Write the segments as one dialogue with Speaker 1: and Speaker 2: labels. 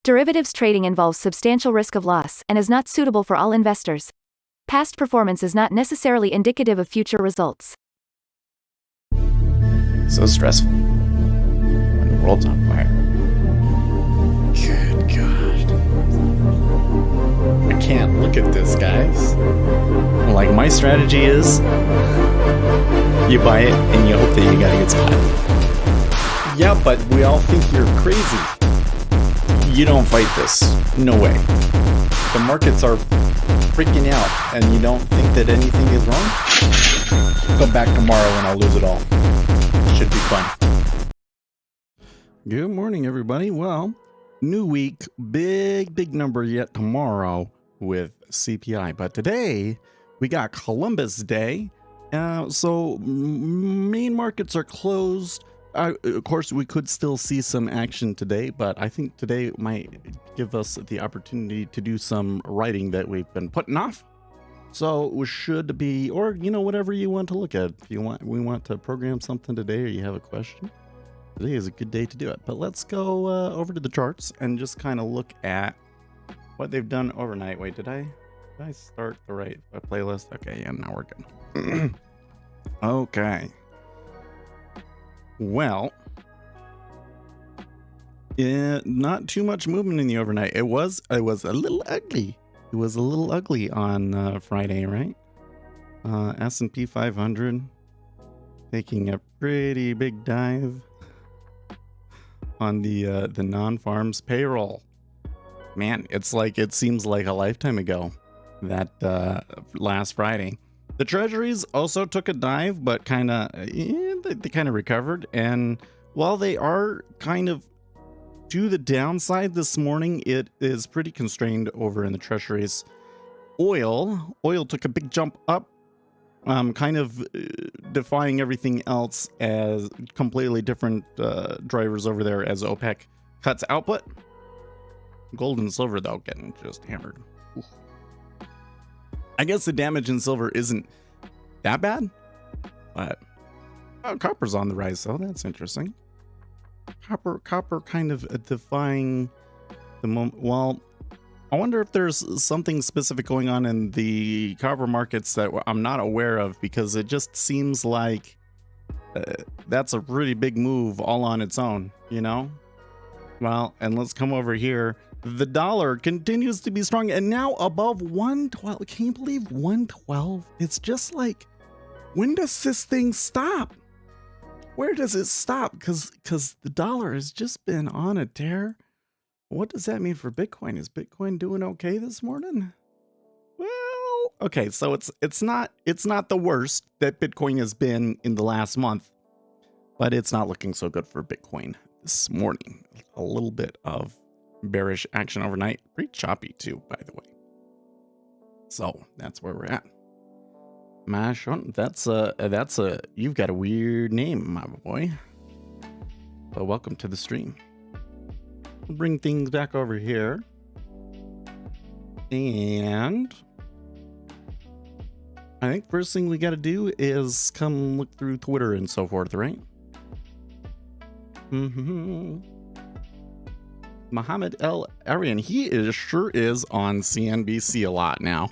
Speaker 1: Derivatives trading involves substantial risk of loss and is not suitable for all investors. Past performance is not necessarily indicative of future results.
Speaker 2: So stressful when the world's on fire. Good God. I can't look at this, guys. Like, my strategy is you buy it and you hope that you got a good spot. Yeah, but we all think you're crazy. You don't fight this. No way. The markets are freaking out and you don't think that anything is wrong? Come back tomorrow and I'll lose it all. Should be fun.
Speaker 3: Good morning, everybody. Well, new week, big number yet tomorrow with CPI. But today we got Columbus Day. So main markets are closed. Of course, we could still see some action today, but I think today might give us the opportunity to do some writing that we've been putting off. So we should be, or whatever you want to look at. If we want to program something today, or you have a question, today is a good day to do it. But let's go over to the charts and just kind of look at what they've done overnight. Wait, did I start the right playlist? Okay, yeah, now we're good. Okay. Well, not too much movement in the overnight. It was a little ugly. It was a little ugly on Friday, right? S&P 500 taking a pretty big dive on the non-farms payroll. Man, it seems like a lifetime ago, that last Friday. The treasuries also took a dive, but they kind of recovered. And while they are kind of to the downside this morning, it is pretty constrained over in the treasuries. Oil took a big jump up, kind of defying everything else as completely different drivers over there as OPEC cuts output. Gold and silver, though, getting just hammered. Oof. I guess the damage in silver isn't that bad, but copper's on the rise, so that's interesting. Copper kind of defying the moment. Well, I wonder if there's something specific going on in the copper markets that I'm not aware of, because it just seems like that's a pretty big move all on its own, Well, and let's come over here. The dollar continues to be strong and now above 112. Can you believe 112? It's just like, when does this thing stop? Where does it stop? Because the dollar has just been on a tear. What does that mean for Bitcoin? Is Bitcoin doing okay this morning? Well, okay, so it's not the worst that Bitcoin has been in the last month, but it's not looking so good for Bitcoin this morning. A little bit of bearish action overnight. Pretty choppy too, by the way. So that's where we're at. Mashon, that's a you've got a weird name, my boy. But welcome to the stream. We'll bring things back over here. And I think first thing we got to do is come look through Twitter and so forth, right? Mohammed El Arian, he sure is on CNBC a lot now.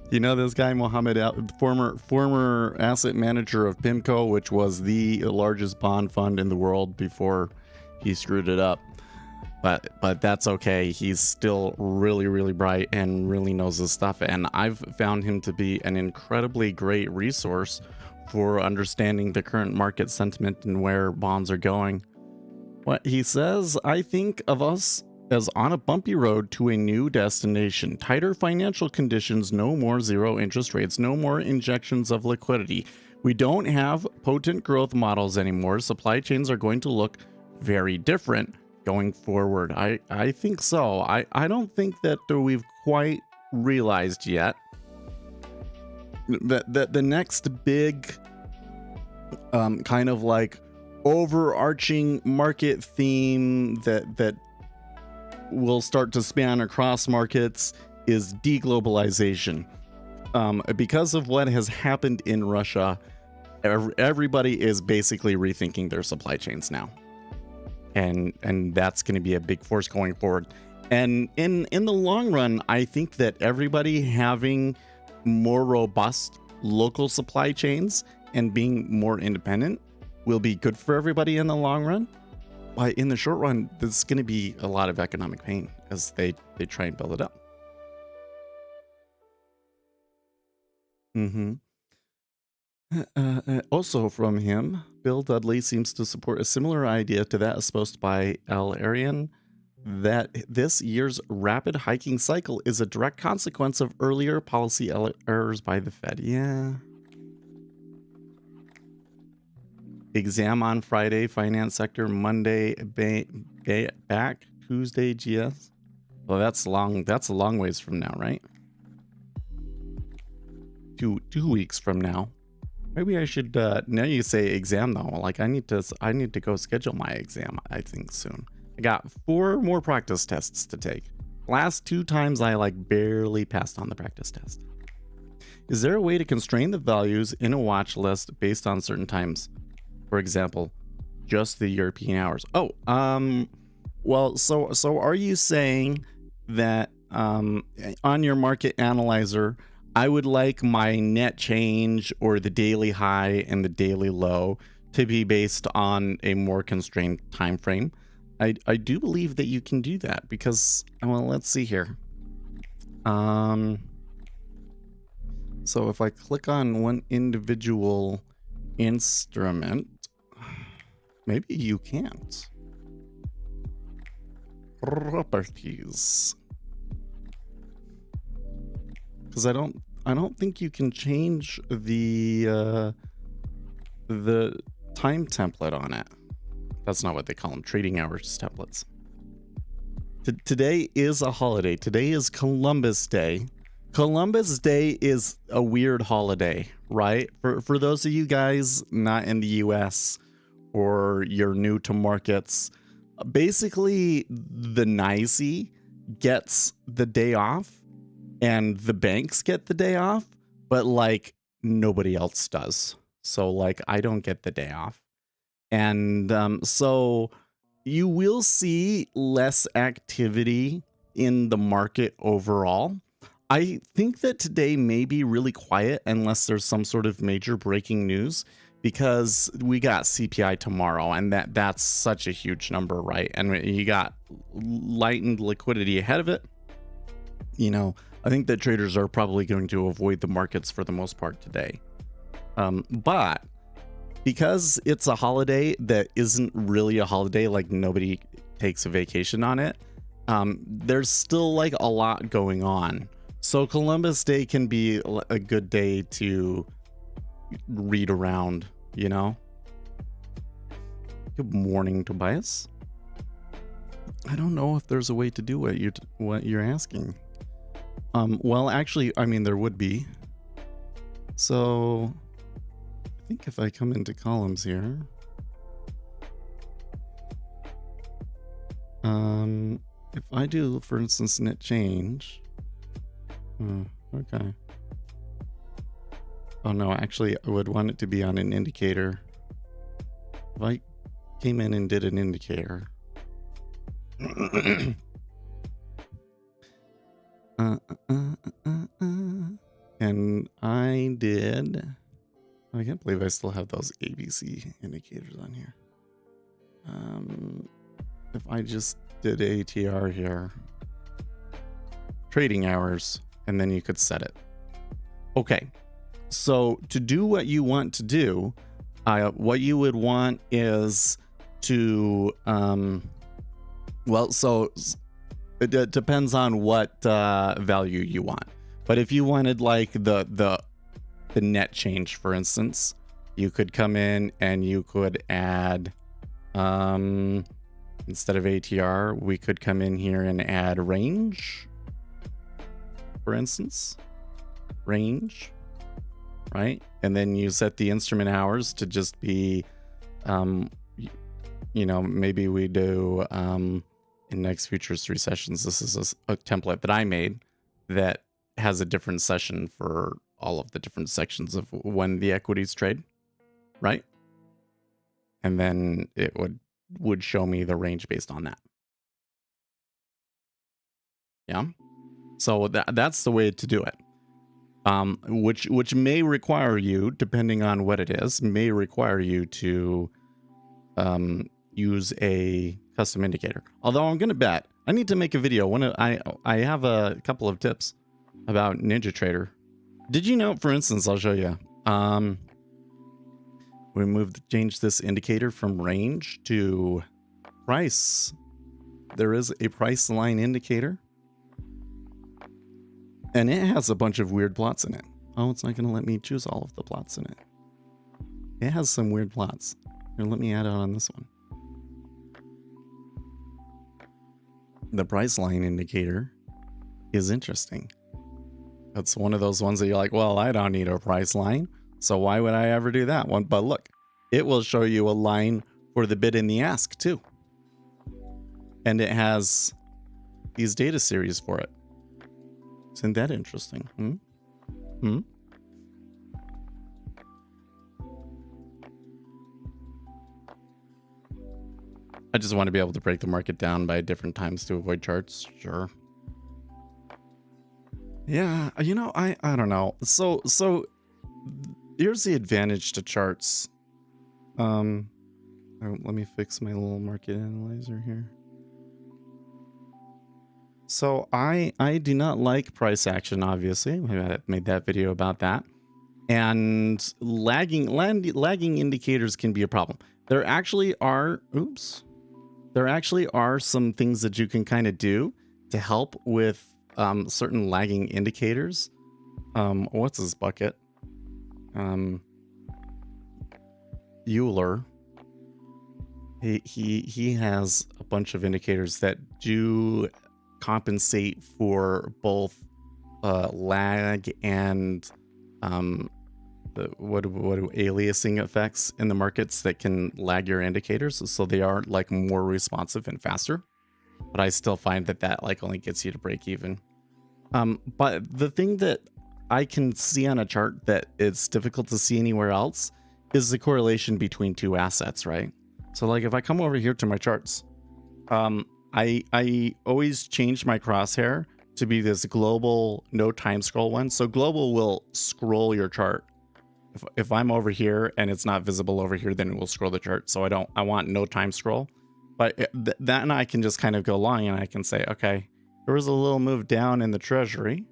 Speaker 3: This guy, Mohammed, former asset manager of PIMCO, which was the largest bond fund in the world before he screwed it up. But that's okay. He's still really bright and really knows his stuff. And I've found him to be an incredibly great resource for understanding the current market sentiment and where bonds are going. What he says, I think of us as on a bumpy road to a new destination. Tighter financial conditions, no more zero interest rates, no more injections of liquidity. We don't have potent growth models anymore. Supply chains are going to look very different going forward. I think so. I don't think that we've quite realized yet that the next big kind of like overarching market theme that will start to span across markets is deglobalization. Because of what has happened in Russia, everybody is basically rethinking their supply chains now. and that's going to be a big force going forward. And in the long run, I think that everybody having more robust local supply chains and being more independent will be good for everybody in the long run. But in the short run, there's going to be a lot of economic pain as they try and build it up. Also from him, Bill Dudley seems to support a similar idea to that espoused by Al Arian, that this year's rapid hiking cycle is a direct consequence of earlier policy errors by the Fed. Yeah. Exam on Friday, finance sector Monday, back Tuesday, GS. Well, that's long. That's a long ways from now, right? 2 weeks from now. Maybe I should. Now you say exam though. Like I need to go schedule my exam. I think soon. I got 4 more practice tests to take. Last 2 times I like barely passed on the practice test. Is there a way to constrain the values in a watch list based on certain times? For example, just the European hours. Oh, well, so are you saying that on your market analyzer, I would like my net change or the daily high and the daily low to be based on a more constrained time frame? I do believe that you can do that because, well, let's see here. So if I click on one individual instrument, maybe you can't. Properties. Because I don't think you can change the time template on it. That's not what they call them, trading hours templates. Today is a holiday. Today is Columbus Day. Columbus Day is a weird holiday, right? For those of you guys not in the US or you're new to markets, basically the NYSE gets the day off and the banks get the day off, but like nobody else does. So like I don't get the day off. And so you will see less activity in the market overall. I think that today may be really quiet unless there's some sort of major breaking news, because we got CPI tomorrow and that's such a huge number, right? And you got lightened liquidity ahead of it. You know, I think that traders are probably going to avoid the markets for the most part today. But because it's a holiday that isn't really a holiday, like nobody takes a vacation on it, there's still like a lot going on. So Columbus Day can be a good day to read around, you know? Good morning, Tobias. I don't know if there's a way to do what you're asking. Well, actually, I mean, there would be. So I think if I come into columns here, if I do, for instance, net change, okay. Oh no, actually, I would want it to be on an indicator. If I came in and did an indicator, and I did, I can't believe I still have those ABC indicators on here. If I just did ATR here, trading hours, and then you could set it. Okay, so to do what you want to do, what you would want is to, well, so it depends on what value you want. But if you wanted like the net change, for instance, you could come in and you could add, instead of ATR, we could come in here and add range, for instance, range, right? And then you set the instrument hours to just be, you know, maybe we do index futures 3 sessions. This is a template that I made that has a different session for all of the different sections of when the equities trade, right? And then it would would show me the range based on that. Yeah. So that's the way to do it. Which may require you, depending on what it is, may require you to use a custom indicator. Although I'm gonna bet I need to make a video. I have a couple of tips about NinjaTrader. Did you know, for instance, I'll show you. We changed this indicator from range to price. There is a price line indicator. And it has a bunch of weird plots in it. Oh, it's not going to let me choose all of the plots in it. It has some weird plots. Here, let me add it on this one. The price line indicator is interesting. That's one of those ones that you're like, well, I don't need a price line, so why would I ever do that one? But look, it will show you a line for the bid and the ask too. And it has these data series for it. Isn't that interesting? I just want to be able to break the market down by different times to avoid charts. Sure. Yeah, you know, I don't know. So here's the advantage to charts. Let me fix my little market analyzer here. So I do not like price action, obviously. I made that video about that. And lagging indicators can be a problem. There actually are some things that you can kind of do to help with certain lagging indicators. What's his bucket? Euler. He has a bunch of indicators that do compensate for both lag and what do aliasing effects in the markets that can lag your indicators, so they are like more responsive and faster. But I still find that like only gets you to break even. But the thing that I can see on a chart that it's difficult to see anywhere else is the correlation between two assets, right? So like if I come over here to my charts, I always change my crosshair to be this global no time scroll one. So global will scroll your chart. If I'm over here and it's not visible over here, then it will scroll the chart. So I want no time scroll. But then I can just kind of go along and I can say, okay, there was a little move down in the treasury.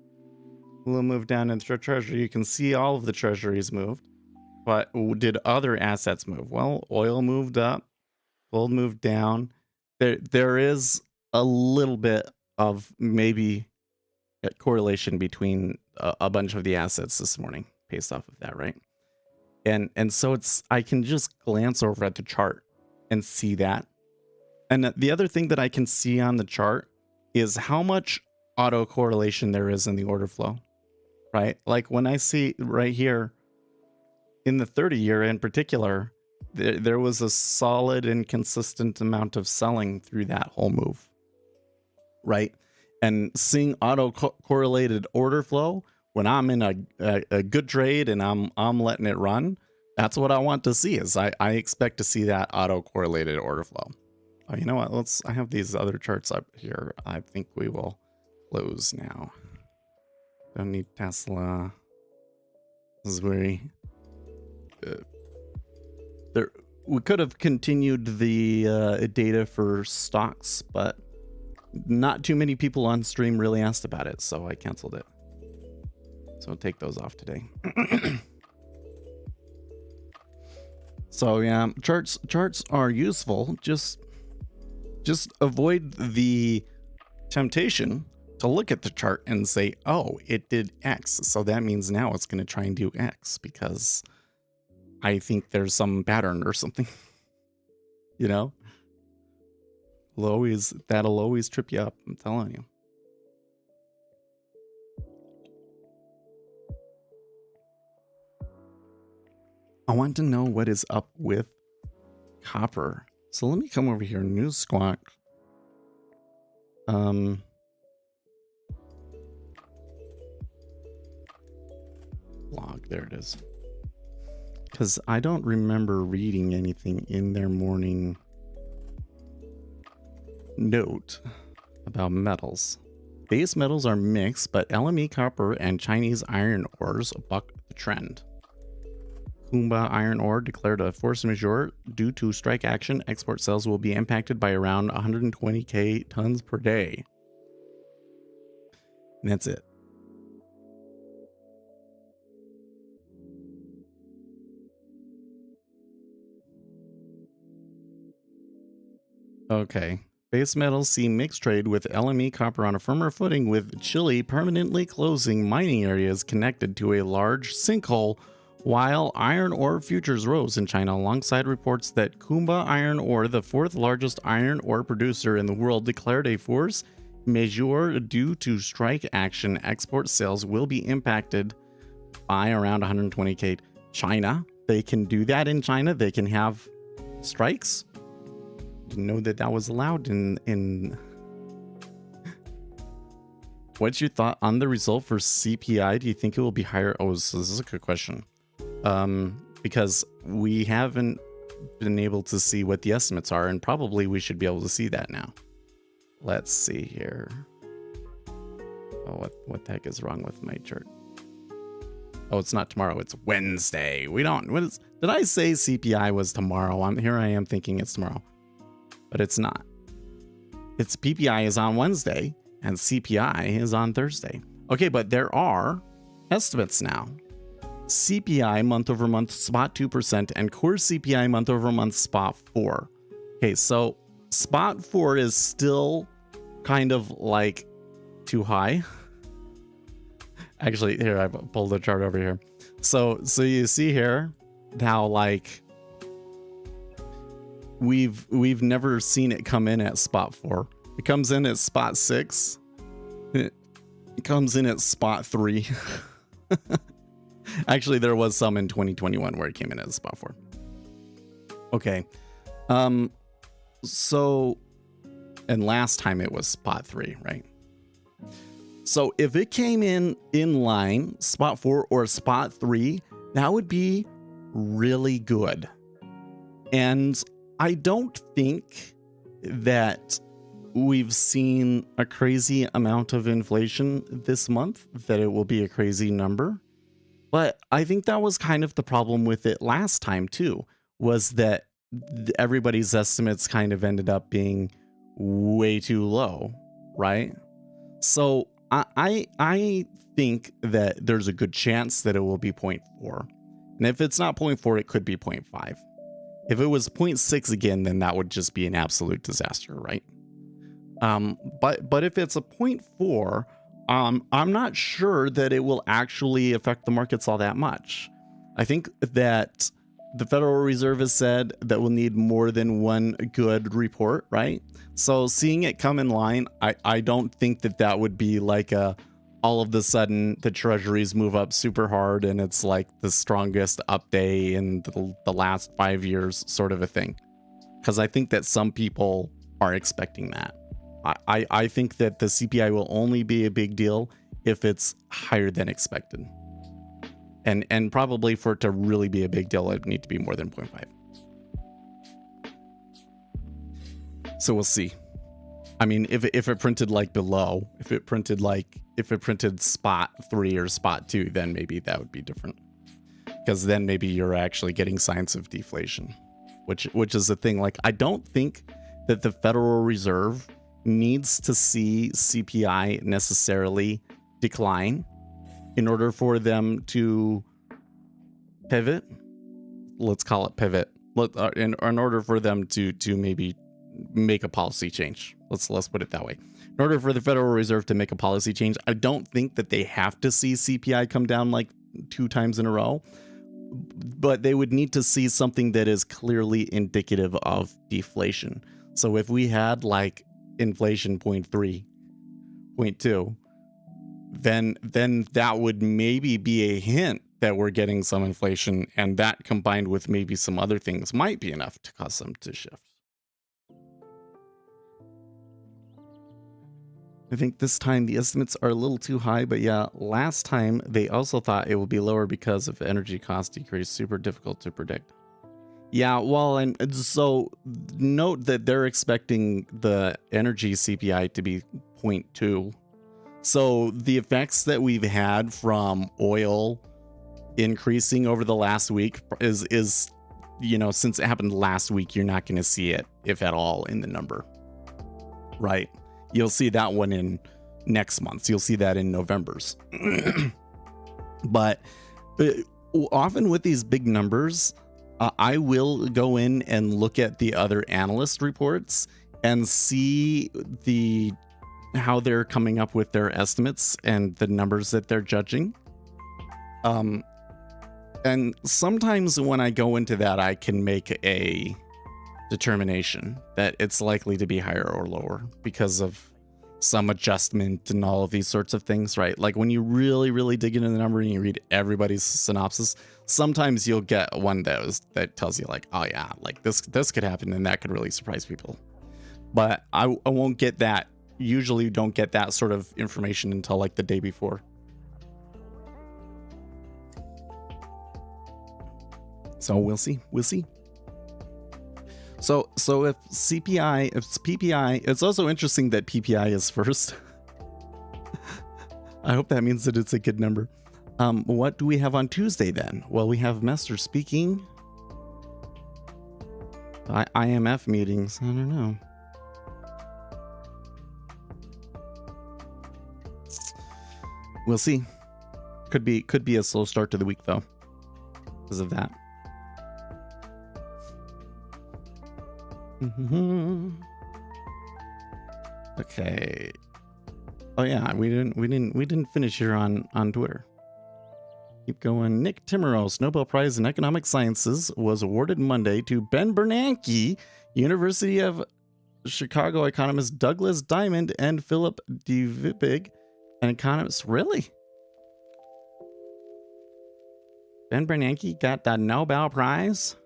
Speaker 3: A little move down in the treasury. You can see all of the treasuries moved. But did other assets move? Well, oil moved up. Gold moved down. There is a little bit of maybe a correlation between a bunch of the assets this morning based off of that, right? And so I can just glance over at the chart and see that. And the other thing that I can see on the chart is how much auto correlation there is in the order flow, right? Like when I see right here in the 30-year in particular, there was a solid and consistent amount of selling through that whole move, right? And seeing auto correlated order flow when I'm in a good trade and I'm letting it run, that's what I want to see. Is I expect to see that auto correlated order flow. Oh, you know what? I have these other charts up here. I think we will close now. Don't need Tesla. This is very we could have continued the data for stocks, but not too many people on stream really asked about it, so I canceled it. So I'll take those off today. So yeah, charts are useful. Just avoid the temptation to look at the chart and say, oh, it did X, so that means now it's going to try and do X because I think there's some pattern or something. You know, that'll always trip you up, I'm telling you. I want to know what is up with copper. So let me come over here, News Squawk. Log, there it is. Because I don't remember reading anything in their morning note about metals. Base metals are mixed, but LME copper and Chinese iron ores buck the trend. Kumba iron ore declared a force majeure due to strike action. Export sales will be impacted by around 120k tons per day. And that's it. Okay. Base metals see mixed trade with LME copper on a firmer footing, with Chile permanently closing mining areas connected to a large sinkhole, while iron ore futures rose in China alongside reports that Kumba iron ore, the fourth largest iron ore producer in the world, declared a force majeure due to strike action. Export sales will be impacted by around 120k. China, they can do that in China. They can have strikes. Didn't know that that was allowed in What's your thought on the result for CPI? Do you think it will be higher? Oh, so this is a good question. Because we haven't been able to see what the estimates are, and probably we should be able to see that now. Let's see here. Oh, what the heck is wrong with my chart? Oh, it's not tomorrow, it's Wednesday. We don't, did I say CPI was tomorrow? Here I am thinking it's tomorrow. But it's not. It's PPI is on Wednesday and CPI is on Thursday. Okay, but there are estimates now. CPI month over month spot 2% and core CPI month over month spot 4. Okay, so spot 4 is still kind of like too high. Actually, here I pulled the chart over here. So you see here how like we've never seen it come in at spot 4. It comes in at spot 6. It comes in at spot 3. Actually, there was some in 2021 where it came in at spot 4. Okay. So, and last time it was spot 3, right? So if it came in line, spot 4 or spot 3, that would be really good. And I don't think that we've seen a crazy amount of inflation this month, that it will be a crazy number. But I think that was kind of the problem with it last time too, was that everybody's estimates kind of ended up being way too low, right? So I think that there's a good chance that it will be 0.4. And if it's not 0.4, it could be 0.5. If it was 0.6 again, then that would just be an absolute disaster, right? But if it's a 0.4, I'm not sure that it will actually affect the markets all that much. I think that the Federal Reserve has said that we'll need more than one good report, right? So seeing it come in line, I don't think that that would be like all of a sudden the treasuries move up super hard and it's like the strongest up day in the last 5 years sort of a thing. Because I think that some people are expecting that. I think that the CPI will only be a big deal if it's higher than expected. And probably for it to really be a big deal, it would need to be more than 0.5. So we'll see. I mean, if it printed like below, if it printed spot 3 or spot 2, then maybe that would be different. Because then maybe you're actually getting signs of deflation, which is the thing. Like, I don't think that the Federal Reserve needs to see CPI necessarily decline in order for them to pivot. Let's call it pivot. In order for them to maybe make a policy change. Let's put it that way. In order for the Federal Reserve to make a policy change, I don't think that they have to see CPI come down like 2 times in a row, but they would need to see something that is clearly indicative of deflation. So if we had like inflation 0.3, 0.2, then that would maybe be a hint that we're getting some inflation, and that combined with maybe some other things might be enough to cause them to shift. I think this time the estimates are a little too high, but yeah, last time they also thought it would be lower because of energy cost decrease. Super difficult to predict. Yeah, well, and so note that they're expecting the energy CPI to be 0.2. So the effects that we've had from oil increasing over the last week is since it happened last week, you're not going to see it, if at all, in the number. Right? You'll see that one in next month. You'll see that in November's. But often with these big numbers, I will go in and look at the other analyst reports and see how they're coming up with their estimates and the numbers that they're judging. And sometimes when I go into that, I can make a determination that it's likely to be higher or lower because of some adjustment and all of these sorts of things, right? Like when you really, really dig into the number and you read everybody's synopsis, sometimes you'll get one that tells you like, oh yeah, like this could happen and that could really surprise people. But I won't get that. Usually don't get that sort of information until like the day before. So we'll see. So if it's PPI, it's also interesting that PPI is first. I hope that means that it's a good number. What do we have on Tuesday then? Well, we have Mester speaking. IMF meetings. I don't know. We'll see. Could be a slow start to the week though, because of that. Okay. Oh yeah, we didn't finish here on Twitter. Keep going. Nick Timmeros, Nobel Prize in Economic Sciences, was awarded Monday to Ben Bernanke, University of Chicago economist Douglas Diamond and Philip Dvipig, an economist. Really? Ben Bernanke got the Nobel Prize?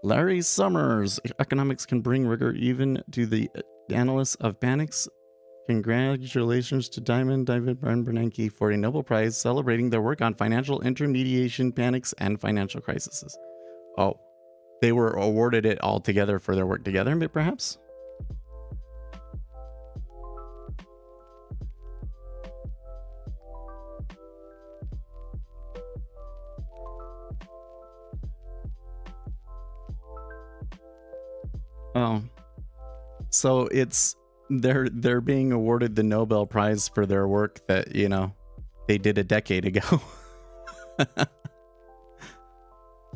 Speaker 3: Larry Summers, economics can bring rigor even to the analysts of panics. Congratulations to David Bernanke for a Nobel Prize celebrating their work on financial intermediation, panics, and financial crises. Oh, they were awarded it all together for their work together, perhaps? Oh, so they're being awarded the Nobel Prize for their work that, they did a decade ago.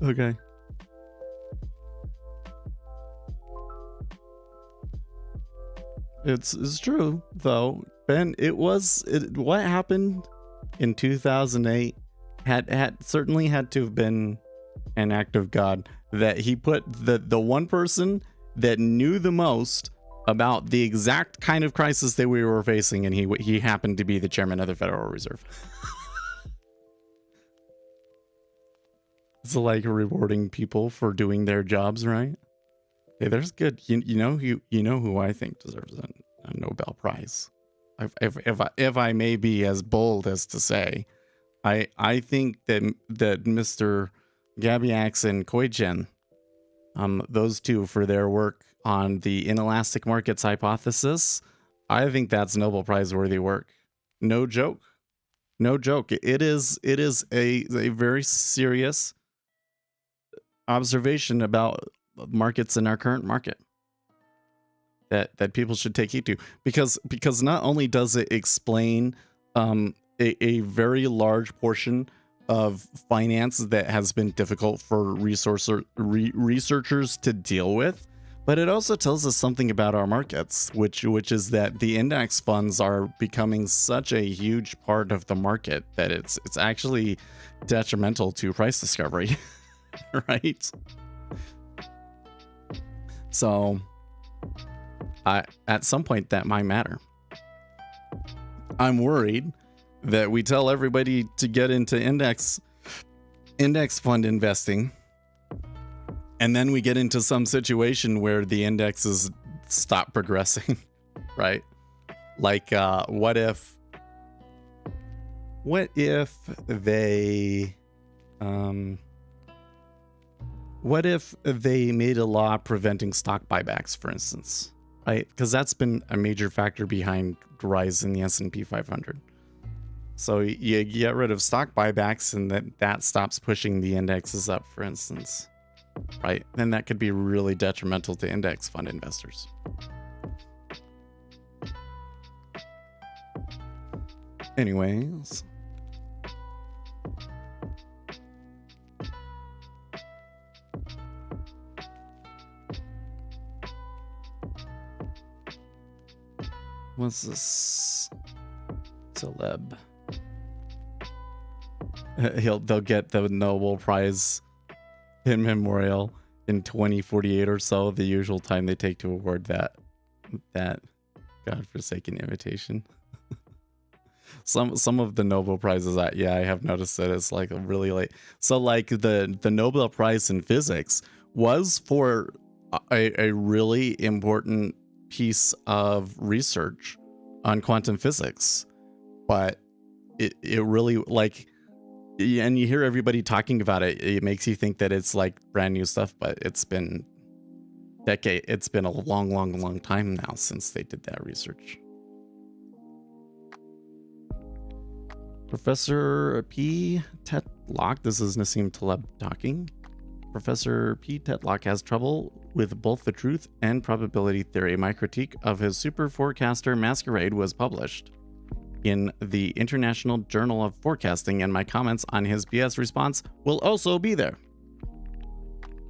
Speaker 3: Okay. It's true though, Ben. What happened in 2008 had certainly had to have been an act of God, that he put the one person that knew the most about the exact kind of crisis that we were facing, and he happened to be the chairman of the Federal Reserve. It's like rewarding people for doing their jobs, right? Hey, there's good. You know who I think deserves a Nobel Prize. If I may be as bold as to say, I think that Mr. Gabiax and Koichen, those two, for their work on the inelastic markets hypothesis, I think that's Nobel Prize worthy work. No joke. It is a very serious observation about markets in our current market that people should take heed to, because not only does it explain a very large portion of finance that has been difficult for researchers to deal with, but it also tells us something about our markets, which is that the index funds are becoming such a huge part of the market that it's actually detrimental to price discovery. Right? So at some point that might matter. I'm worried that we tell everybody to get into index fund investing, and then we get into some situation where the indexes stop progressing, right? Like, what if they, What if they made a law preventing stock buybacks, for instance, right? Because that's been a major factor behind the rise in the S&P 500. So you get rid of stock buybacks and that stops pushing the indexes up, for instance, right? Then that could be really detrimental to index fund investors. Anyways. What's this? Celeb. They'll get the Nobel Prize in memorial in 2048 or so, the usual time they take to award that godforsaken invitation. Some of the Nobel Prizes, I have noticed that it's like really late. So like the Nobel Prize in physics was for a really important piece of research on quantum physics, but it really, like, and you hear everybody talking about it, it makes you think that it's like brand new stuff, but it's been a long time now since they did that research. Professor P. Tetlock, this is Nassim Taleb talking. Professor P. Tetlock has trouble with both the truth and probability theory. My critique of his super forecaster masquerade was published in the International Journal of Forecasting, and my comments on his BS response will also be there.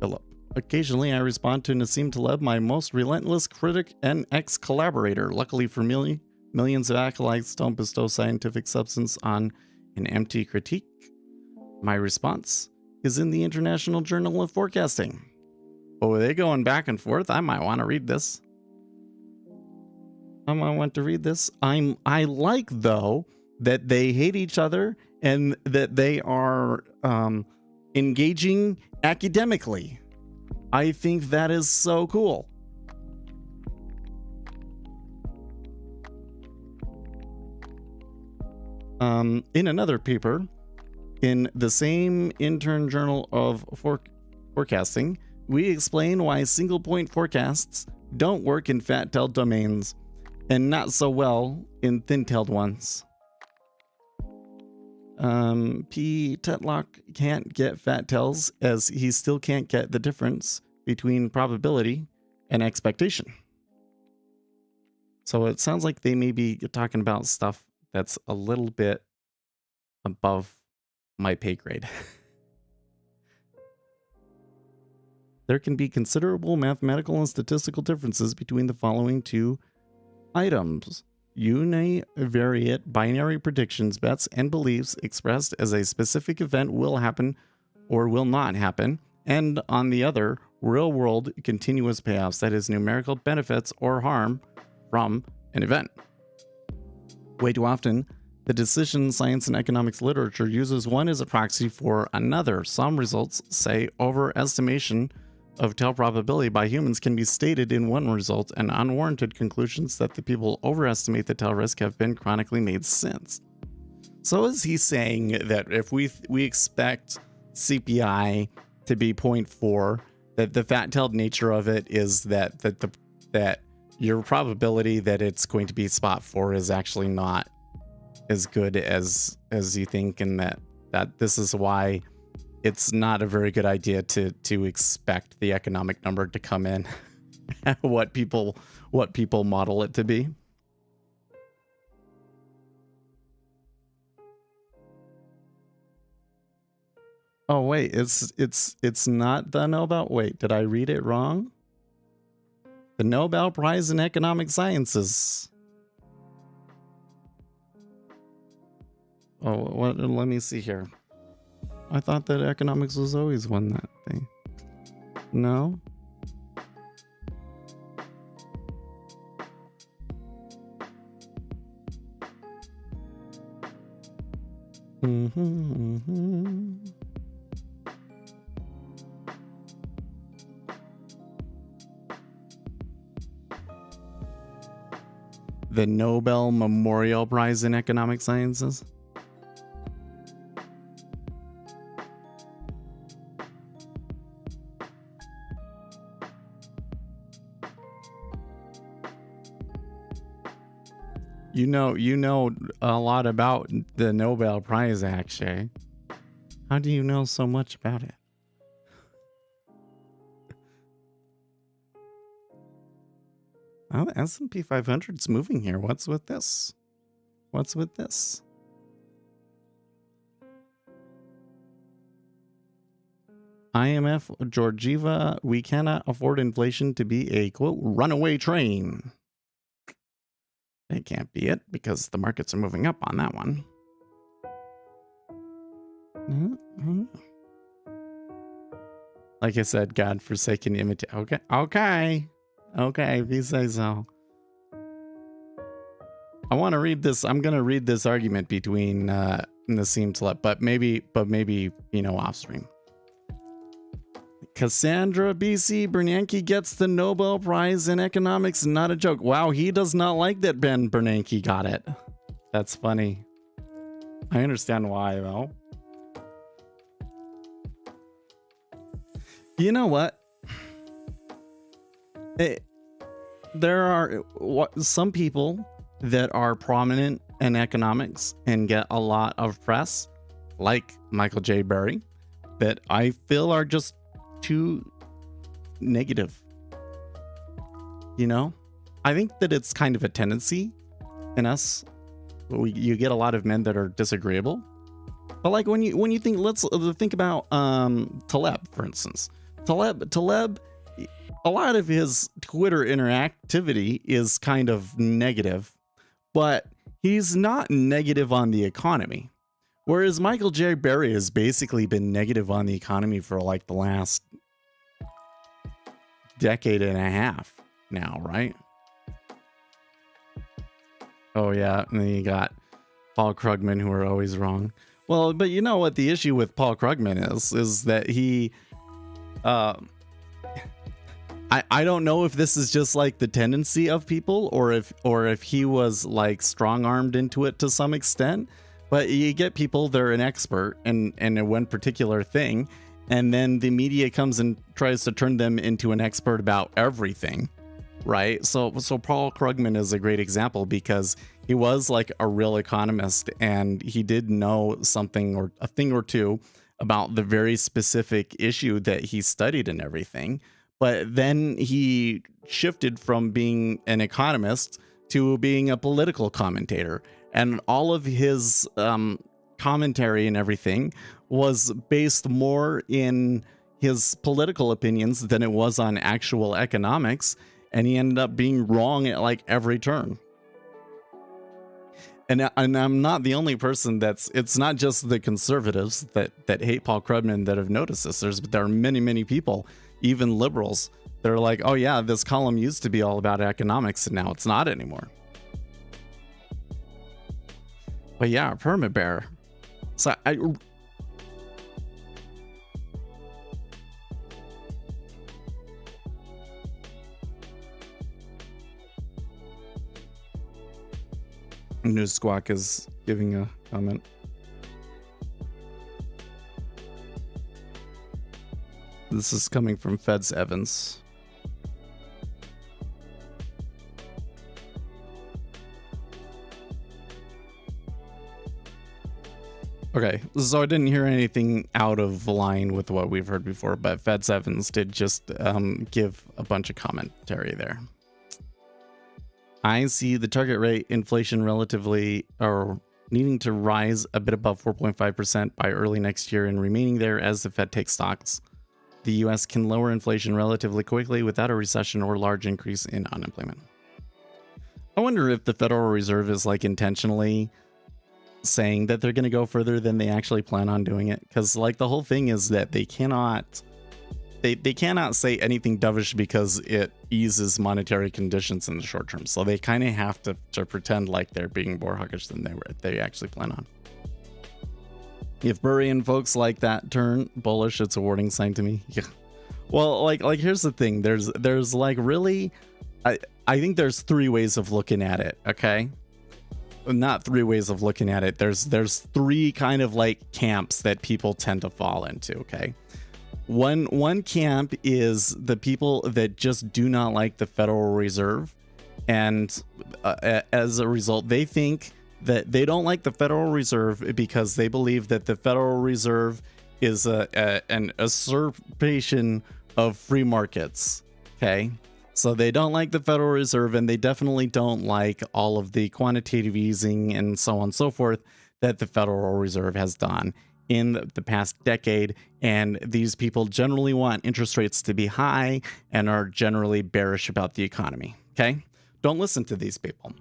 Speaker 3: Philip. Occasionally, I respond to Nassim Taleb, my most relentless critic and ex-collaborator. Luckily for me, millions of acolytes don't bestow scientific substance on an empty critique. My response is in the International Journal of Forecasting. Oh, are they going back and forth? I might want to read this. I like, though, that they hate each other and that they are engaging academically. I think that is so cool. In another paper, in the same Intern Journal of Forecasting, we explain why single-point forecasts don't work in fat-tailed domains and not so well in thin-tailed ones. P. Tetlock can't get fat tails as he still can't get the difference between probability and expectation. So it sounds like they may be talking about stuff that's a little bit above my pay grade. There can be considerable mathematical and statistical differences between the following two items: univariate binary predictions, bets, and beliefs expressed as a specific event will happen or will not happen, and on the other, real-world continuous payoffs, that is, numerical benefits or harm from an event. Way too often, the decision science and economics literature uses one as a proxy for another. Some results, say overestimation of tail probability by humans, can be stated in one result, and unwarranted conclusions that the people overestimate the tail risk have been chronically made since. So is he saying that if we expect CPI to be 0.4, that the fat-tailed nature of it is that your probability that it's going to be spot 4 is actually not as good as you think, and that this is why it's not a very good idea to expect the economic number to come in what people model it to be? Oh wait, it's not the Nobel. Wait, did I read it wrong? The Nobel Prize in Economic Sciences. Oh, what? Let me see here. I thought that economics was always won that thing. No? The Nobel Memorial Prize in Economic Sciences? You know a lot about the Nobel Prize, actually. How do you know so much about it? Oh, the S&P 500's moving here. What's with this? What's with this? IMF, Georgieva, we cannot afford inflation to be a, quote, runaway train. It can't be it because the markets are moving up on that one. Like I said, God-forsaken imitate. Okay, if you say so. I want to read this. I'm going to read this argument between Nassim Taleb, but maybe, off stream. Cassandra BC Bernanke gets the Nobel Prize in economics. Not a joke. Wow, he does not like that Ben Bernanke got it. That's funny. I understand why, though. You know what? There are some people that are prominent in economics and get a lot of press, like Michael J. Berry, that I feel are just too negative. I think that it's kind of a tendency in us. You get a lot of men that are disagreeable, but like when you think, let's think about Taleb, for instance. Taleb, a lot of his Twitter interactivity is kind of negative, but he's not negative on the economy. Whereas Michael J. Berry has basically been negative on the economy for like the last decade and a half now, right? Oh yeah, and then you got Paul Krugman, who are always wrong. Well, but you know what the issue with Paul Krugman is that he I don't know if this is just like the tendency of people or if he was like strong-armed into it to some extent. But you get people that are an expert in one particular thing, and then the media comes and tries to turn them into an expert about everything, right? So Paul Krugman is a great example because he was like a real economist and he did know something or a thing or two about the very specific issue that he studied and everything. But then he shifted from being an economist to being a political commentator. And all of his commentary and everything was based more in his political opinions than it was on actual economics. And he ended up being wrong at like every turn. And I'm not the only person it's not just the conservatives that hate Paul Krugman that have noticed this. There are many, many people, even liberals, that are like, oh yeah, this column used to be all about economics and now it's not anymore. But yeah, perma-bear. So News Squawk is giving a comment. This is coming from Feds Evans. Okay, so I didn't hear anything out of line with what we've heard before, but Feds Evans did just give a bunch of commentary there. I see the target rate inflation relatively or needing to rise a bit above 4.5% by early next year and remaining there as the Fed takes stocks. The US can lower inflation relatively quickly without a recession or large increase in unemployment. I wonder if the Federal Reserve is like intentionally saying that they're going to go further than they actually plan on doing it, because like the whole thing is that they cannot say anything dovish because it eases monetary conditions in the short term. So they kind of have to pretend like they're being more hawkish than they actually plan on. If Burry and folks like that turn bullish, it's a warning sign to me. Yeah. Well, like here's the thing. There's like really, I think there's three ways of looking at it. Okay. Not three ways of looking at it. There's three kind of like camps that people tend to fall into. Okay. One camp is the people that just do not like the Federal Reserve And as a result, they think that they don't like the Federal Reserve because they believe that the Federal Reserve is an usurpation of free markets. Okay. So they don't like the Federal Reserve, and they definitely don't like all of the quantitative easing and so on and so forth that the Federal Reserve has done in the past decade. And these people generally want interest rates to be high and are generally bearish about the economy. Okay. Don't listen to these people,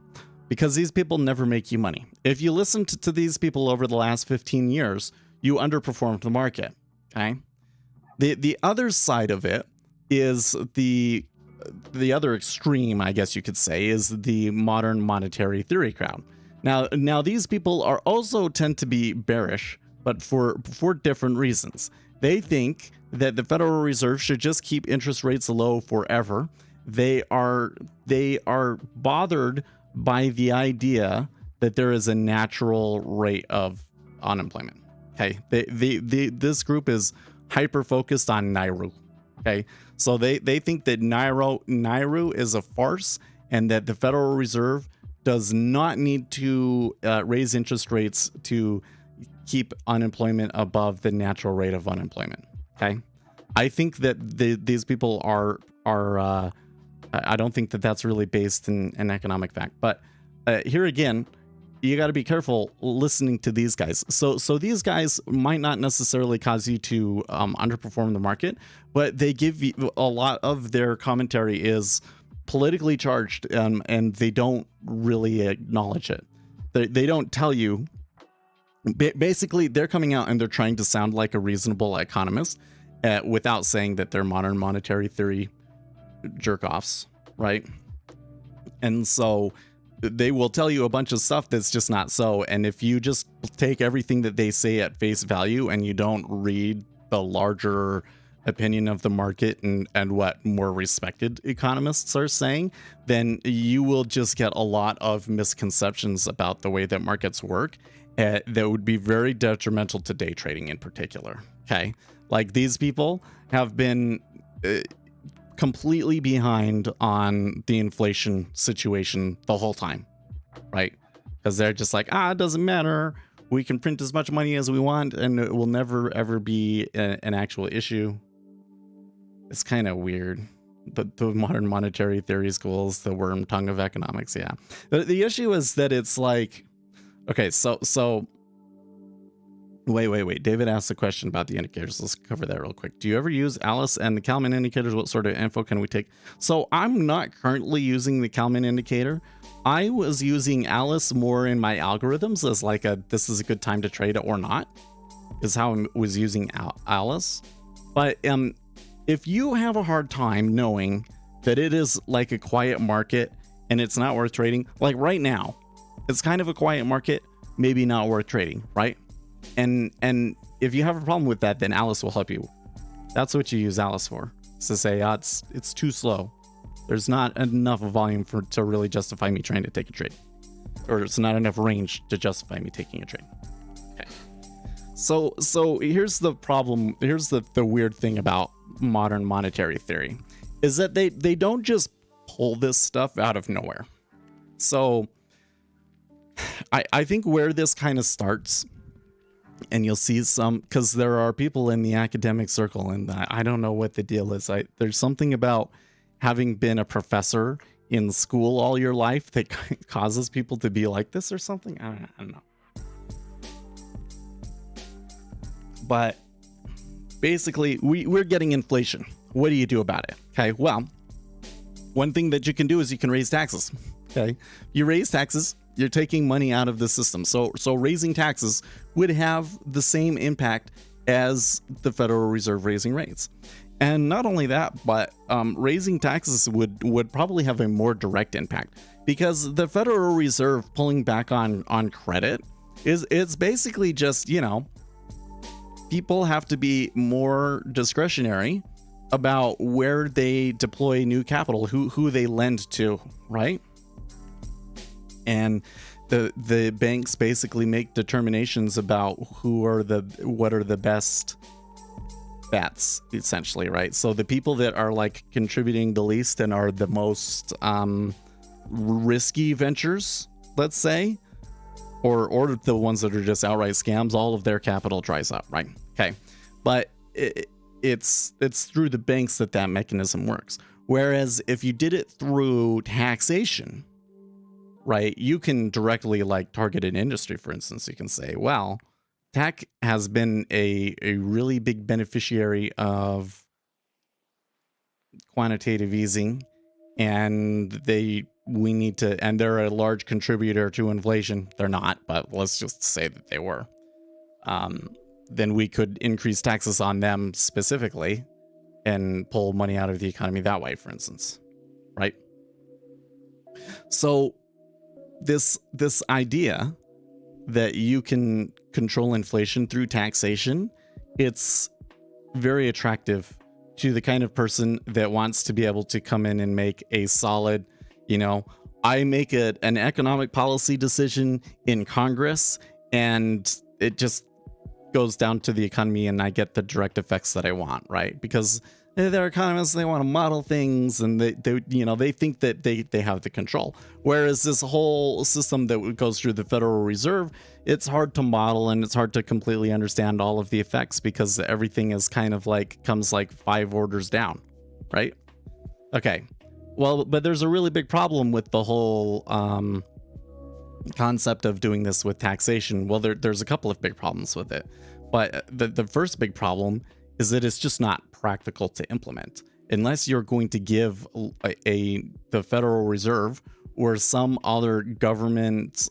Speaker 3: because these people never make you money. If you listen to these people over the last 15 years, you underperformed the market. Okay. The other side of it is the other extreme, I guess you could say, is the modern monetary theory crowd. Now these people are also tend to be bearish, but for different reasons. They think that the Federal Reserve should just keep interest rates low forever. They are bothered by the idea that there is a natural rate of unemployment. Okay, this group is hyper focused on Nauru. Okay, so they think that Nauru is a farce, and that the Federal Reserve does not need to raise interest rates to keep unemployment above the natural rate of unemployment. Okay, I think that these people are I don't think that that's really based in an economic fact. But here again, you got to be careful listening to these guys. So these guys might not necessarily cause you to underperform the market, but they give you a lot of their commentary is politically charged, and they don't really acknowledge it. They don't tell you. Basically, they're coming out and they're trying to sound like a reasonable economist without saying that they're modern monetary theory jerk-offs, right? And so they will tell you a bunch of stuff that's just not so. And if you just take everything that they say at face value and you don't read the larger opinion of the market and what more respected economists are saying, then you will just get a lot of misconceptions about the way that markets work that would be very detrimental to day trading in particular. Okay, like these people have been completely behind on the inflation situation the whole time, right? Because they're just like, it doesn't matter. We can print as much money as we want, and it will never ever be an actual issue. It's kind of weird. The modern monetary theory schools, the worm tongue of economics. Yeah. The issue is that it's like, okay, so wait. David asked a question about the indicators. Let's cover that real quick. Do you ever use Alice and the Kalman indicators? What sort of info can we take? So I'm not currently using the Kalman indicator. I was using Alice more in my algorithms as like this is a good time to trade it or not, is how I was using Alice. But if you have a hard time knowing that it is like a quiet market and it's not worth trading, like right now, it's kind of a quiet market, maybe not worth trading, right? And if you have a problem with that, then Alice will help you. That's what you use Alice for. It's to say, it's too slow. There's not enough volume to really justify me trying to take a trade. Or it's not enough range to justify me taking a trade. Okay. So here's the problem. Here's the weird thing about modern monetary theory is that they don't just pull this stuff out of nowhere. So I think where this kind of starts, and you'll see some, because there are people in the academic circle, and I don't know what the deal is. There's something about having been a professor in school all your life that causes people to be like this or something. I don't know. But basically, we're getting inflation. What do you do about it? Okay, well, one thing that you can do is you can raise taxes. Okay, you raise taxes, you're taking money out of the system. So raising taxes would have the same impact as the Federal Reserve raising rates. And not only that, but raising taxes would probably have a more direct impact, because the Federal Reserve pulling back on credit it's basically just, people have to be more discretionary about where they deploy new capital, who they lend to, right? And the banks basically make determinations about what are the best bets, essentially, right? So the people that are like contributing the least and are the most risky ventures, let's say, or the ones that are just outright scams, all of their capital dries up, right? Okay, but it's through the banks that mechanism works. Whereas if you did it through taxation, right, you can directly like target an industry. For instance, you can say, well, tech has been a really big beneficiary of quantitative easing, and they're a large contributor to inflation. They're not, but let's just say that they were. Then we could increase taxes on them specifically and pull money out of the economy that way, for instance, right? So this idea that you can control inflation through taxation, it's very attractive to the kind of person that wants to be able to come in and make a solid, I make an economic policy decision in Congress and it just goes down to the economy and I get the direct effects that I want, right? Because they're economists, they want to model things, and they think that they have the control. Whereas this whole system that goes through the Federal Reserve, it's hard to model and it's hard to completely understand all of the effects because everything is kind of like comes like 5 orders down, right? Okay, well, but there's a really big problem with the whole concept of doing this with taxation. Well, there's a couple of big problems with it, but the first big problem is that it's just not practical to implement unless you're going to give the Federal Reserve or some other government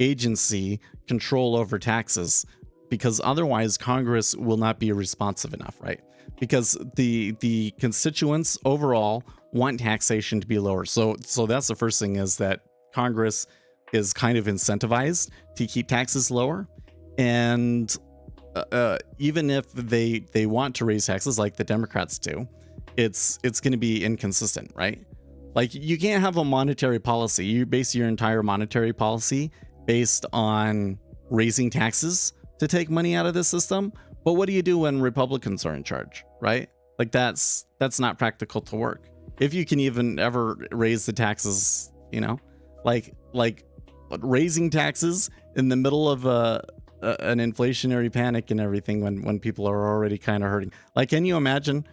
Speaker 3: agency control over taxes, because otherwise Congress will not be responsive enough, right? Because the constituents overall want taxation to be lower. So that's the first thing, is that Congress is kind of incentivized to keep taxes lower. And even if they want to raise taxes like the Democrats do, it's going to be inconsistent, right? Like, you can't have a monetary policy. You base your entire monetary policy based on raising taxes to take money out of the system. But what do you do when Republicans are in charge, right? Like, that's not practical to work. If you can even ever raise the taxes, like raising taxes in the middle of an inflationary panic and everything, when people are already kind of hurting. Like, can you imagine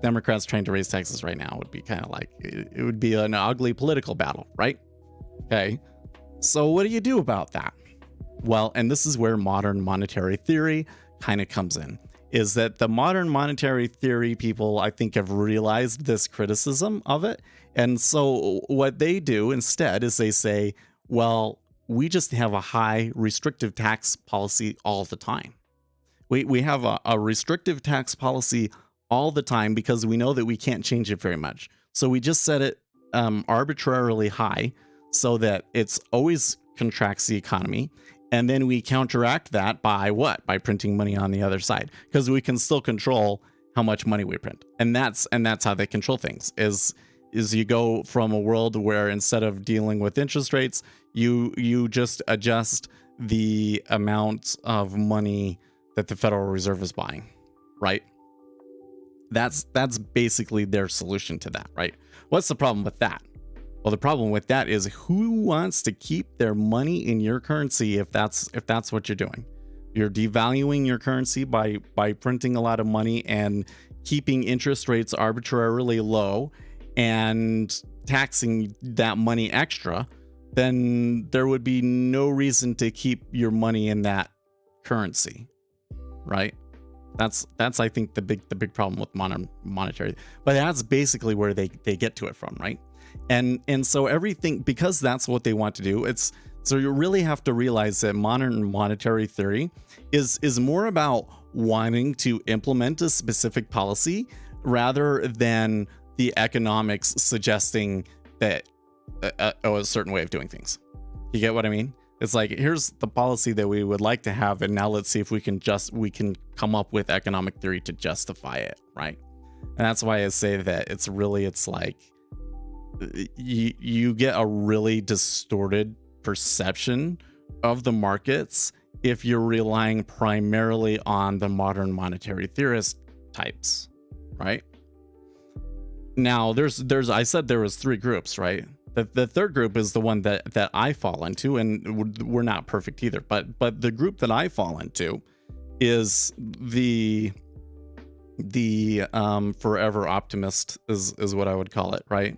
Speaker 3: Democrats trying to raise taxes right now? Would be kind of like, it would be an ugly political battle, right? Okay, so what do you do about that? Well, and this is where modern monetary theory kind of comes in, is that the modern monetary theory people, I think, have realized this criticism of it. And so what they do instead is they say, well, we just have a high restrictive tax policy all the time. We have a restrictive tax policy all the time because we know that we can't change it very much. So we just set it arbitrarily high so that it's always contracts the economy. And then we counteract that by what? By printing money on the other side, because we can still control how much money we print. And that's how they control things, is you go from a world where instead of dealing with interest rates, you just adjust the amount of money that the Federal Reserve is buying, right? That's basically their solution to that, right? What's the problem with that? Well, the problem with that is, who wants to keep their money in your currency if that's what you're doing? You're devaluing your currency by printing a lot of money and keeping interest rates arbitrarily low and taxing that money extra. Then there would be no reason to keep your money in that currency, right? That's I think the big problem with modern monetary, but that's basically where they get to it from, right? And so everything, because that's what they want to do, so you really have to realize that modern monetary theory is more about wanting to implement a specific policy rather than the economics suggesting that a certain way of doing things. You get what I mean? It's like, here's the policy that we would like to have, and now let's see if we can come up with economic theory to justify it, right? And that's why I say that it's like you get a really distorted perception of the markets if you're relying primarily on the modern monetary theorist types, right? Now there's I said there was 3 groups, right? The third group is the one that I fall into, and we're not perfect either. But the group that I fall into is the forever optimist is what I would call it, right?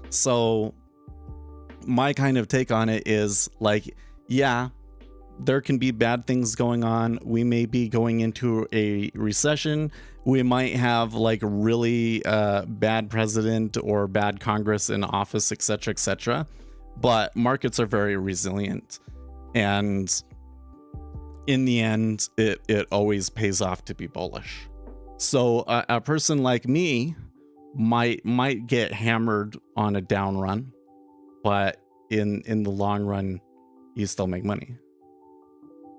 Speaker 3: So my kind of take on it is like, yeah, there can be bad things going on. We may be going into a recession. We might have like really bad president or bad Congress in office, etc., etc. But markets are very resilient, and in the end, it always pays off to be bullish. So a person like me might get hammered on a down run, but in the long run, you still make money,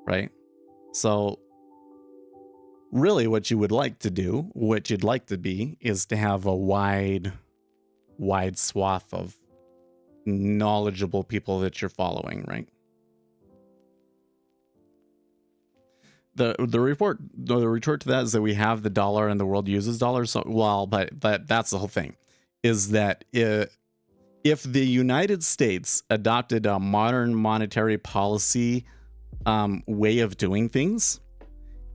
Speaker 3: right? So really what you would like to do, what you'd like to be, is to have a wide swath of knowledgeable people that you're following, right? The retort to that is that we have the dollar and the world uses dollars. So, well, but that's the whole thing, is that if the United States adopted a modern monetary policy way of doing things,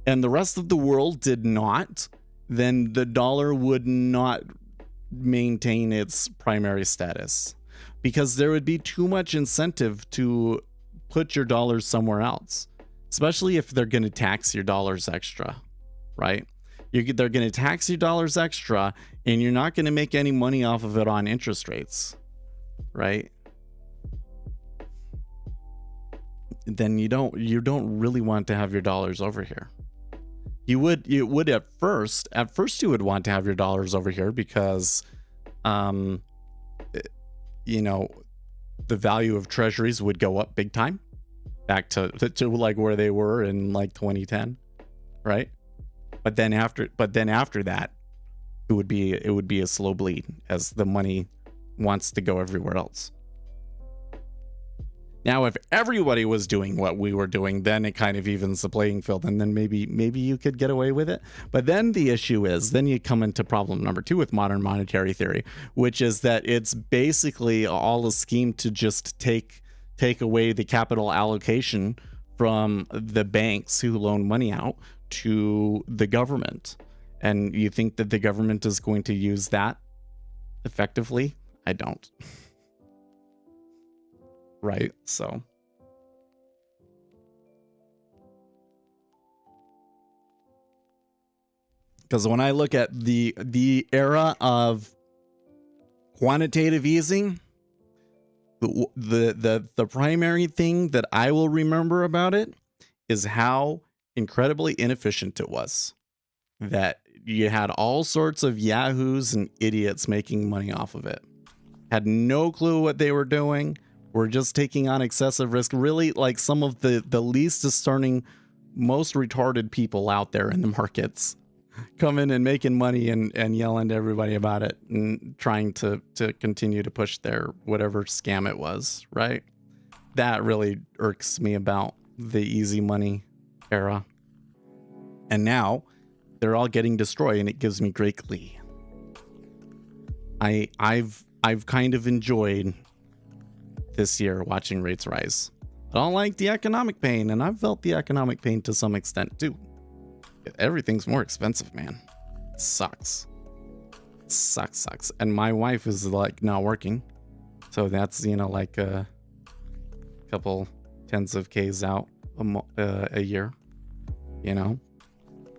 Speaker 3: and the rest of the world did not, then the dollar would not maintain its primary status, because there would be too much incentive to put your dollars somewhere else, especially if they're going to tax your dollars extra, right? They're going to tax your dollars extra, and you're not going to make any money off of it on interest rates, right? Then you don't really want to have your dollars over here. You would at first you would want to have your dollars over here because you know, the value of treasuries would go up big time, back to like where they were in like 2010, right? But then after that, it would be a slow bleed as the money wants to go everywhere else. Now, if everybody was doing what we were doing, then it kind of evens the playing field, and then maybe you could get away with it. But then the issue is, then you come into problem number 2 with modern monetary theory, which is that it's basically all a scheme to just take away the capital allocation from the banks who loan money out to the government. And you think that the government is going to use that effectively? I don't. Right? So because when I look at the era of quantitative easing, the primary thing that I will remember about it is how incredibly inefficient it was. That you had all sorts of yahoos and idiots making money off of it. Had no clue what they were doing. Were just taking on excessive risk. Really, like some of the least discerning, most retarded people out there in the markets coming and making money and yelling to everybody about it and trying to continue to push their whatever scam it was, right? That really irks me about the easy money era. And now they're all getting destroyed, and it gives me great glee. I've kind of enjoyed this year watching rates rise. I don't like the economic pain, and I've felt the economic pain to some extent too. Everything's more expensive, man. It sucks. It sucks. And my wife is like not working, so that's, you know, like a couple tens of Ks out a year. You know,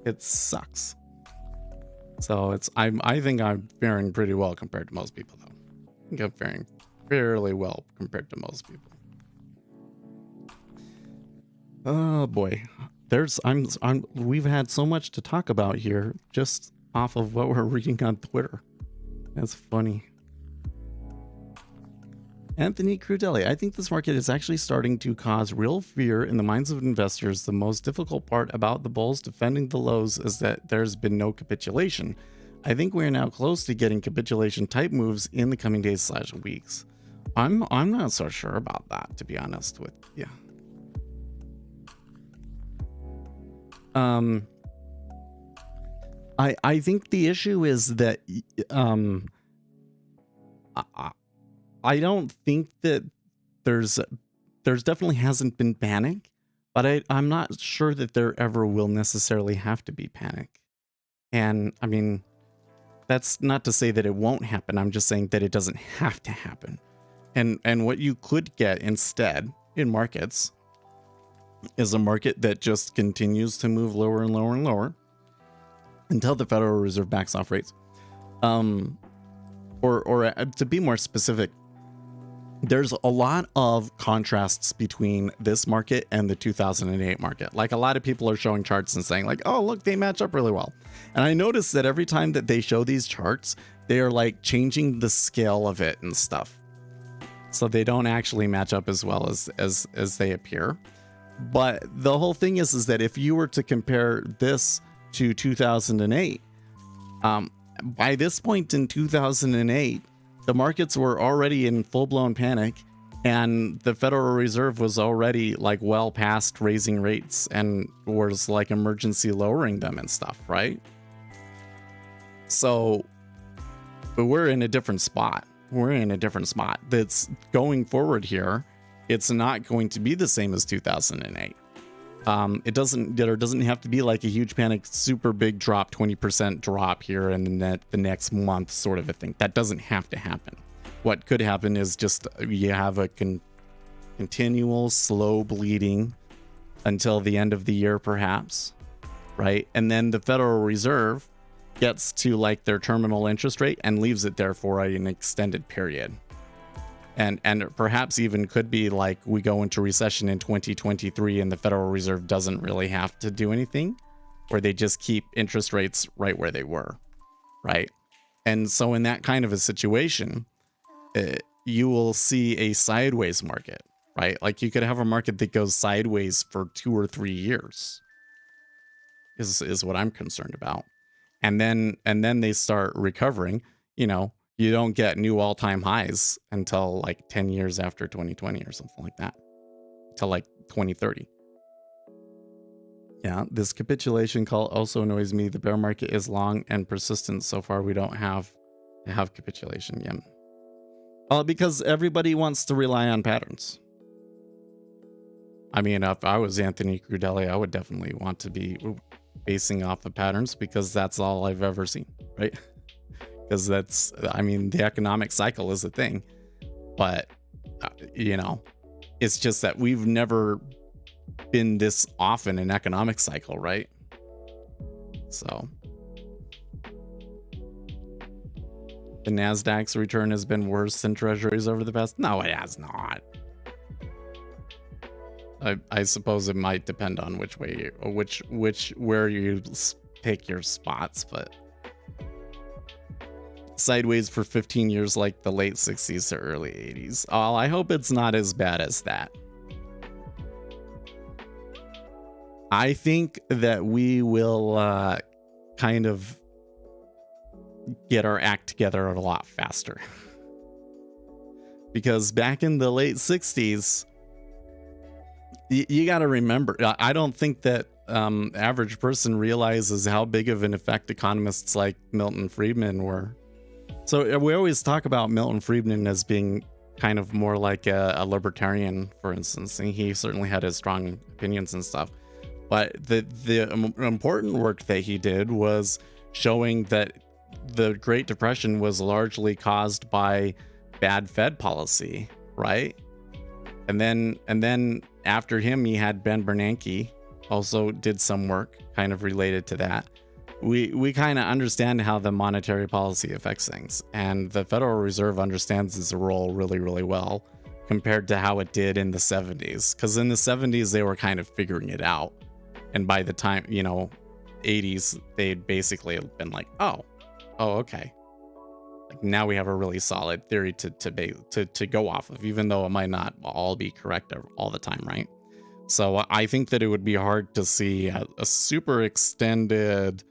Speaker 3: it sucks. So I think I'm faring pretty well compared to most people, though. I think I'm faring fairly well compared to most people. Oh boy, we've had so much to talk about here just off of what we're reading on Twitter. That's funny. Anthony Crudelli, I think this market is actually starting to cause real fear in the minds of investors. The most difficult part about the bulls defending the lows is that there's been no capitulation. I think we are now close to getting capitulation type moves in the coming days/weeks. I'm not so sure about that, to be honest with you. I think the issue is that I, I don't think that there's definitely hasn't been panic, but I'm not sure that there ever will necessarily have to be panic. And I mean, that's not to say that it won't happen. I'm just saying that it doesn't have to happen. And what you could get instead in markets is a market that just continues to move lower and lower and lower until the Federal Reserve backs off rates. Or to be more specific, there's a lot of contrasts between this market and the 2008 market. Like, a lot of people are showing charts and saying like, oh, look, they match up really well. And I noticed that every time that they show these charts, they are like changing the scale of it and stuff. So they don't actually match up as well as they appear. But the whole thing is that if you were to compare this to 2008, by this point in 2008, the markets were already in full-blown panic, and the Federal Reserve was already like well past raising rates and was like emergency lowering them and stuff, right? So, but we're in a different spot. We're in a different spot. That's going forward here. It's not going to be the same as 2008. There doesn't have to be like a huge panic, super big drop, 20% drop here and then the next month sort of a thing. That doesn't have to happen. What could happen is just you have a continual slow bleeding until the end of the year, perhaps, right? And then the Federal Reserve gets to like their terminal interest rate and leaves it there for an extended period. And perhaps even could be like we go into recession in 2023 and the Federal Reserve doesn't really have to do anything, where they just keep interest rates right where they were, right? And so in that kind of a situation, you will see a sideways market, right? Like you could have a market that goes sideways for 2 or 3 years is what I'm concerned about. And then they start recovering, you know. You don't get new all-time highs until like 10 years after 2020 or something like that, till like 2030. Yeah, this capitulation call also annoys me. The bear market is long and persistent. So far, we don't have capitulation yet. Well, because everybody wants to rely on patterns. I mean, if I was Anthony Crudele, I would definitely want to be basing off of patterns, because that's all I've ever seen, right? Because that's, I mean, the economic cycle is a thing, but you know, it's just that we've never been this off in an economic cycle, right? So the Nasdaq's return has been worse than treasuries over the past. No, it has not. I suppose it might depend on which way where you pick your spots, but sideways for 15 years like the late 60s to early 80s. Oh, I hope it's not as bad as that. I think that we will kind of get our act together a lot faster. Because back in the late 60s, you got to remember, I don't think that average person realizes how big of an effect economists like Milton Friedman were. So we always talk about Milton Friedman as being kind of more like a libertarian, for instance, and he certainly had his strong opinions and stuff. But the important work that he did was showing that the Great Depression was largely caused by bad Fed policy, right? And then after him, you had Ben Bernanke, also did some work kind of related to that. We kind of understand how the monetary policy affects things, and the Federal Reserve understands its role really, really well compared to how it did in the 70s. Because in the 70s, they were kind of figuring it out. And by the time, 80s, they'd basically been like, oh, okay. Like now we have a really solid theory to go off of, even though it might not all be correct all the time, right? So I think that it would be hard to see a super extended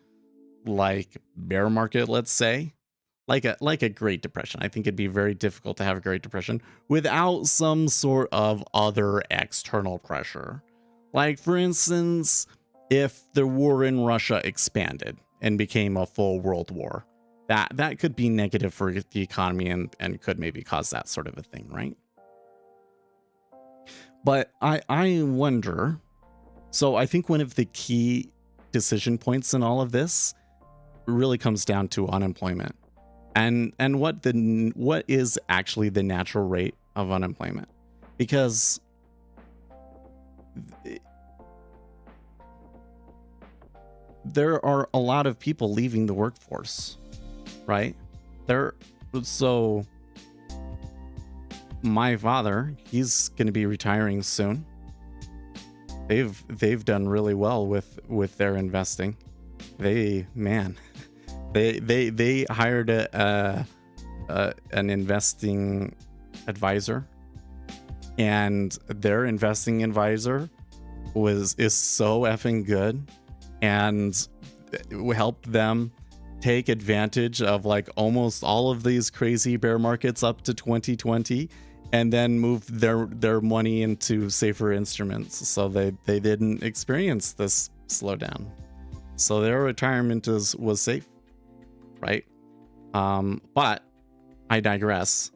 Speaker 3: like bear market, let's say, like a Great Depression. I think it'd be very difficult to have a Great Depression without some sort of other external pressure. Like, for instance, if the war in Russia expanded and became a full world war, that could be negative for the economy and could maybe cause that sort of a thing, right? But I wonder, so I think one of the key decision points in all of this really comes down to unemployment and what is actually the natural rate of unemployment, because there are a lot of people leaving the workforce, right? So my father, he's going to be retiring soon. They've done really well with their investing. They hired an investing advisor, and their investing advisor is so effing good and helped them take advantage of like almost all of these crazy bear markets up to 2020, and then move their money into safer instruments so they didn't experience this slowdown. So their retirement was safe, right? But I digress.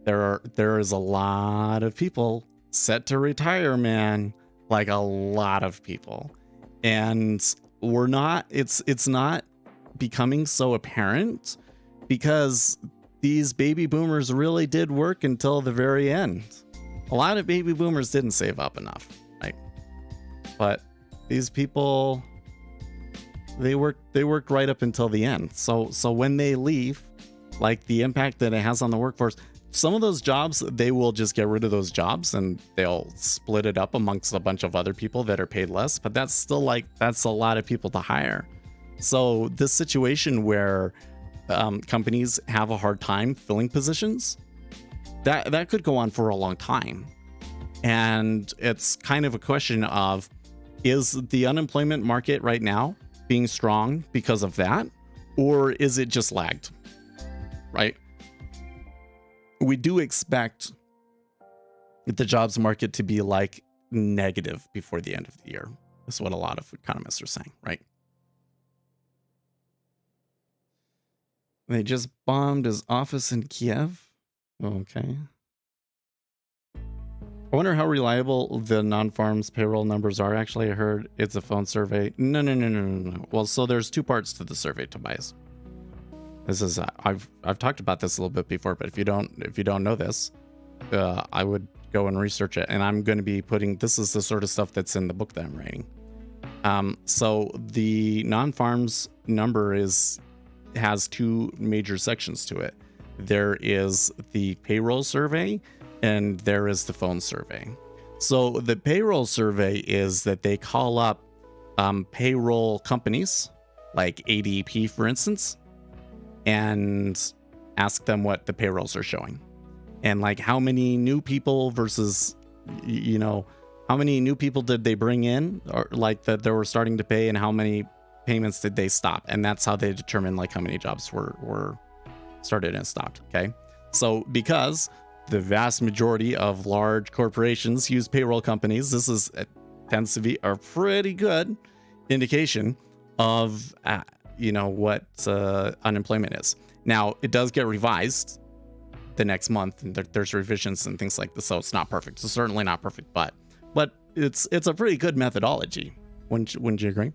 Speaker 3: There is a lot of people set to retire, man. Like a lot of people. And it's not becoming so apparent because these baby boomers really did work until the very end. A lot of baby boomers didn't save up enough, right? But these people, they worked right up until the end. So when they leave, like the impact that it has on the workforce, some of those jobs, they will just get rid of those jobs and they'll split it up amongst a bunch of other people that are paid less, but that's still that's a lot of people to hire. So this situation where companies have a hard time filling positions, that could go on for a long time. And it's kind of a question of, is the unemployment market right now being strong because of that? Or is it just lagged, right? We do expect the jobs market to be like negative before the end of the year. That's what a lot of economists are saying, right? They just bombed his office in Kiev. Okay. I wonder how reliable the non-farms payroll numbers are. Actually, I heard it's a phone survey. No. Well, so there's two parts to the survey, Tobias. This is I've talked about this a little bit before, but if you don't know this, I would go and research it. And I'm going to be putting, this is the sort of stuff that's in the book that I'm writing. So the non-farms number has two major sections to it. There is the payroll survey and there is the phone survey. So the payroll survey is that they call up payroll companies like ADP, for instance, and ask them what the payrolls are showing and like how many new people versus, you know, how many new people did they bring in, or like that they were starting to pay, and how many payments did they stop? And that's how they determine like how many jobs were started and stopped. Okay. So because the vast majority of large corporations use payroll companies, this tends to be a pretty good indication of, what unemployment is. Now it does get revised the next month, and there's revisions and things like this. So it's not perfect. It's certainly not perfect, but it's a pretty good methodology. Wouldn't you agree?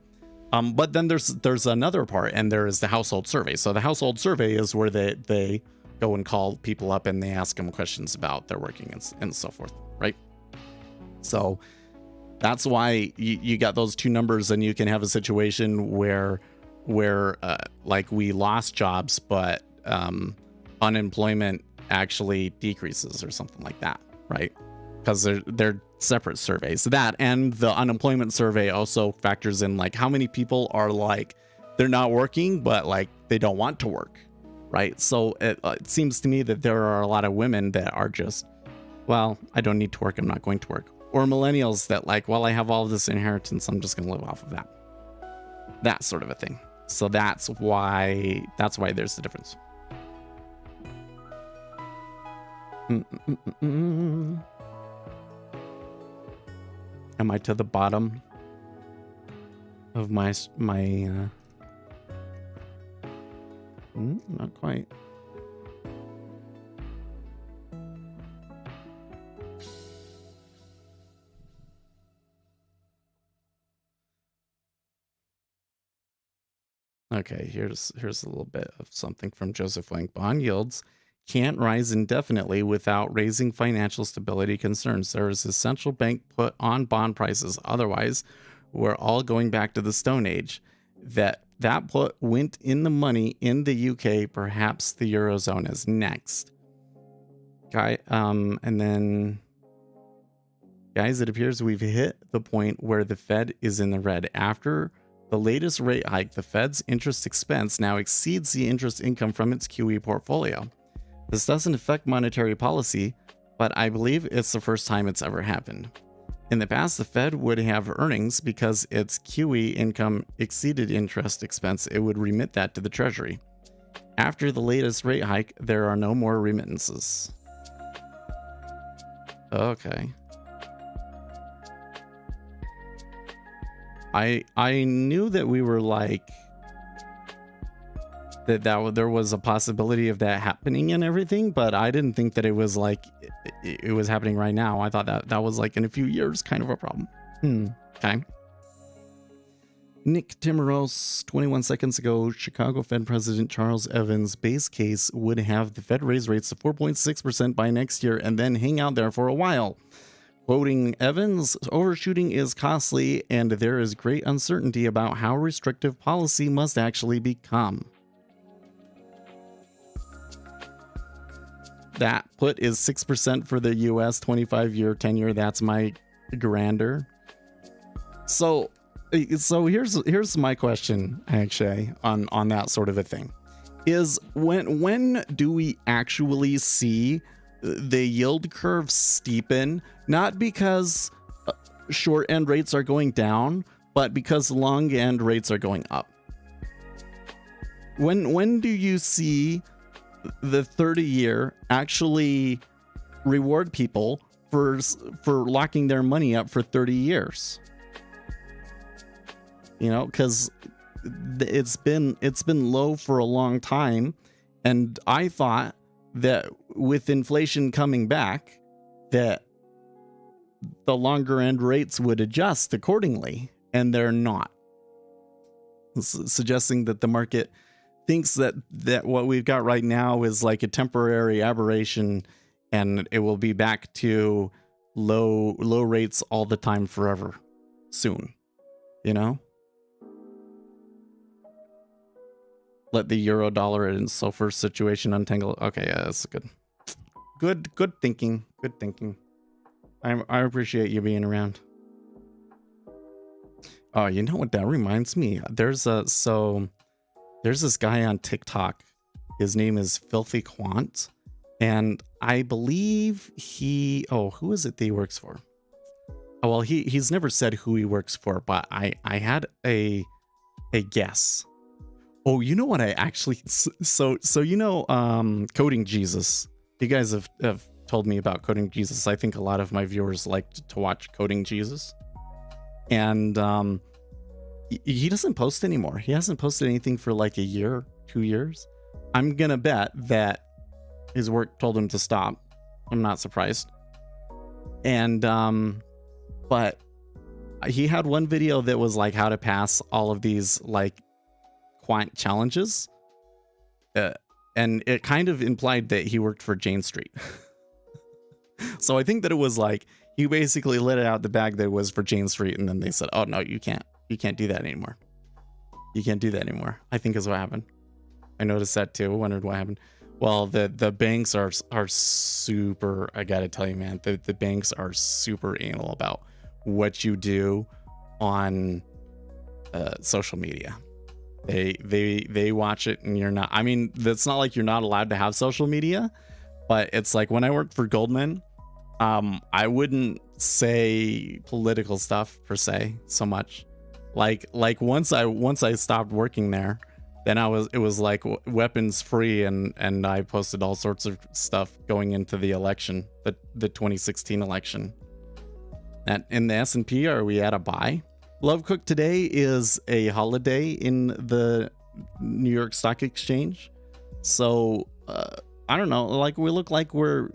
Speaker 3: But then there's another part, and there is the household survey. So the household survey is where they go and call people up and they ask them questions about their working and so forth, right? So that's why you got those two numbers, and you can have a situation where like we lost jobs, but unemployment actually decreases or something like that, right? Because they're separate surveys. That and the unemployment survey also factors in like how many people are like they're not working but like they don't want to work, right? So it seems to me that there are a lot of women that are just, well, I don't need to work, I'm not going to work. Or millennials that like, well, I have all of this inheritance, I'm just going to live off of that sort of a thing. So that's why there's the difference. Am I to the bottom of my Not quite. Okay, here's a little bit of something from Joseph Lang. Bond yields can't rise indefinitely without raising financial stability concerns. There is a central bank put on bond prices. Otherwise, we're all going back to the Stone Age. That put went in the money in the UK. Perhaps the Eurozone is next. And then, guys, it appears we've hit the point where the Fed is in the red. After the latest rate hike, the Fed's interest expense now exceeds the interest income from its QE portfolio. This doesn't affect monetary policy, but I believe it's the first time it's ever happened. In the past, the Fed would have earnings because its QE income exceeded interest expense. It would remit that to the Treasury. After the latest rate hike, there are no more remittances. Okay. I knew that we were like that there was a possibility of that happening and everything, but I didn't think that it was like it was happening right now. I thought that was like in a few years kind of a problem. Okay. Nick Timmeros, 21 seconds ago, Chicago Fed President Charles Evans' base case would have the Fed raise rates to 4.6% by next year and then hang out there for a while. Quoting Evans, overshooting is costly and there is great uncertainty about how restrictive policy must actually become. That put is 6% for the US 25-year 10-year. That's my grander. So here's my question actually on that sort of a thing. Is when do we actually see the yield curve steepen, not because short end rates are going down, but because long end rates are going up? When do you see the 30-year actually reward people for locking their money up for 30 years? You know, because it's been low for a long time, and I thought that with inflation coming back, that the longer end rates would adjust accordingly, and they're not. Suggesting that the market thinks that what we've got right now is like a temporary aberration, and it will be back to low rates all the time forever soon. You know? Let the euro dollar and SOFR situation untangle. Okay, yeah, that's good thinking. Good thinking. I appreciate you being around. Oh, you know what that reminds me? There's this guy on TikTok. His name is Filthy Quant, and I believe who is it that he works for? Oh, well, he's never said who he works for, but I had a guess. Oh, you know what I actually so you know Coding Jesus. You guys have told me about Coding Jesus. I think a lot of my viewers like to watch Coding Jesus. And he doesn't post anymore. He hasn't posted anything for like a year, 2 years. I'm gonna bet that his work told him to stop. I'm not surprised. And but he had one video that was like how to pass all of these like quant challenges, and it kind of implied that he worked for Jane Street. So I think that it was like he basically let it out the bag that it was for Jane Street, and then they said, oh no, you can't do that anymore. You can't do that anymore, I think is what happened. I noticed that too. Wondered what happened. Well, the banks are super, I gotta tell you, man, the banks are super anal about what you do on social media. They watch it, and you're not. I mean, that's not like you're not allowed to have social media, but it's like when I worked for Goldman, I wouldn't say political stuff per se so much. Like once I stopped working there, then it was like weapons free, and I posted all sorts of stuff going into the election, the 2016 election. In the S&P, are we at a buy? Love Cook, today is a holiday in the New York Stock Exchange. So I don't know, like we look like we're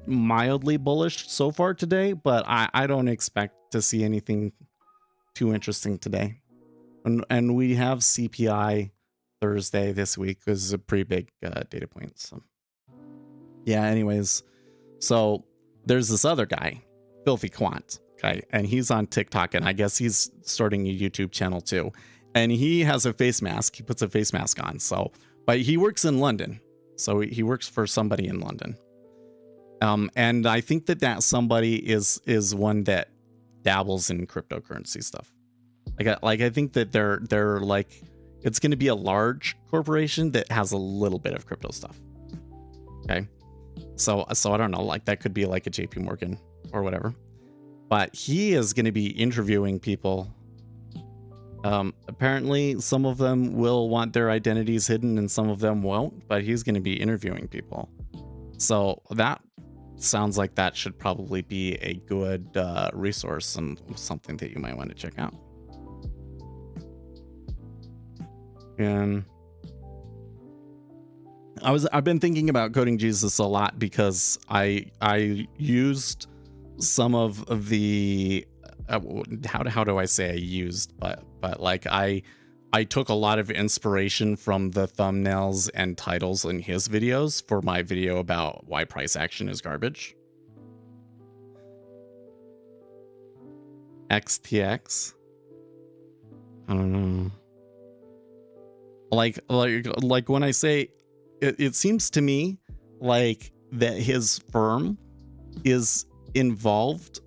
Speaker 3: mildly bullish so far today, but I don't expect to see anything too interesting today. And we have CPI Thursday this week, which is a pretty big data point. So yeah, anyways, so there's this other guy, Filthy Quant, okay, and he's on TikTok, and I guess he's starting a YouTube channel too. And he has a face mask. He puts a face mask on. So, but he works in London. So he works for somebody in London. And I think that somebody is one that dabbles in cryptocurrency stuff. Like I think that they're like, it's going to be a large corporation that has a little bit of crypto stuff. Okay. So I don't know, like that could be like a JP Morgan or whatever, but he is going to be interviewing people. Apparently some of them will want their identities hidden and some of them won't, but he's going to be interviewing people. So that sounds like that should probably be a good resource and something that you might want to check out. And I've been thinking about Coding Jesus a lot because I used some of the how do I say I used, but like I took a lot of inspiration from the thumbnails and titles in his videos for my video about why price action is garbage. XTX. I don't know. Like when I say it seems to me like that his firm is involved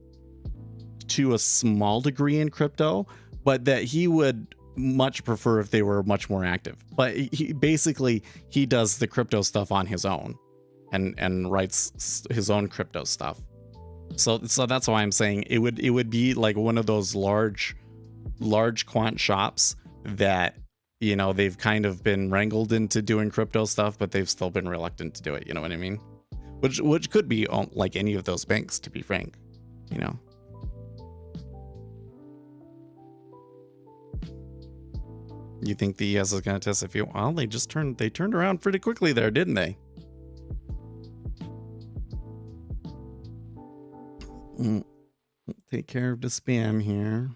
Speaker 3: to a small degree in crypto, but that he would much prefer if they were much more active. But he does the crypto stuff on his own and writes his own crypto stuff. So that's why I'm saying it would be like one of those large quant shops that, you know, they've kind of been wrangled into doing crypto stuff, but they've still been reluctant to do it. You know what I mean? Which could be like any of those banks, to be frank, you know. You think the ES is going to test a few? Well, they turned around pretty quickly there, didn't they? Take care of the spam here.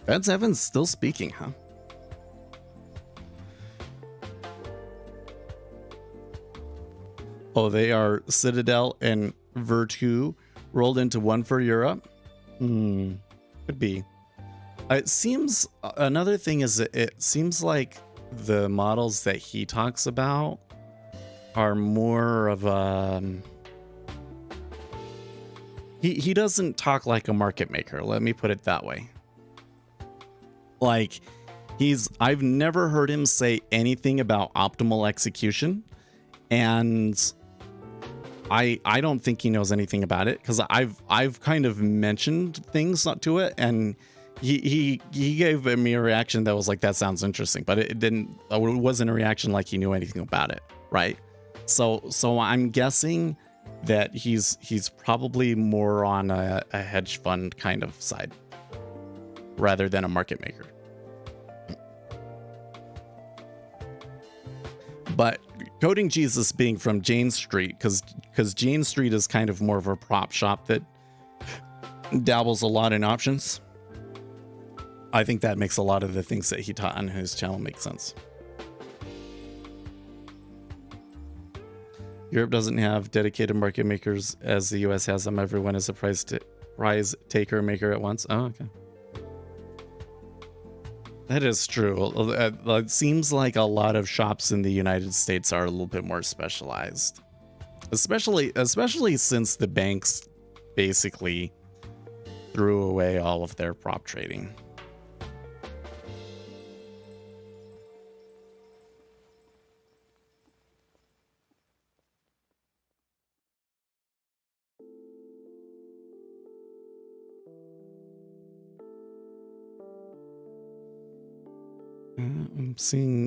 Speaker 3: That's Evans still speaking, huh? Oh, they are Citadel and Virtu rolled into one for Europe. Could be. It seems another thing is that it seems like the models that he talks about are more of a he doesn't talk like a market maker, let me put it that way. Like I've never heard him say anything about optimal execution, and I don't think he knows anything about it, because I've kind of mentioned things to it, and he gave me a reaction that was like, that sounds interesting, but it wasn't a reaction like he knew anything about it, right? So I'm guessing that he's probably more on a hedge fund kind of side rather than a market maker. But Coding Jesus being from Jane Street, because Jane Street is kind of more of a prop shop that dabbles a lot in options. I think that makes a lot of the things that he taught on his channel make sense. Europe doesn't have dedicated market makers as the US has them. Everyone is a prize taker maker at once. Oh, okay. That is true. It seems like a lot of shops in the United States are a little bit more specialized, especially since the banks basically threw away all of their prop trading. I'm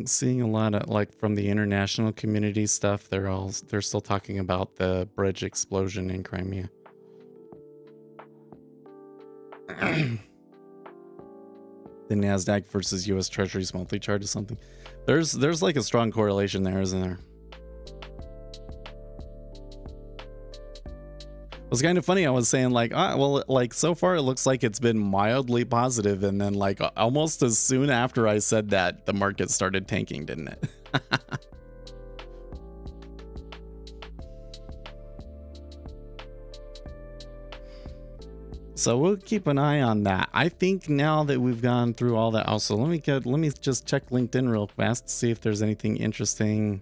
Speaker 3: seeing a lot of, like, from the international community stuff. They're still talking about the bridge explosion in Crimea. The NASDAQ versus US Treasuries monthly chart is something. There's like a strong correlation there, isn't there? It was kind of funny. I was saying like, well, like so far it looks like it's been mildly positive, and then like almost as soon after I said that, the market started tanking, didn't it? So we'll keep an eye on that. I think now that we've gone through all that, also let me just check LinkedIn real fast to see if there's anything interesting.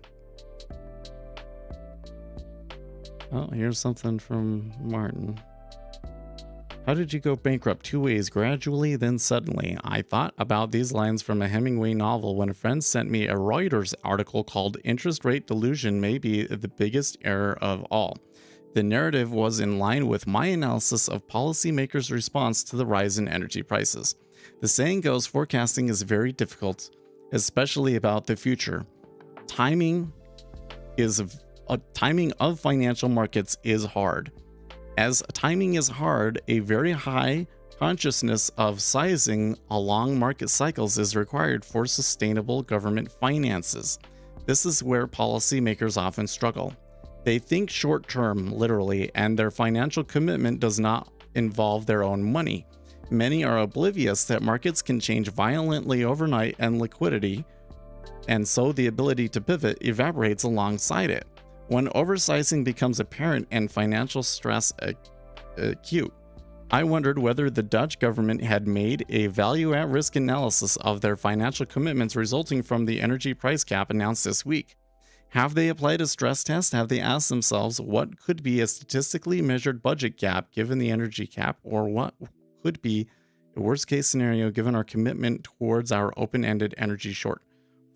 Speaker 3: Oh, here's something from Martin. How did you go bankrupt? 2 ways, gradually, then suddenly. I thought about these lines from a Hemingway novel when a friend sent me a Reuters article called Interest Rate Delusion May Be the Biggest Error of All. The narrative was in line with my analysis of policymakers' response to the rise in energy prices. The saying goes, forecasting is very difficult, especially about the future. Timing of financial markets is hard. As timing is hard, a very high consciousness of sizing along market cycles is required for sustainable government finances. This is where policymakers often struggle. They think short term, literally, and their financial commitment does not involve their own money. Many are oblivious that markets can change violently overnight and liquidity, and so the ability to pivot evaporates alongside it. When oversizing becomes apparent and financial stress acute, I wondered whether the Dutch government had made a value at risk analysis of their financial commitments resulting from the energy price cap announced this week. Have they applied a stress test? Have they asked themselves what could be a statistically measured budget gap given the energy cap, or what could be a worst case scenario given our commitment towards our open-ended energy short?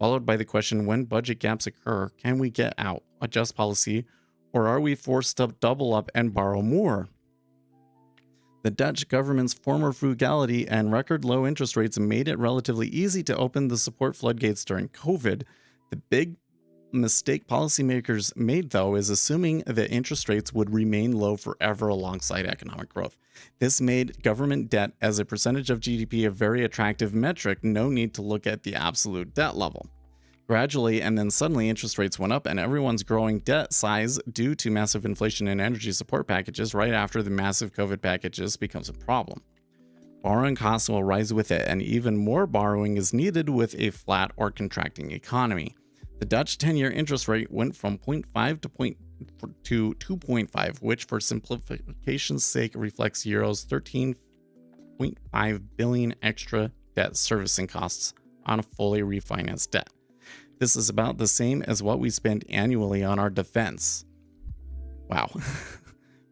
Speaker 3: Followed by the question, when budget gaps occur, can we get out, adjust policy, or are we forced to double up and borrow more? The Dutch government's former frugality and record low interest rates made it relatively easy to open the support floodgates during COVID. The big mistake policymakers made, though, is assuming that interest rates would remain low forever alongside economic growth. This made government debt as a percentage of GDP a very attractive metric. No need to look at the absolute debt level. Gradually and then suddenly interest rates went up, and everyone's growing debt size due to massive inflation and energy support packages right after the massive COVID packages becomes a problem. Borrowing costs will rise with it, and even more borrowing is needed with a flat or contracting economy. The Dutch 10-year interest rate went from 0.5 to 2.5, which for simplification's sake reflects euros 13.5 billion extra debt servicing costs on a fully refinanced debt. This is about the same as what we spend annually on our defense. Wow.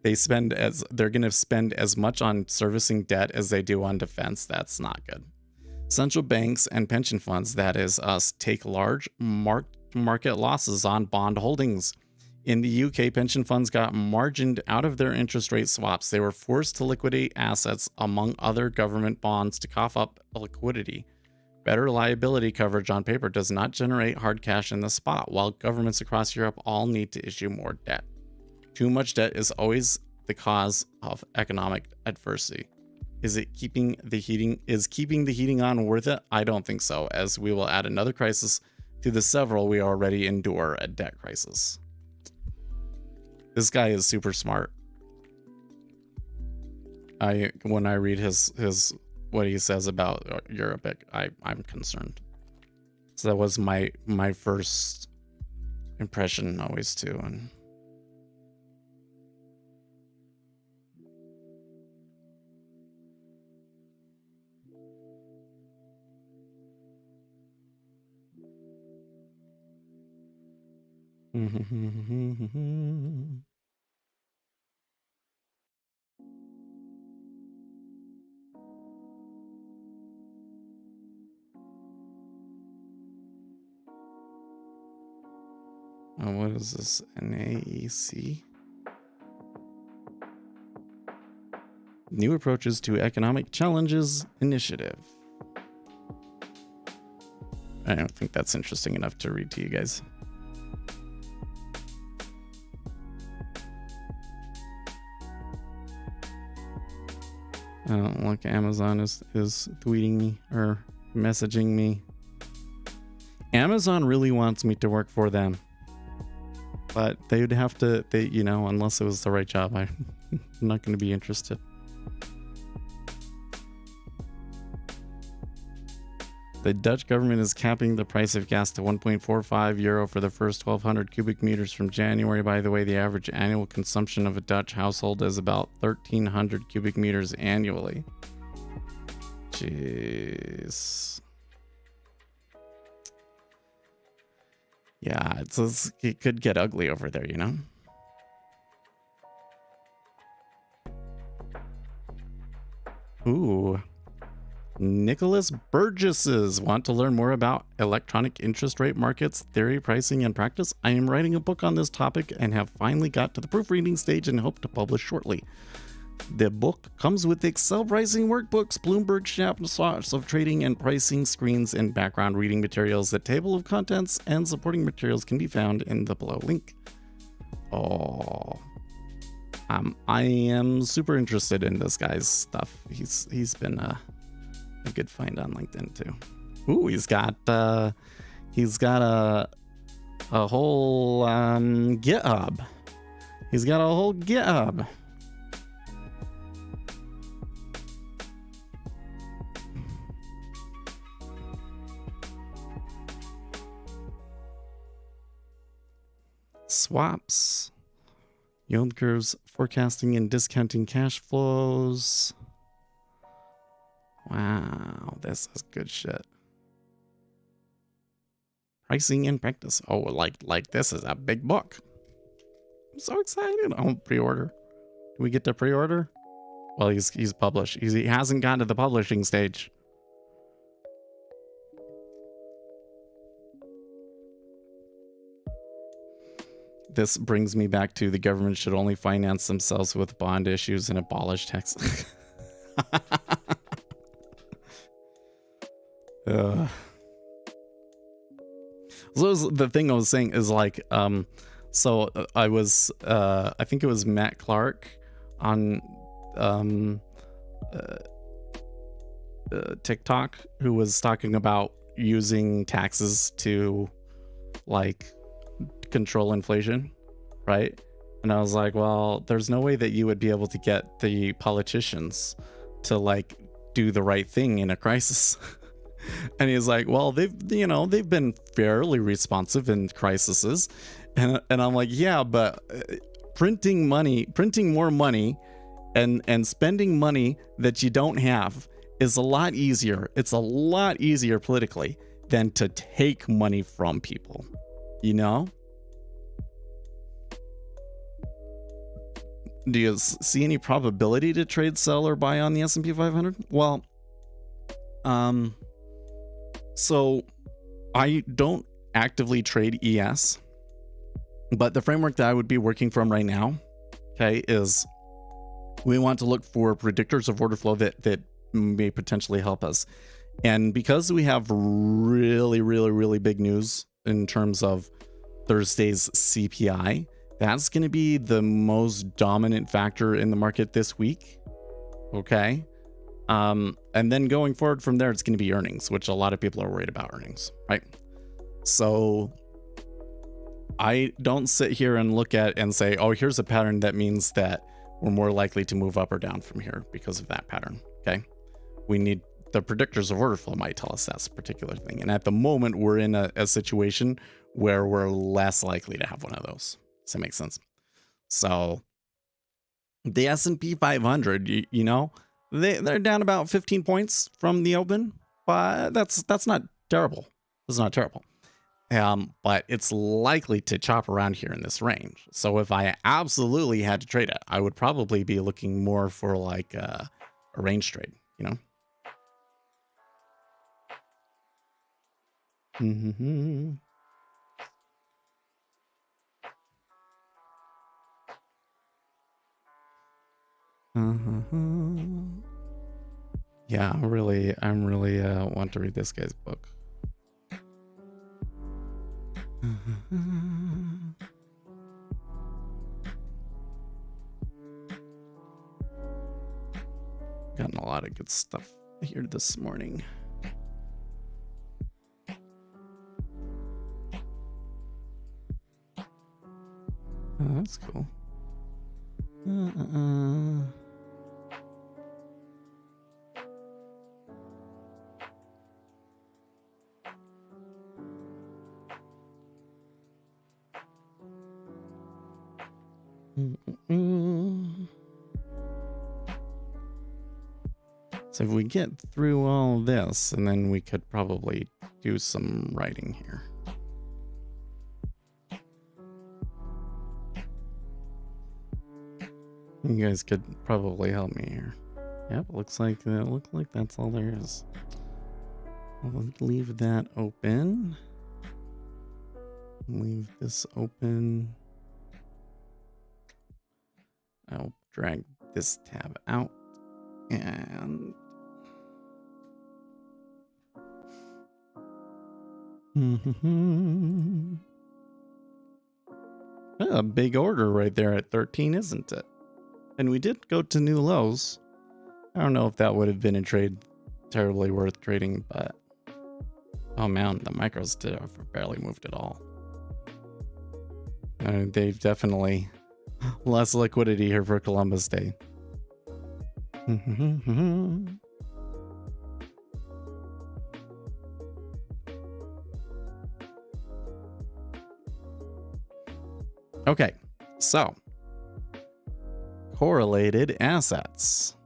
Speaker 3: They're going to spend as much on servicing debt as they do on defense. That's not good. Central banks and pension funds, that is us, take large market losses on bond holdings. In the UK, pension funds got margined out of their interest rate swaps. They were forced to liquidate assets among other government bonds to cough up liquidity. Better liability coverage on paper does not generate hard cash in the spot, while governments across Europe all need to issue more debt. Too much debt is always the cause of economic adversity. Is keeping the heating on worth it? I don't think so, as we will add another crisis to the several we already endure, a debt crisis. This guy is super smart. When I read his what he says about Europe, I'm concerned. So that was my first impression always too. And oh, what is this? NAEC? New Approaches to Economic Challenges Initiative. I don't think that's interesting enough to read to you guys. Look, Amazon is tweeting me or messaging me. Amazon really wants me to work for them, but they would have to, unless it was the right job, I'm not going to be interested. The Dutch government is capping the price of gas to 1.45 euro for the first 1,200 cubic meters from January. By the way, the average annual consumption of a Dutch household is about 1,300 cubic meters annually. Jeez. Yeah, it could get ugly over there, Ooh. Nicholas Burgess's want to learn more about electronic interest rate markets, theory, pricing, and practice. I am writing a book on this topic and have finally got to the proofreading stage and hope to publish shortly. The book comes with Excel pricing workbooks, Bloomberg snapshots of trading and pricing screens, and background reading materials. The table of contents and supporting materials can be found in the below link. Oh, I am super interested in this guy's stuff. He's been a good find on LinkedIn too. Ooh, he's got a whole GitHub. He's got a whole GitHub. Swaps, yield curves, forecasting and discounting cash flows. Wow, this is good shit. Pricing and practice. Oh, like this is a big book. I'm so excited. I'll pre-order. Do we get to pre-order? Well, he's published. He hasn't gotten to the publishing stage. This brings me back to the government should only finance themselves with bond issues and abolish tax. So the thing I was saying is like, so I was, I think it was Matt Clark on TikTok who was talking about using taxes to like control inflation, right? And I was like, well, there's no way that you would be able to get the politicians to like do the right thing in a crisis. And he's like, well, they've been fairly responsive in crises. And I'm like, yeah, but printing more money and spending money that you don't have is a lot easier. It's a lot easier politically than to take money from people, Do you see any probability to trade, sell, or buy on the S&P 500? Well, so I don't actively trade ES, but the framework that I would be working from right now, okay, is we want to look for predictors of order flow that may potentially help us. And because we have really, really, really big news in terms of Thursday's CPI, that's going to be the most dominant factor in the market this week. Okay. And then going forward from there, it's going to be earnings, which a lot of people are worried about earnings, right? So I don't sit here and look at and say, oh, here's a pattern that means that we're more likely to move up or down from here because of that pattern. Okay. We need the predictors of order flow might tell us that's a particular thing. And at the moment, we're in a situation where we're less likely to have one of those. Does that make sense? So the S&P 500, they're down about 15 points from the open, but that's not terrible. It's not terrible. But it's likely to chop around here in this range. So if I absolutely had to trade it, I would probably be looking more for like a range trade, Mm-hmm. Yeah, I'm really want to read this guy's book. Got a lot of good stuff here this morning. Oh, that's cool. So if we get through all this, and then we could probably do some writing here. You guys could probably help me here. Yep, looks like that's all there is. I'll leave that open. Leave this open. I'll drag this tab out and a big order right there at 13, isn't it? And we did go to new lows. I don't know if that would have been a trade terribly worth trading, but oh man, the micros did have barely moved at all. They've definitely less liquidity here for Columbus Day. Okay, so correlated assets.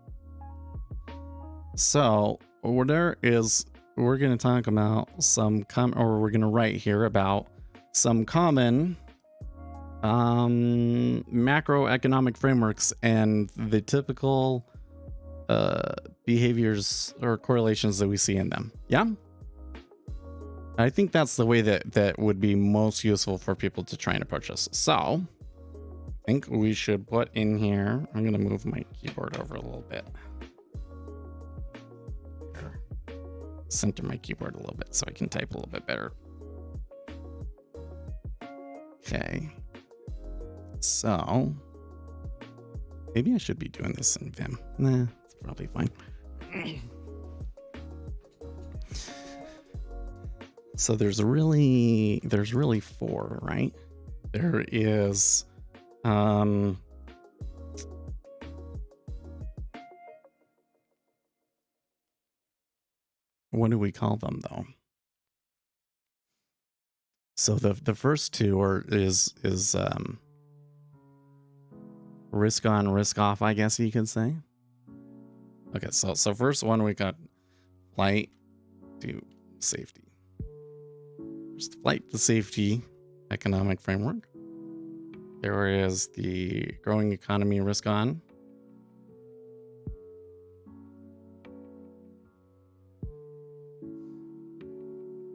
Speaker 3: So we're going to talk about some we're going to write here about some common macroeconomic frameworks and the typical behaviors or correlations that we see in them. Yeah, I think that's the way that would be most useful for people to try and approach this. So I think we should put in here, I'm going to move my keyboard over a little bit. Center my keyboard a little bit so I can type a little bit better. Okay. So maybe I should be doing this in Vim. Nah, it's probably fine. So there's really four, right? There is what do we call them though? So the first two is risk on, risk off, I guess you could say. Okay, so first one we got flight to safety. First, flight to safety economic framework. There is the growing economy risk on.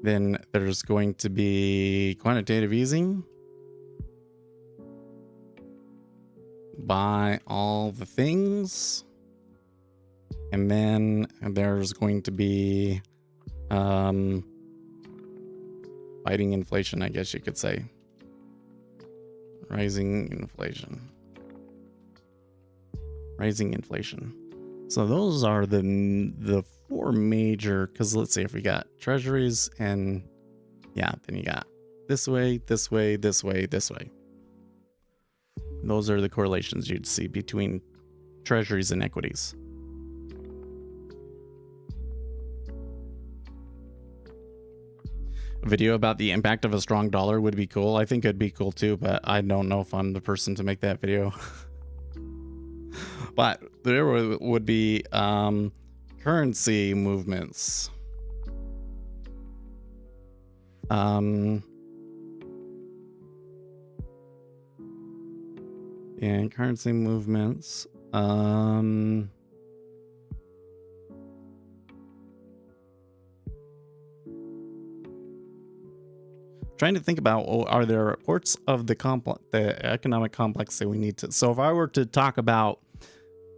Speaker 3: Then there's going to be quantitative easing. Buy all the things. And then there's going to be fighting inflation, I guess you could say. Rising inflation. So those are the four major, because let's say if we got treasuries and yeah, then you got this way, this way, this way, this way. Those are the correlations you'd see between treasuries and equities. A video about the impact of a strong dollar would be cool. I think it'd be cool too, but I don't know if I'm the person to make that video. But there would be currency movements. And currency movements. Trying to think about, are there parts of the economic complex that we need to, so if I were to talk about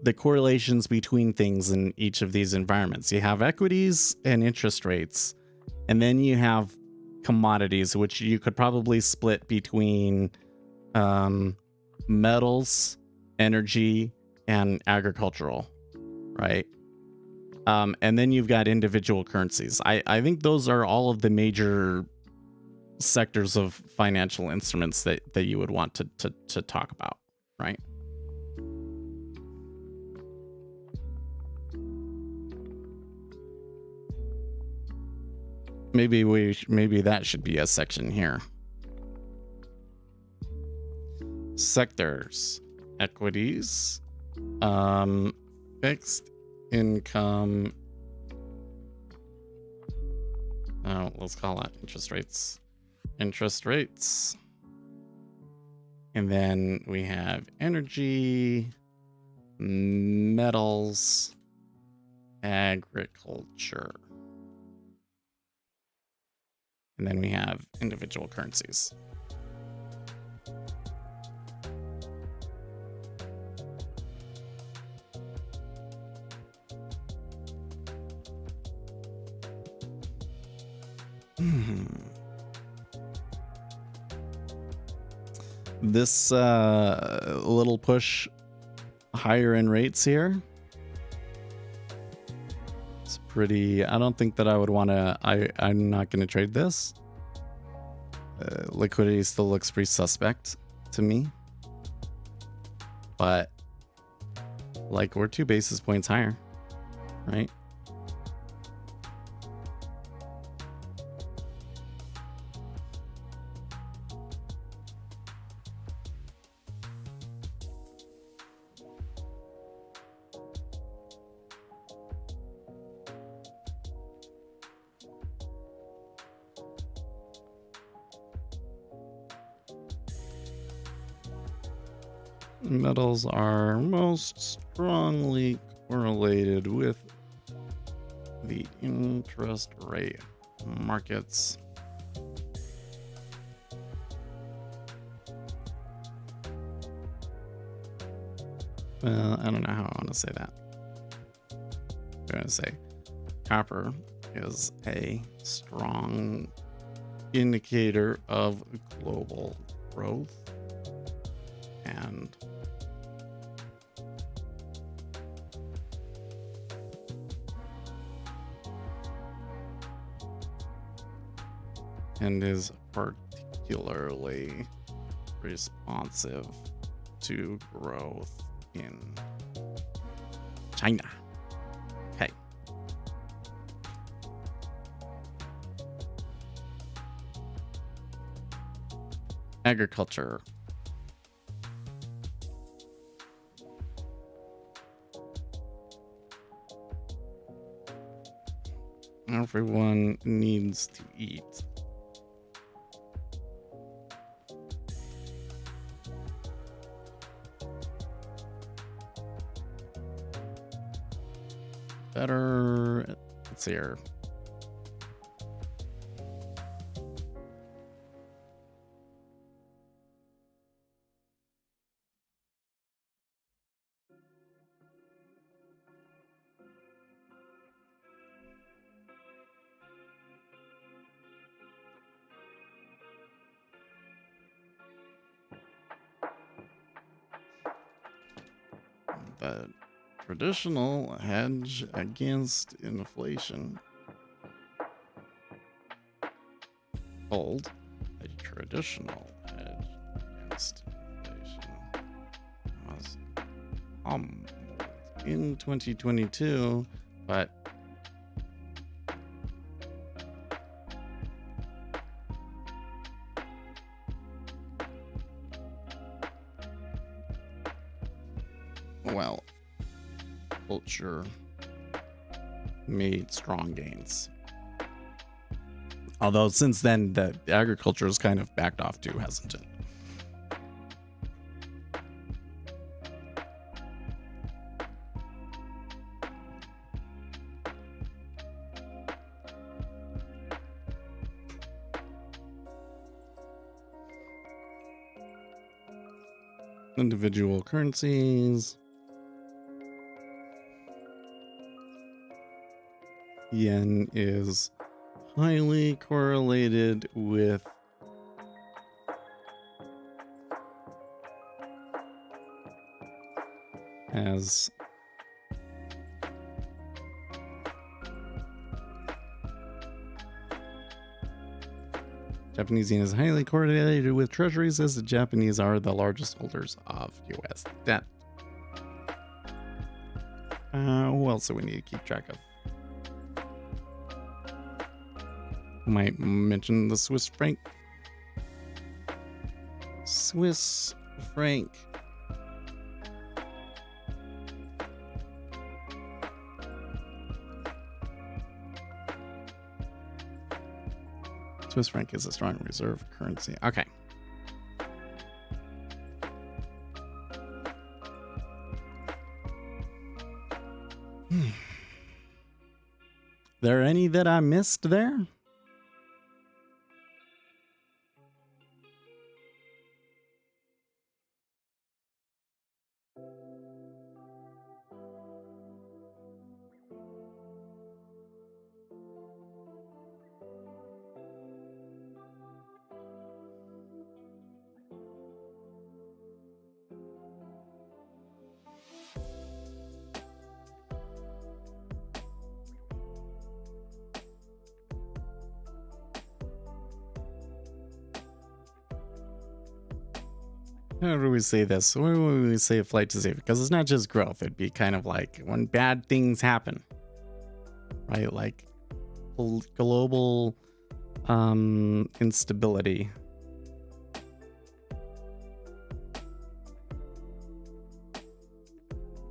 Speaker 3: the correlations between things in each of these environments, you have equities and interest rates, and then you have commodities, which you could probably split between metals, energy, and agricultural, right? And then you've got individual currencies. I think those are all of the major sectors of financial instruments that you would want to talk about, right? Maybe that should be a section here. Sectors, equities, fixed income. Oh, let's call it interest rates. Interest rates. And then we have energy, metals, agriculture. And then we have individual currencies. This little push higher in rates here. It's pretty. I don't think that I would want to. I'm not going to trade this. Liquidity still looks pretty suspect to me. But like, we're 2 basis points higher, right? Metals are most strongly correlated with the interest rate markets. Well, I don't know how I want to say that. I'm going to say copper is a strong indicator of global growth and is particularly responsive to growth in China. Okay. Agriculture. Everyone needs to eat. Better. Let's see here. The traditional hedge against inflation. Hold. A traditional hedge against inflation was in 2022, but well, culture made strong gains. Although since then, the agriculture has kind of backed off too, hasn't it? Individual currencies. Yen is highly correlated with as Japanese yen is highly correlated with treasuries as the Japanese are the largest holders of U.S. debt. Who else do we need to keep track of? Might mention the Swiss franc. Swiss franc. Swiss franc is a strong reserve currency. Okay. There any that I missed there? How do we say this? What do we say flight to safety? Because it's not just growth. It'd be kind of like when bad things happen, right? Like global instability.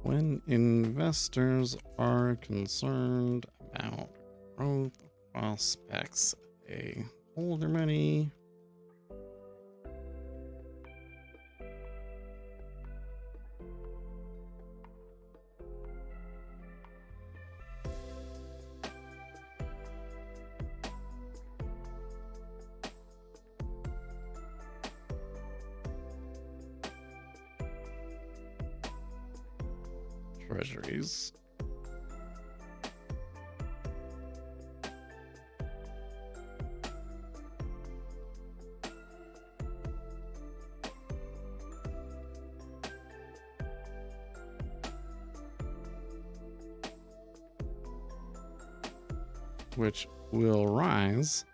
Speaker 3: When investors are concerned about growth prospects, they hold their money. Treasuries. Which will rise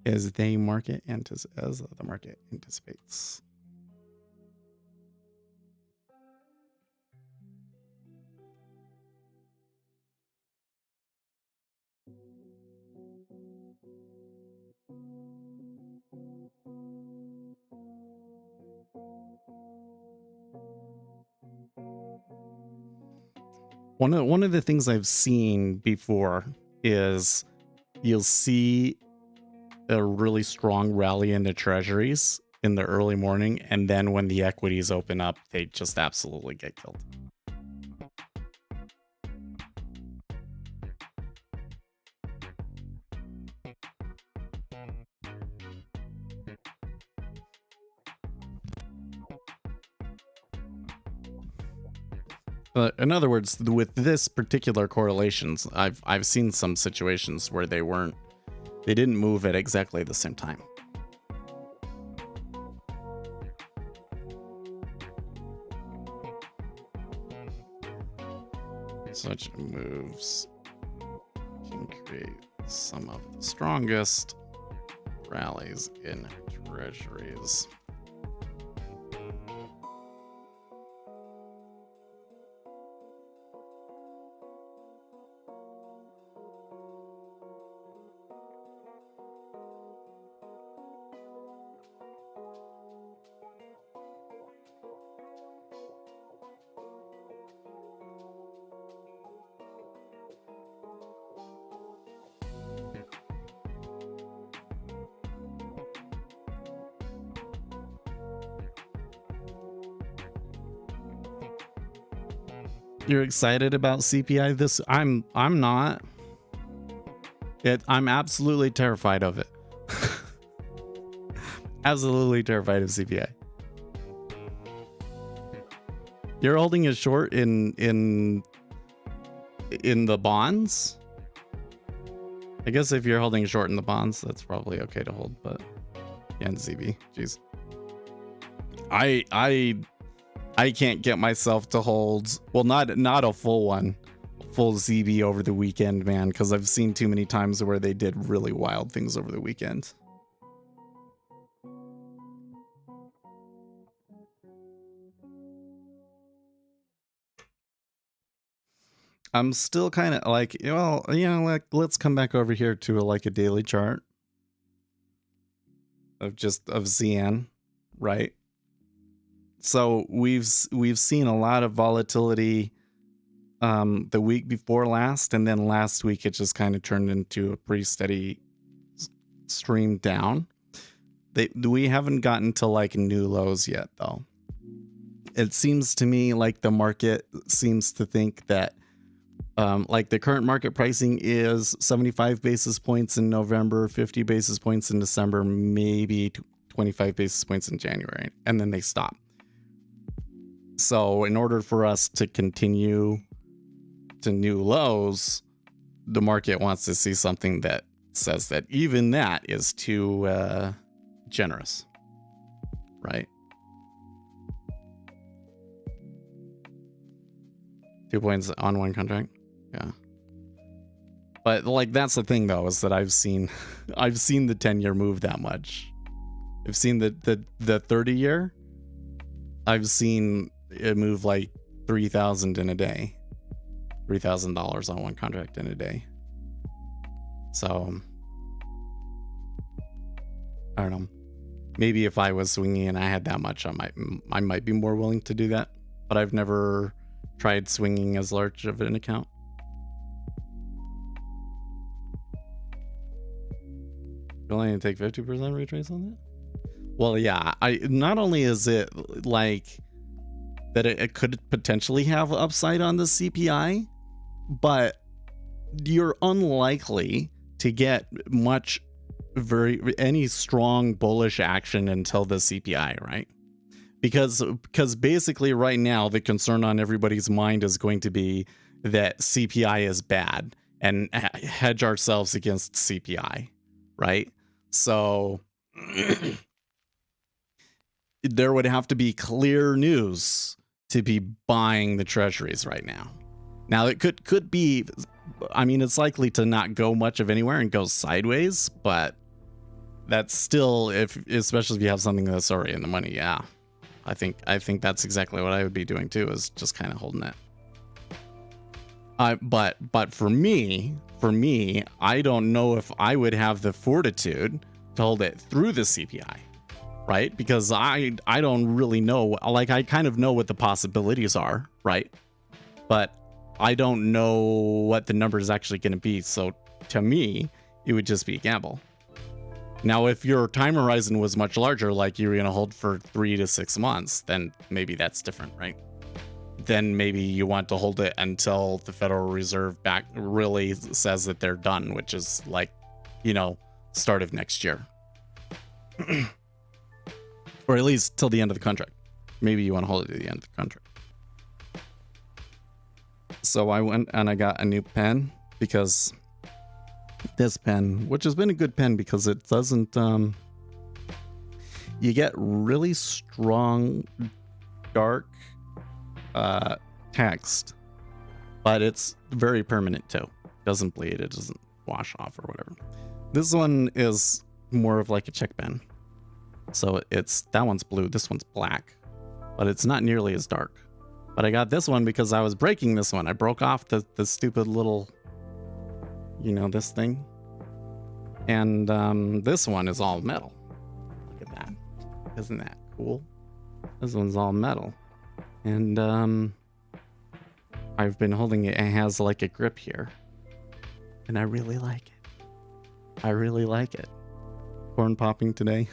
Speaker 3: as the market anticipates. One of the things I've seen before is you'll see a really strong rally in the treasuries in the early morning, and then when the equities open up, they just absolutely get killed. In other words, with this particular correlations, I've seen some situations where they didn't move at exactly the same time. Such moves can create some of the strongest rallies in treasuries. You're excited about CPI? I'm not. I'm absolutely terrified of it. Absolutely terrified of CPI. You're holding a short in the bonds? I guess if you're holding short in the bonds, that's probably okay to hold, but yeah, in ZB, jeez. I can't get myself to hold, well, not a full one, full ZB over the weekend, man, because I've seen too many times where they did really wild things over the weekend. I'm still kind of like, well, you know, like, let's come back over here to like a daily chart of ZN, right? So we've seen a lot of volatility the week before last, and then last week it just kind of turned into a pretty steady stream down. We haven't gotten to like new lows yet, though. It seems to me like the market seems to think that like the current market pricing is 75 basis points in November, 50 basis points in December, maybe 25 basis points in January, and then they stop. So in order for us to continue to new lows, the market wants to see something that says that even that is too generous, right? 2 points on one contract. Yeah. But like, that's the thing though, is that I've seen the 10-year move that much. I've seen the 30-year. I've seen it move like 3,000 in a day. $3,000 on one contract in a day. So I don't know. Maybe if I was swinging and I had that much, I might be more willing to do that. But I've never tried swinging as large of an account. You're only gonna take 50% retrace on that? Well, yeah. Not only is it like that it could potentially have upside on the CPI, but you're unlikely to get any strong bullish action until the CPI, right? Because basically right now the concern on everybody's mind is going to be that CPI is bad and hedge ourselves against CPI, right? So there would have to be clear news to be buying the treasuries right now. Now it could be, I mean, it's likely to not go much of anywhere and go sideways, but that's still, especially if you have something that's already in the money, yeah. I think that's exactly what I would be doing too, is just kind of holding it. But for me, I don't know if I would have the fortitude to hold it through the CPI, right? Because I don't really know, like I kind of know what the possibilities are, right? But I don't know what the number is actually going to be. So to me, it would just be a gamble. Now, if your time horizon was much larger, like you're going to hold for 3 to 6 months, then maybe that's different, right? Then maybe you want to hold it until the Federal Reserve really says that they're done, which is like, you know, start of next year. Or at least till the end of the contract. Maybe you want to hold it to the end of the contract. So I went and I got a new pen, because this pen, which has been a good pen because it doesn't, you get really strong, dark text, but it's very permanent too. It doesn't bleed, it doesn't wash off or whatever. This one is more of like a check pen. So that one's blue, this one's black, but it's not nearly as dark. But I got this one because I was breaking this one. I broke off the stupid little, you know, this thing. And this one is all metal. Look at that. Isn't that cool? This one's all metal. And I've been holding it. It has like a grip here. And I really like it. I really like it. Corn popping today.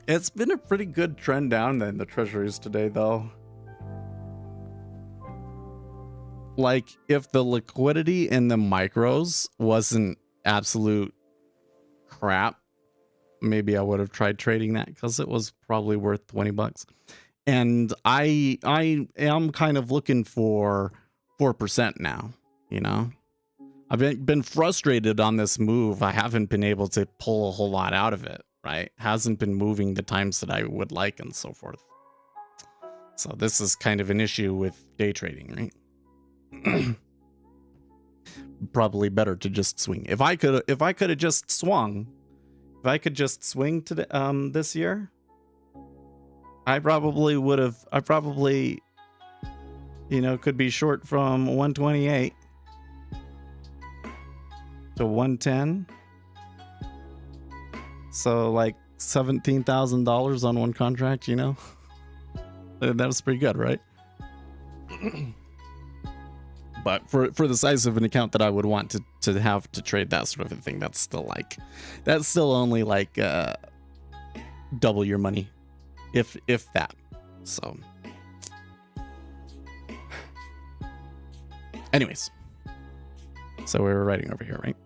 Speaker 3: It's been a pretty good trend down in the treasuries today, though. like if the liquidity in the micros wasn't absolute crap, maybe I would have tried trading that because it was probably worth 20 bucks. And I am kind of looking for 4% now, you know. I've been frustrated on this move. I haven't been able to pull a whole lot out of it, right? Hasn't been moving the times that I would like and so forth. So this is kind of an issue with day trading, right? Probably better to just swing. If I could have just swung, if I could just swing to the this year, I probably would have. I probably, you know, could be short from 128 to 110. So like $17,000 on one contract, you know. That was pretty good, right? But for the size of an account that I would want to have to trade that sort of a thing, that's still only like double your money, if that. So anyways, so we were writing over here, right?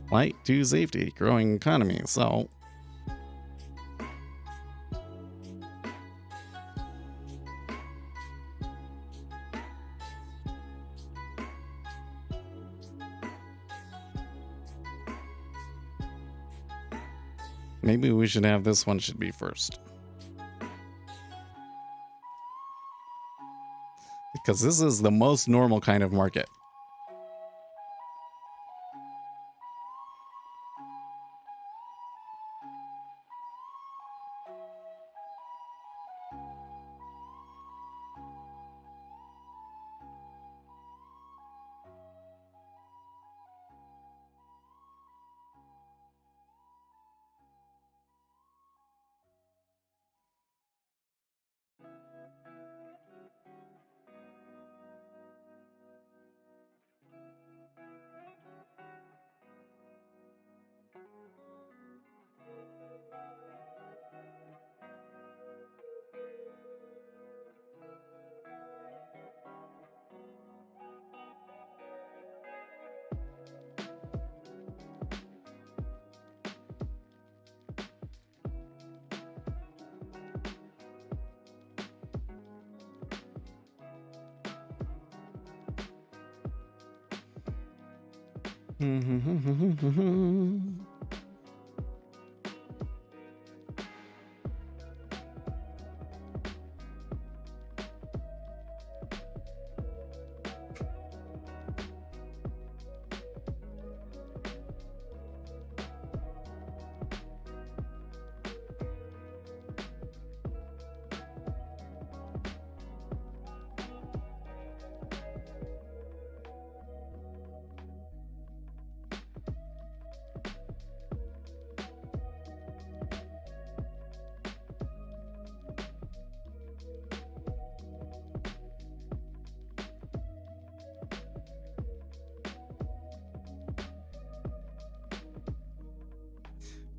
Speaker 3: Flight to safety, growing economy. So maybe we should have this one should be first. Because this is the most normal kind of market.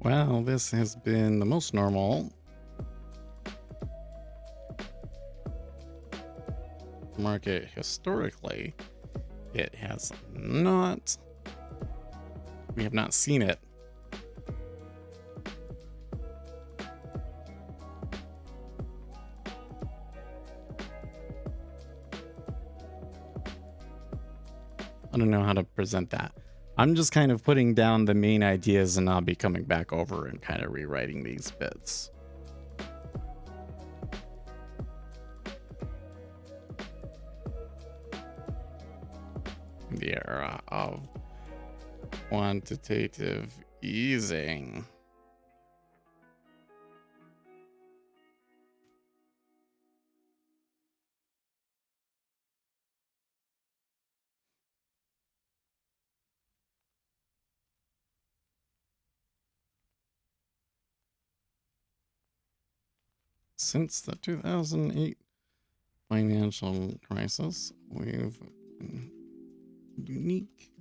Speaker 3: Well, this has been the most normal market historically. It has not. We have not seen it. I don't know how to present that. I'm just kind of putting down the main ideas and I'll be coming back over and kind of rewriting these bits. The era of quantitative easing. Since the 2008 financial crisis, we've been unique.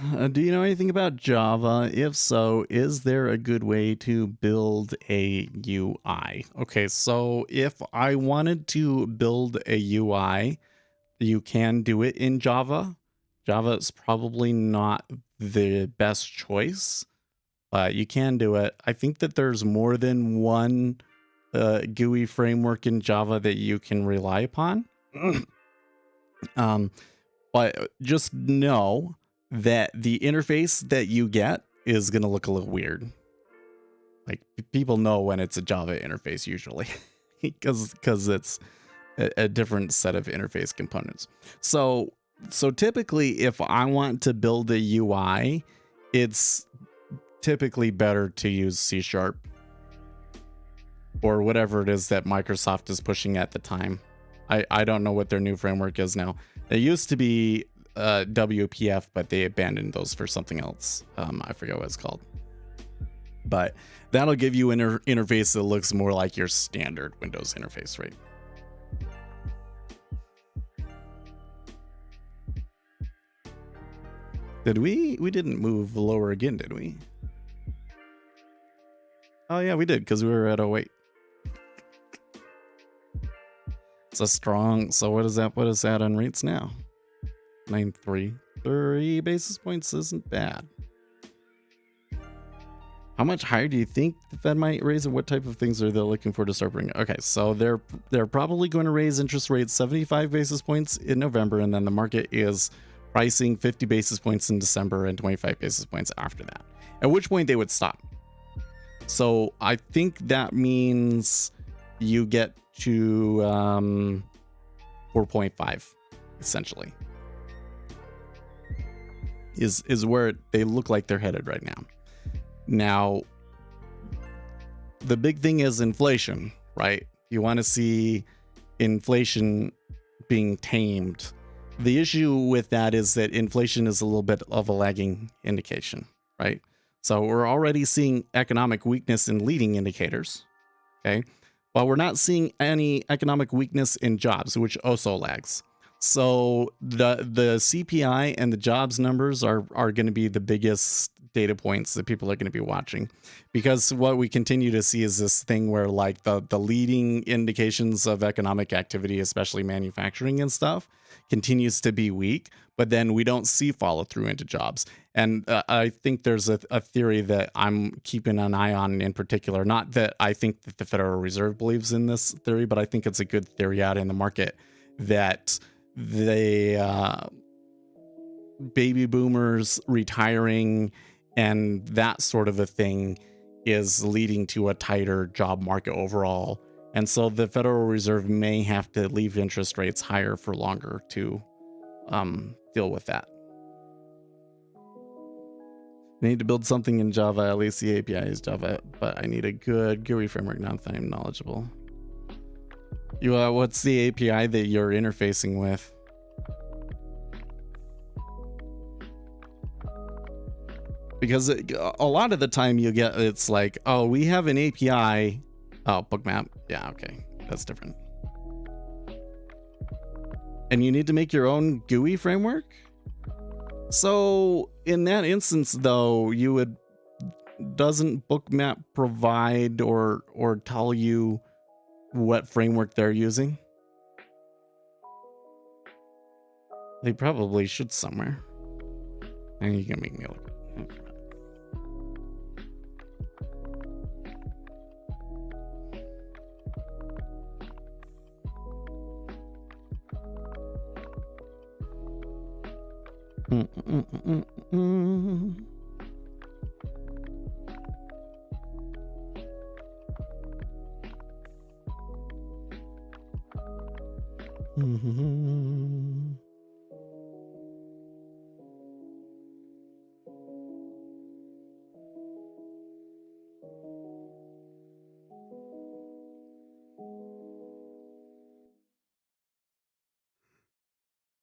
Speaker 3: Do you know anything about Java? If so, is there a good way to build a UI? Okay, so if I wanted to build a UI, you can do it in Java. Java is probably not the best choice, but you can do it. I think that there's more than one GUI framework in Java that you can rely upon. But just know that the interface that you get is going to look a little weird. Like, people know when it's a Java interface usually because it's a different set of interface components. So typically if I want to build a UI, it's typically better to use C# or whatever it is that Microsoft is pushing at the time. I don't know what their new framework is now. It used to be WPF, but they abandoned those for something else. I forget what it's called. But that'll give you an interface that looks more like your standard Windows interface, right? Did we didn't move lower again, did we? Oh yeah, we did, because we were at 08. It's a strong, so what does that put us at on rates now? 9.3. 30 basis points isn't bad. How much higher do you think the Fed might raise, and what type of things are they looking for to start bringing? Okay, so they're probably going to raise interest rates 75 basis points in November, and then the market is pricing 50 basis points in December and 25 basis points after that, at which point they would stop. So I think that means you get to 4.5 essentially is where they look like they're headed right now. Now, the big thing is inflation, right? You want to see inflation being tamed. The issue with that is that inflation is a little bit of a lagging indication, right? So we're already seeing economic weakness in leading indicators, okay? But we're not seeing any economic weakness in jobs, which also lags. So the CPI and the jobs numbers are going to be the biggest data points that people are going to be watching, because what we continue to see is this thing where like the leading indications of economic activity, especially manufacturing and stuff, continues to be weak, but then we don't see follow through into jobs. And I think there's a theory that I'm keeping an eye on in particular. Not that I think that the Federal Reserve believes in this theory, but I think it's a good theory out in the market that the baby boomers retiring and that sort of a thing is leading to a tighter job market overall. And so the Federal Reserve may have to leave interest rates higher for longer to deal with that. I need to build something in Java. At least the API is Java, but I need a good GUI framework now that I'm knowledgeable. You, what's the API that you're interfacing with? Because a lot of the time you get, it's like, oh, we have an API. Oh, bookmap. Yeah, okay. That's different. And you need to make your own GUI framework? So in that instance, though, you would, doesn't bookmap provide or tell you what framework they're using? They probably should somewhere. And you can make me look.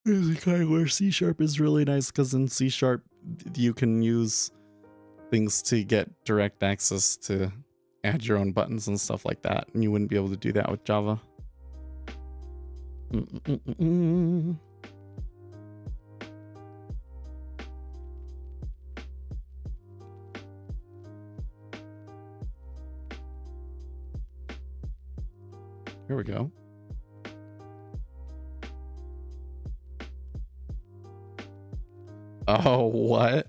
Speaker 3: There's a kind where C# is really nice, because in C# you can use things to get direct access to add your own buttons and stuff like that, and you wouldn't be able to do that with Java. Here we go. Oh, what?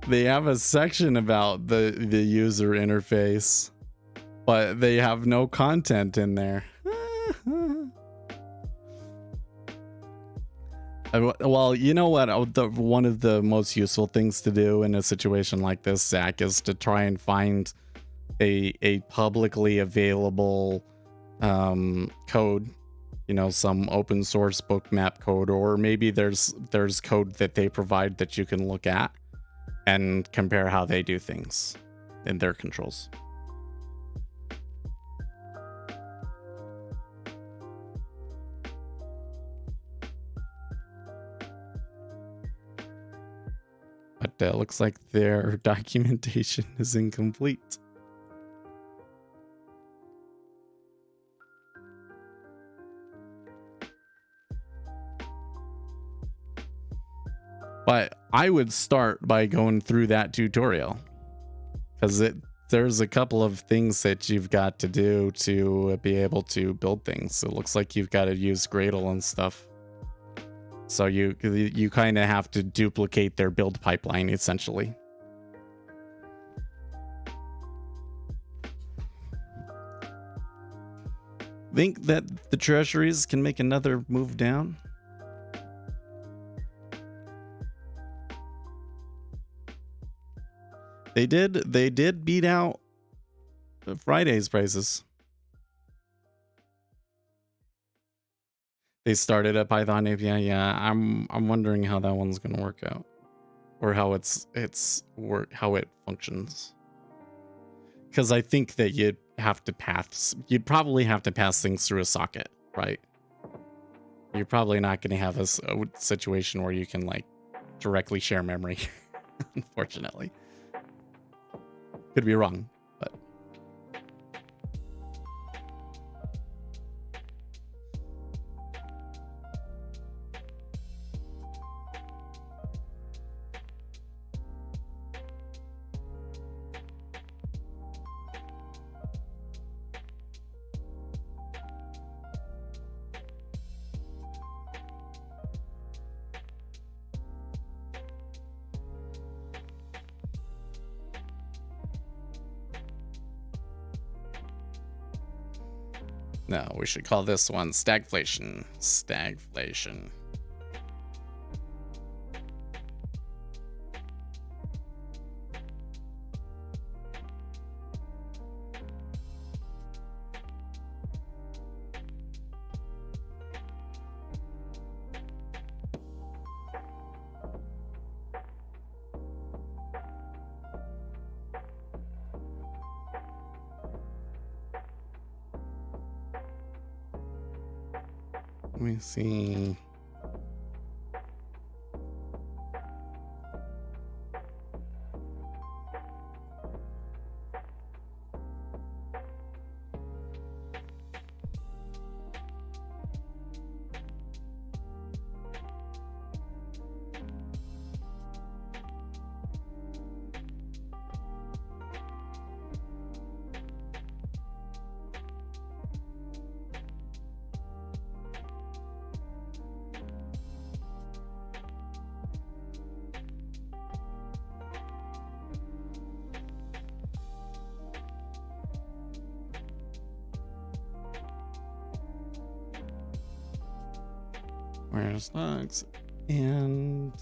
Speaker 3: They have a section about the user interface, but they have no content in there. Well, you know what? One of the most useful things to do in a situation like this, Zach, is to try and find a publicly available code, you know, some open source bookmap code, or maybe there's code that they provide that you can look at and compare how they do things in their controls. But looks like their documentation is incomplete. But I would start by going through that tutorial, because there's a couple of things that you've got to do to be able to build things. It looks like you've got to use Gradle and stuff. So you kind of have to duplicate their build pipeline, essentially. Think that the treasuries can make another move down? They did beat out Friday's prices. They started a Python API. Yeah, I'm wondering how that one's gonna work out, or how how it functions. Because I think that you'd probably have to pass things through a socket, right? You're probably not going to have a situation where you can like directly share memory, unfortunately. Could be wrong, but no, we should call this one stagflation. Stagflation. Let me see. Where's logs? And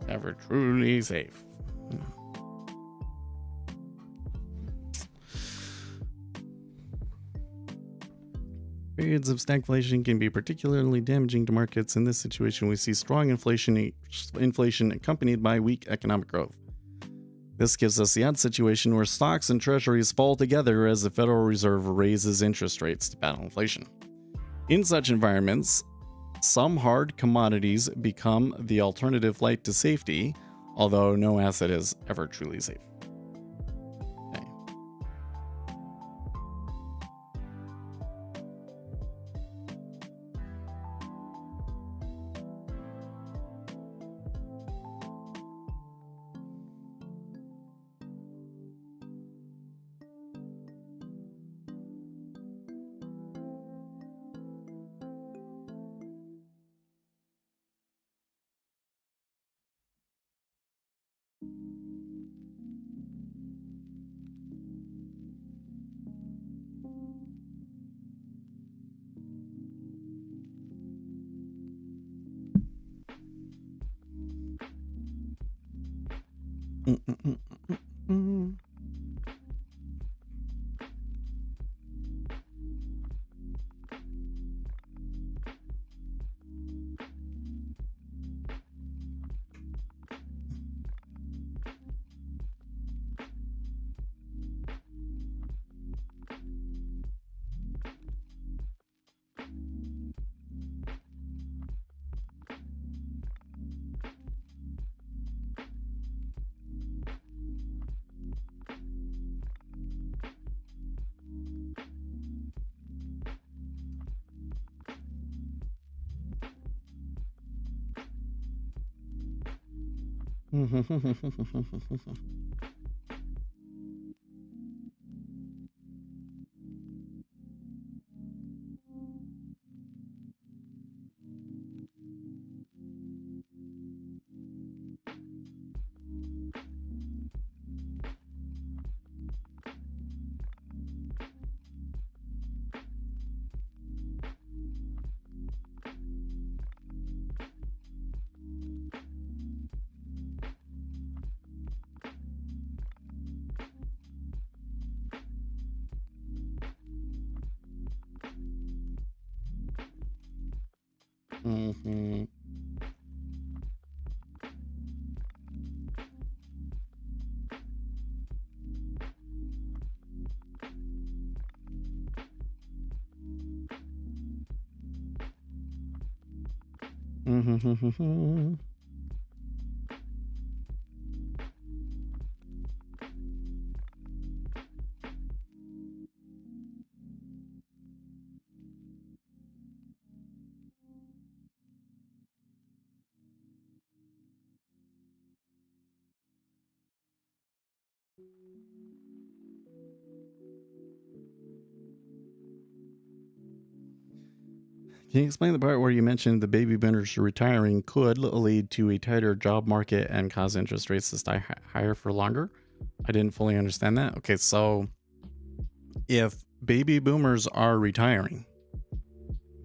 Speaker 3: ever truly safe. Periods of stagflation can be particularly damaging to markets. In this situation, we see strong inflation accompanied by weak economic growth. This gives us the odd situation where stocks and treasuries fall together as the Federal Reserve raises interest rates to battle inflation. In such environments, some hard commodities become the alternative flight to safety, although no asset is ever truly safe. Okay. Mm-hmm. Mm-hmm. Can you explain the part where you mentioned the baby boomers retiring could lead to a tighter job market and cause interest rates to stay higher for longer? I didn't fully understand that. Okay, so if baby boomers are retiring,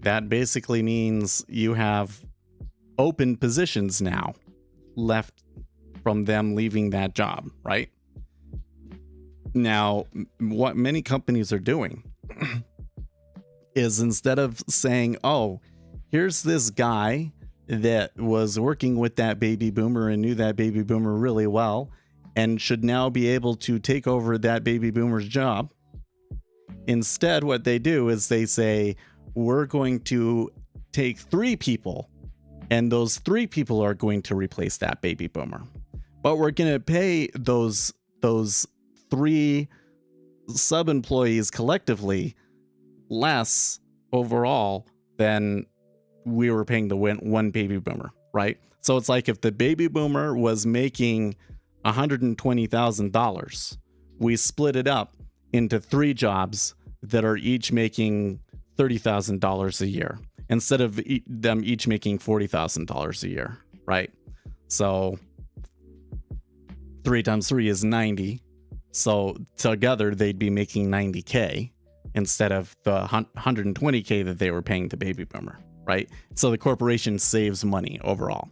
Speaker 3: that basically means you have open positions now left from them leaving that job, right? Now, what many companies are doing is instead of saying, oh, here's this guy that was working with that baby boomer and knew that baby boomer really well and should now be able to take over that baby boomer's job. Instead, what they do is they say, we're going to take 3 people and those 3 people are going to replace that baby boomer. But we're going to pay those 3 sub-employees collectively less overall than we were paying the one baby boomer, right? So it's like if the baby boomer was making $120,000, we split it up into 3 jobs that are each making $30,000 a year instead of them each making $40,000 a year, right? So 3 times 3 is 90. So together they'd be making 90K instead of the 120K that they were paying the baby boomer, right? So the corporation saves money overall.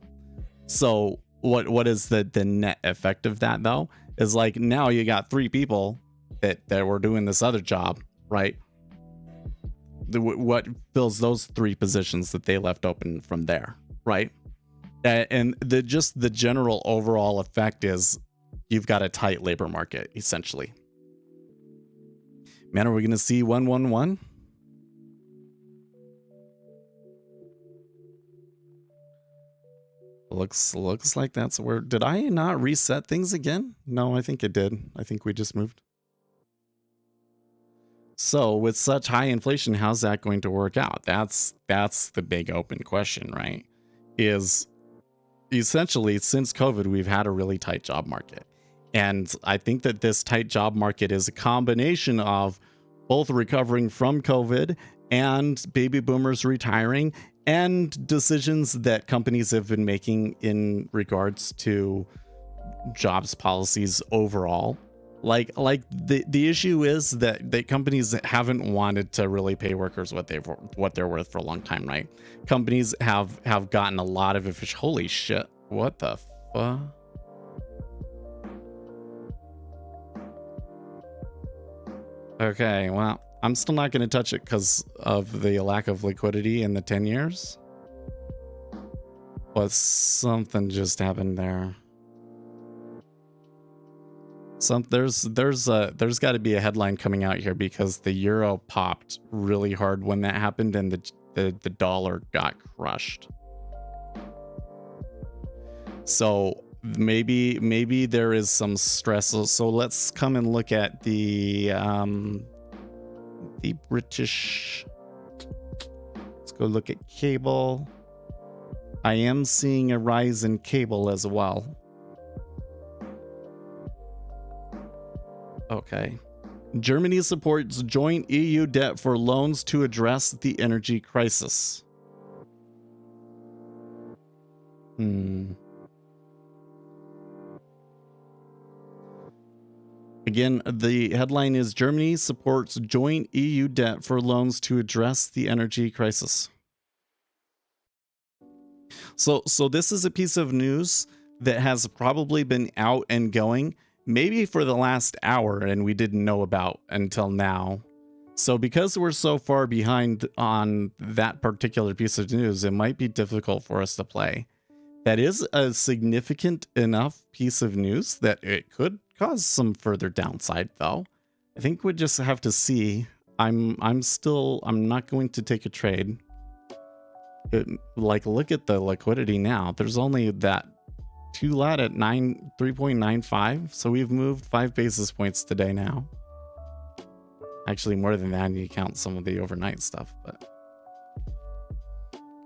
Speaker 3: So what is the net effect of that though? Is like now you got 3 people that were doing this other job, right? What fills those 3 positions that they left open from there, right? And the general overall effect is you've got a tight labor market essentially. Man, are we gonna see 111? Looks like that's where. Did I not reset things again? No, I think it did. I think we just moved. So with such high inflation, how's that going to work out? That's the big open question, right? Is essentially since COVID, we've had a really tight job market. And I think that this tight job market is a combination of both recovering from COVID and baby boomers retiring and decisions that companies have been making in regards to jobs policies overall. Like the issue is that companies haven't wanted to really pay workers what they're worth for a long time, right? Companies have gotten a lot of efficient. Holy shit! What the fuck? Okay, well, I'm still not going to touch it because of the lack of liquidity in the 10 years. But something just happened there. There's got to be a headline coming out here because the euro popped really hard when that happened and the dollar got crushed. So maybe there is some stress. So let's come and look at the British. Let's go look at cable. I am seeing a rise in cable as well. Okay. Germany supports joint EU debt for loans to address the energy crisis. Again, the headline is Germany supports joint EU debt for loans to address the energy crisis. So this is a piece of news that has probably been out and going maybe for the last hour and we didn't know about until now. So because we're so far behind on that particular piece of news, it might be difficult for us to play. That is a significant enough piece of news that it could cause some further downside though. I think we just have to see. I'm not going to take a trade. Look at the liquidity now. There's only that 2 lot at 3.95. So we've moved 5 basis points today now. Actually more than that, you count some of the overnight stuff, but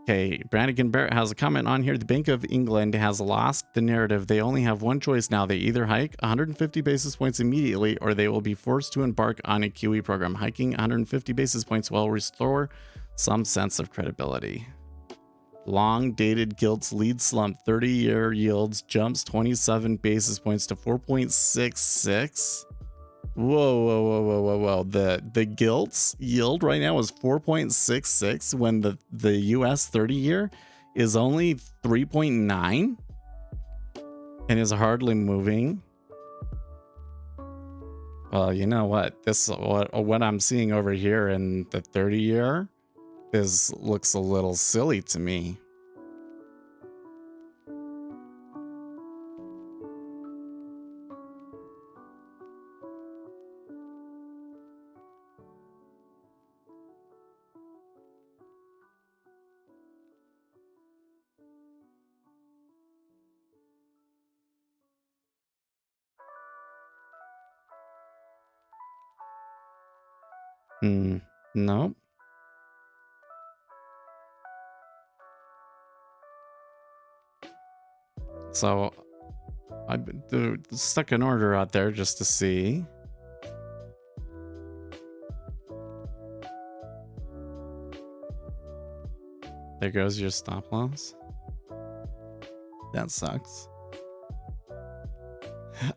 Speaker 3: okay, Brannigan Barrett has a comment on here. The Bank of England has lost the narrative. They only have one choice now. They either hike 150 basis points immediately or they will be forced to embark on a QE program. Hiking 150 basis points will restore some sense of credibility. Long-dated gilts lead slump. 30-year yields jumps 27 basis points to 4.66. Whoa. The gilts yield right now is 4.66 when the US 30-year is only 3.9 and is hardly moving. Well, you know what? What I'm seeing over here in the 30-year looks a little silly to me. No. So I stuck an order out there just to see. There goes your stop loss. That sucks.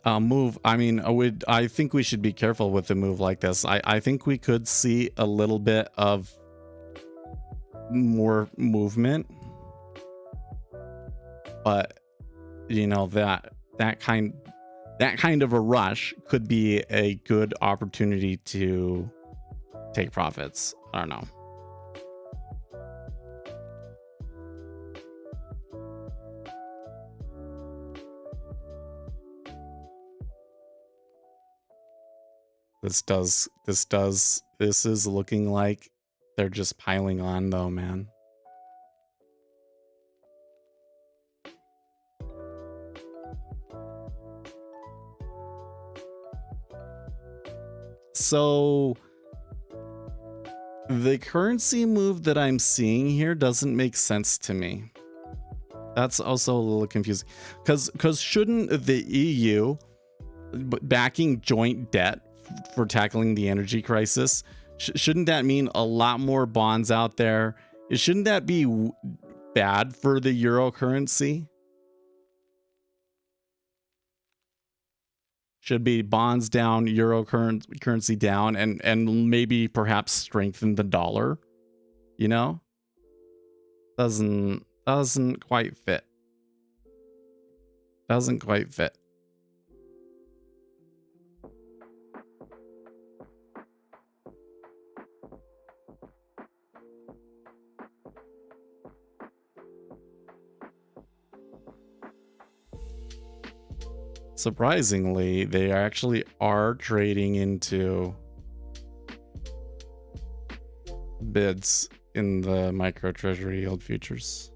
Speaker 3: Move. I mean, I think we should be careful with a move like this. I think we could see a little bit of more movement, but you know, that kind of a rush could be a good opportunity to take profits. I don't know. This is looking like they're just piling on though, man. So the currency move that I'm seeing here doesn't make sense to me. That's also a little confusing, because shouldn't the EU backing joint debt for tackling the energy crisis, shouldn't that mean a lot more bonds out there? Shouldn't that be bad for the euro currency? Should be bonds down, euro currency down, and maybe perhaps strengthen the dollar, you know? Doesn't quite fit. Doesn't quite fit. Surprisingly, they actually are trading into bids in the micro treasury yield futures.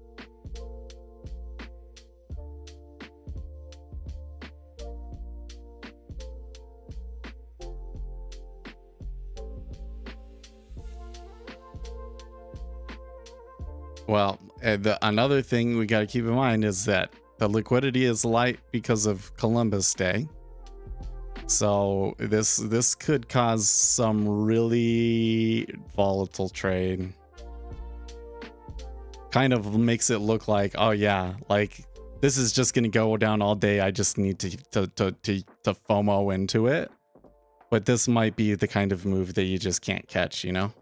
Speaker 3: Well, another thing we got to keep in mind is that the liquidity is light because of Columbus Day. So this could cause some really volatile trade. Kind of makes it look like, oh yeah, like this is just gonna go down all day. I just need to FOMO into it. But this might be the kind of move that you just can't catch, you know?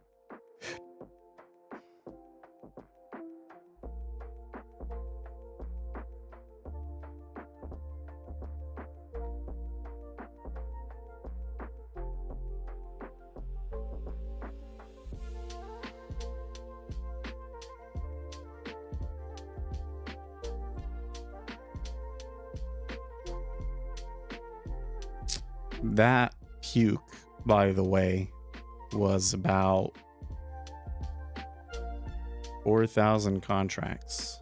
Speaker 3: That Puke, by the way, was about 4,000 contracts.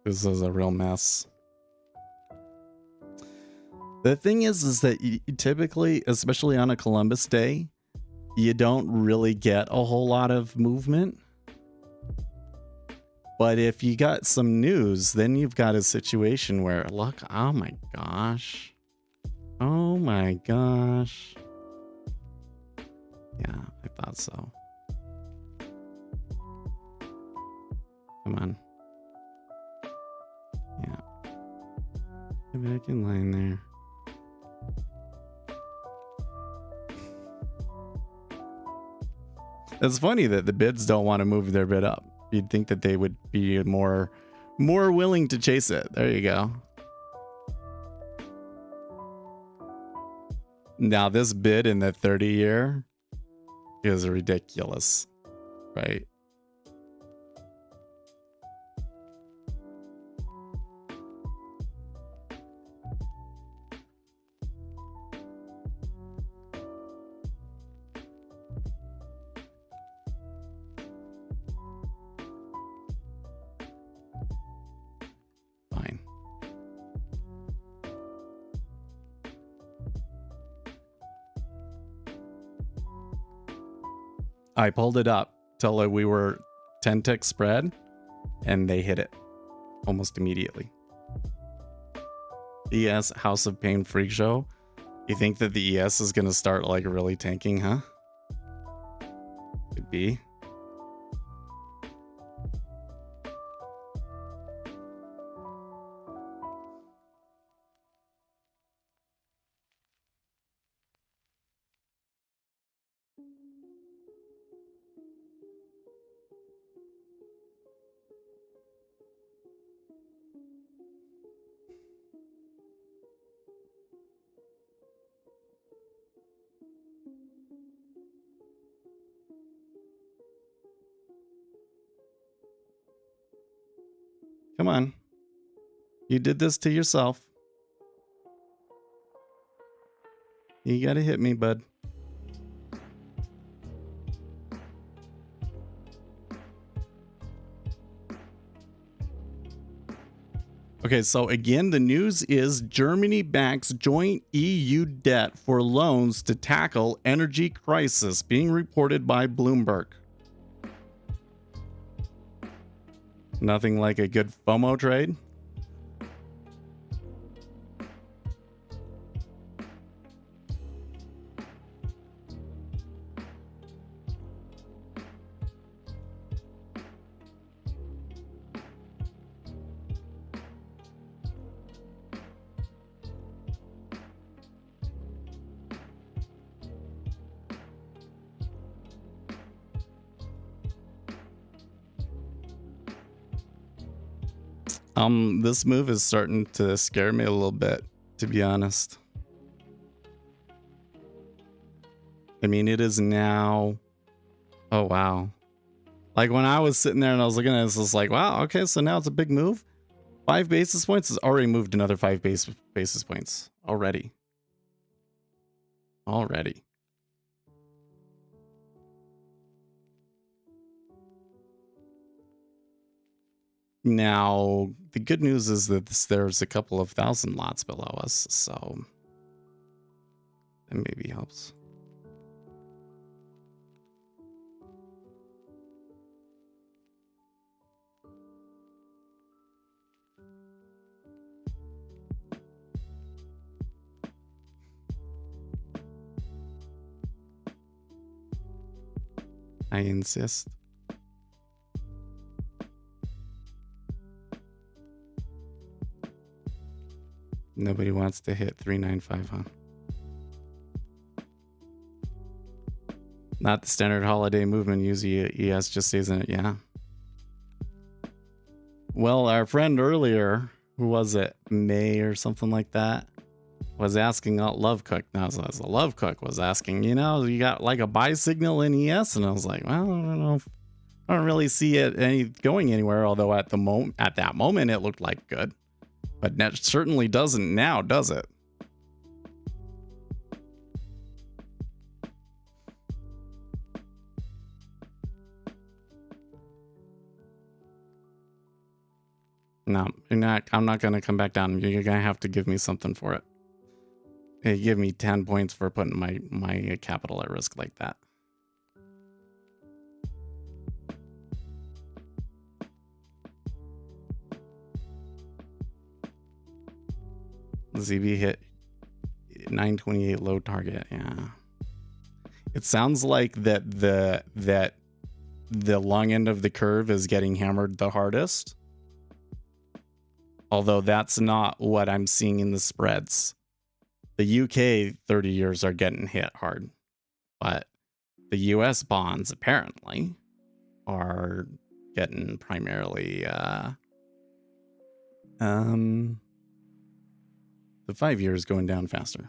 Speaker 3: This is a real mess. The thing is that you typically, especially on a Columbus Day, you don't really get a whole lot of movement. But if you got some news, then you've got a situation where, look, oh my gosh. Oh my gosh. Yeah, I thought so. Come on. Yeah. Get back in line there. It's funny that the bids don't want to move their bid up. You'd think that they would be more willing to chase it. There you go. Now this bid in the 30-year is ridiculous, right? Fine. I pulled it up till we were 10 tick spread, and they hit it almost immediately. ES House of Pain Freak Show. You think that the ES is going to start like really tanking, huh? Could be. Come on. You did this to yourself. You gotta hit me, bud. Okay, so again, the news is Germany backs joint EU debt for loans to tackle energy crisis, being reported by Bloomberg. Nothing like a good FOMO trade. This move is starting to scare me a little bit, to be honest. I mean, it is now. Oh, wow. Like when I was sitting there and I was looking at this, it's like, wow, okay, so now it's a big move. 5 basis points has already moved another 5 basis points already. Now, the good news is that there's a couple of thousand lots below us, so that maybe helps. I insist. Nobody wants to hit 395, huh? Not the standard holiday movement. Usually ES just stays in it. Yeah. Well, our friend earlier, who was it? May or something like that, was asking out Love Cook. Now, so Love Cook was asking, you know, you got like a buy signal in ES, and I was like, well, I don't know. I don't really see it going anywhere. Although at that moment, it looked like good. But that certainly doesn't now, does it? No, you're not. I'm not going to come back down. You're going to have to give me something for it. You give me 10 points for putting my capital at risk like that. ZB hit 928 low target. Yeah. It sounds like that the long end of the curve is getting hammered the hardest. Although that's not what I'm seeing in the spreads. The UK 30 years are getting hit hard. But the US bonds apparently are getting primarily the 5 years going down faster.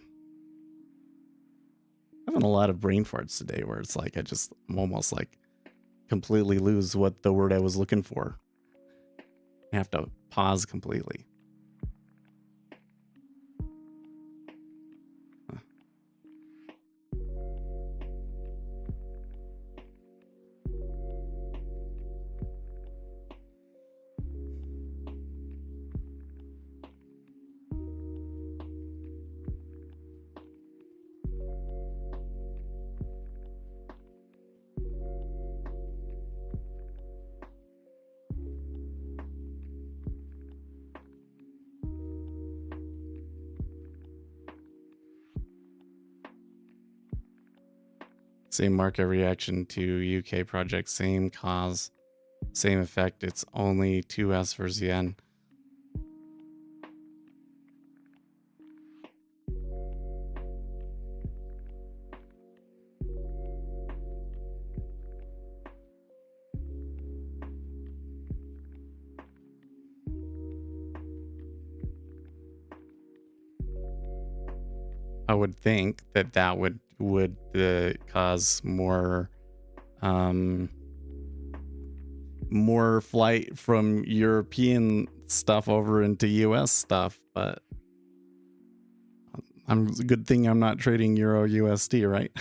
Speaker 3: I'm having a lot of brain farts today where it's like I'm almost like completely lose what the word I was looking for. I have to pause completely. Same market reaction to UK project, same cause, same effect. It's only 2S versus yen. I would think that would cause more more flight from European stuff over into US stuff, but good thing I'm not trading Euro USD, right?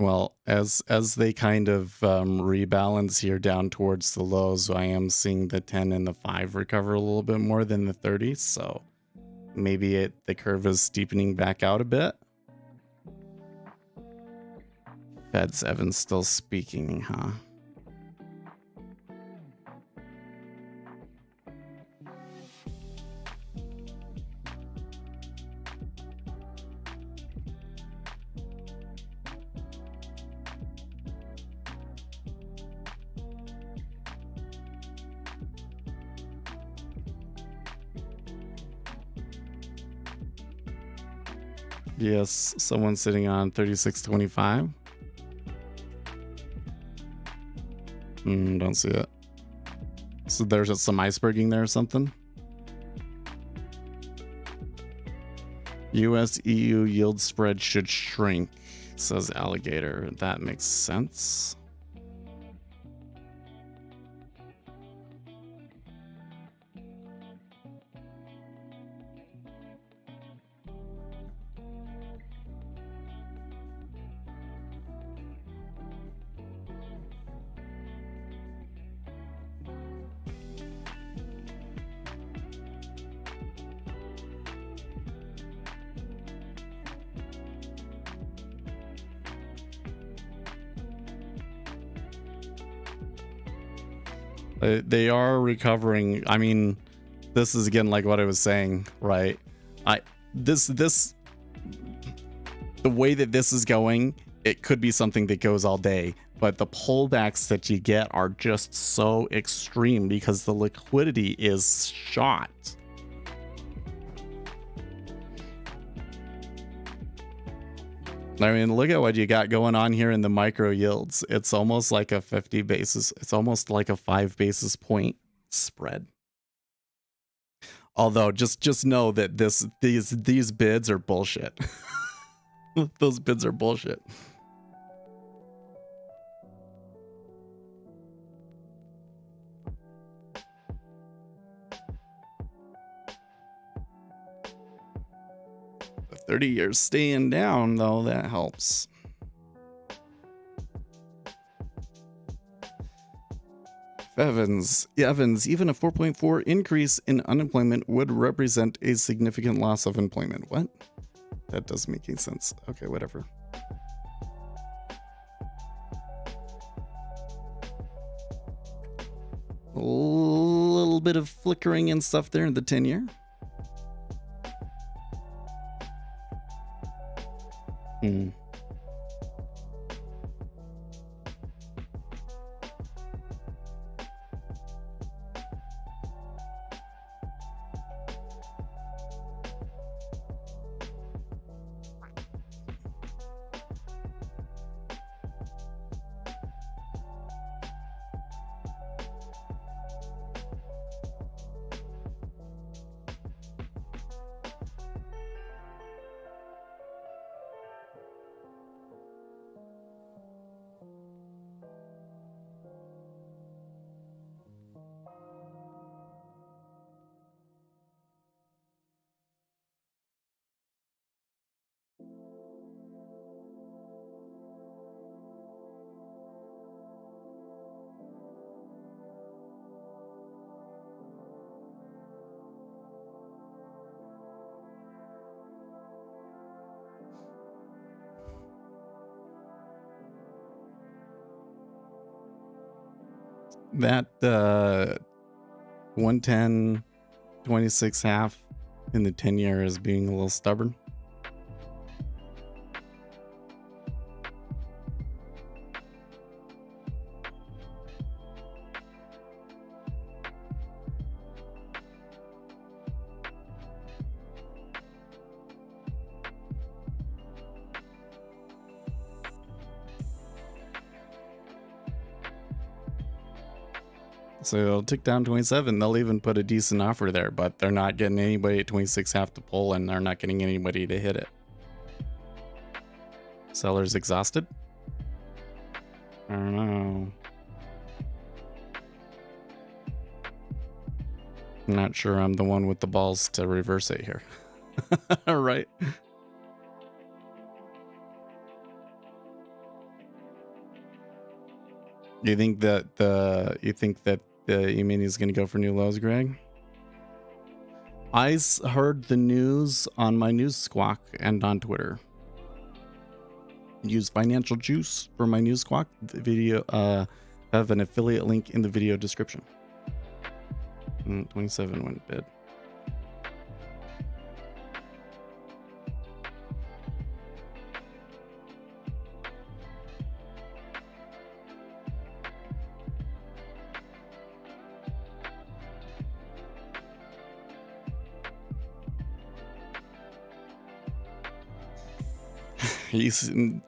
Speaker 3: Well, as they kind of rebalance here down towards the lows, I am seeing the 10 and the 5 recover a little bit more than the 30. So maybe the curve is steepening back out a bit. Fed 7 still speaking, huh? Yes, someone's sitting on 36.25. Don't see it. So there's just some iceberging there or something. US EU yield spread should shrink, says Alligator. That makes sense. They are recovering. I mean, this is again like what I was saying, right? The way that this is going, it could be something that goes all day, but the pullbacks that you get are just so extreme because the liquidity is shot. I mean, look at what you got going on here in the micro yields. It's almost like a 50 basis. It's almost like a 5 basis point spread. Although just know that these bids are bullshit. Those bids are bullshit. The 30 years staying down though, that helps. Evans, even a 4.4 increase in unemployment would represent a significant loss of employment. What? That doesn't make any sense. Okay, whatever. A little bit of flickering and stuff there in the 10-year. that 110 26 half in the 10-year is being a little stubborn. So it'll tick down 27. They'll even put a decent offer there, but they're not getting anybody at 26 half to pull, and they're not getting anybody to hit it. Sellers exhausted? I don't know. I'm not sure I'm the one with the balls to reverse it here. Right? You think that the E-mini is going to go for new lows, Greg? I heard the news on my news squawk and on Twitter. Use Financial Juice for my news squawk. The video have an affiliate link in the video description. 27 went bid.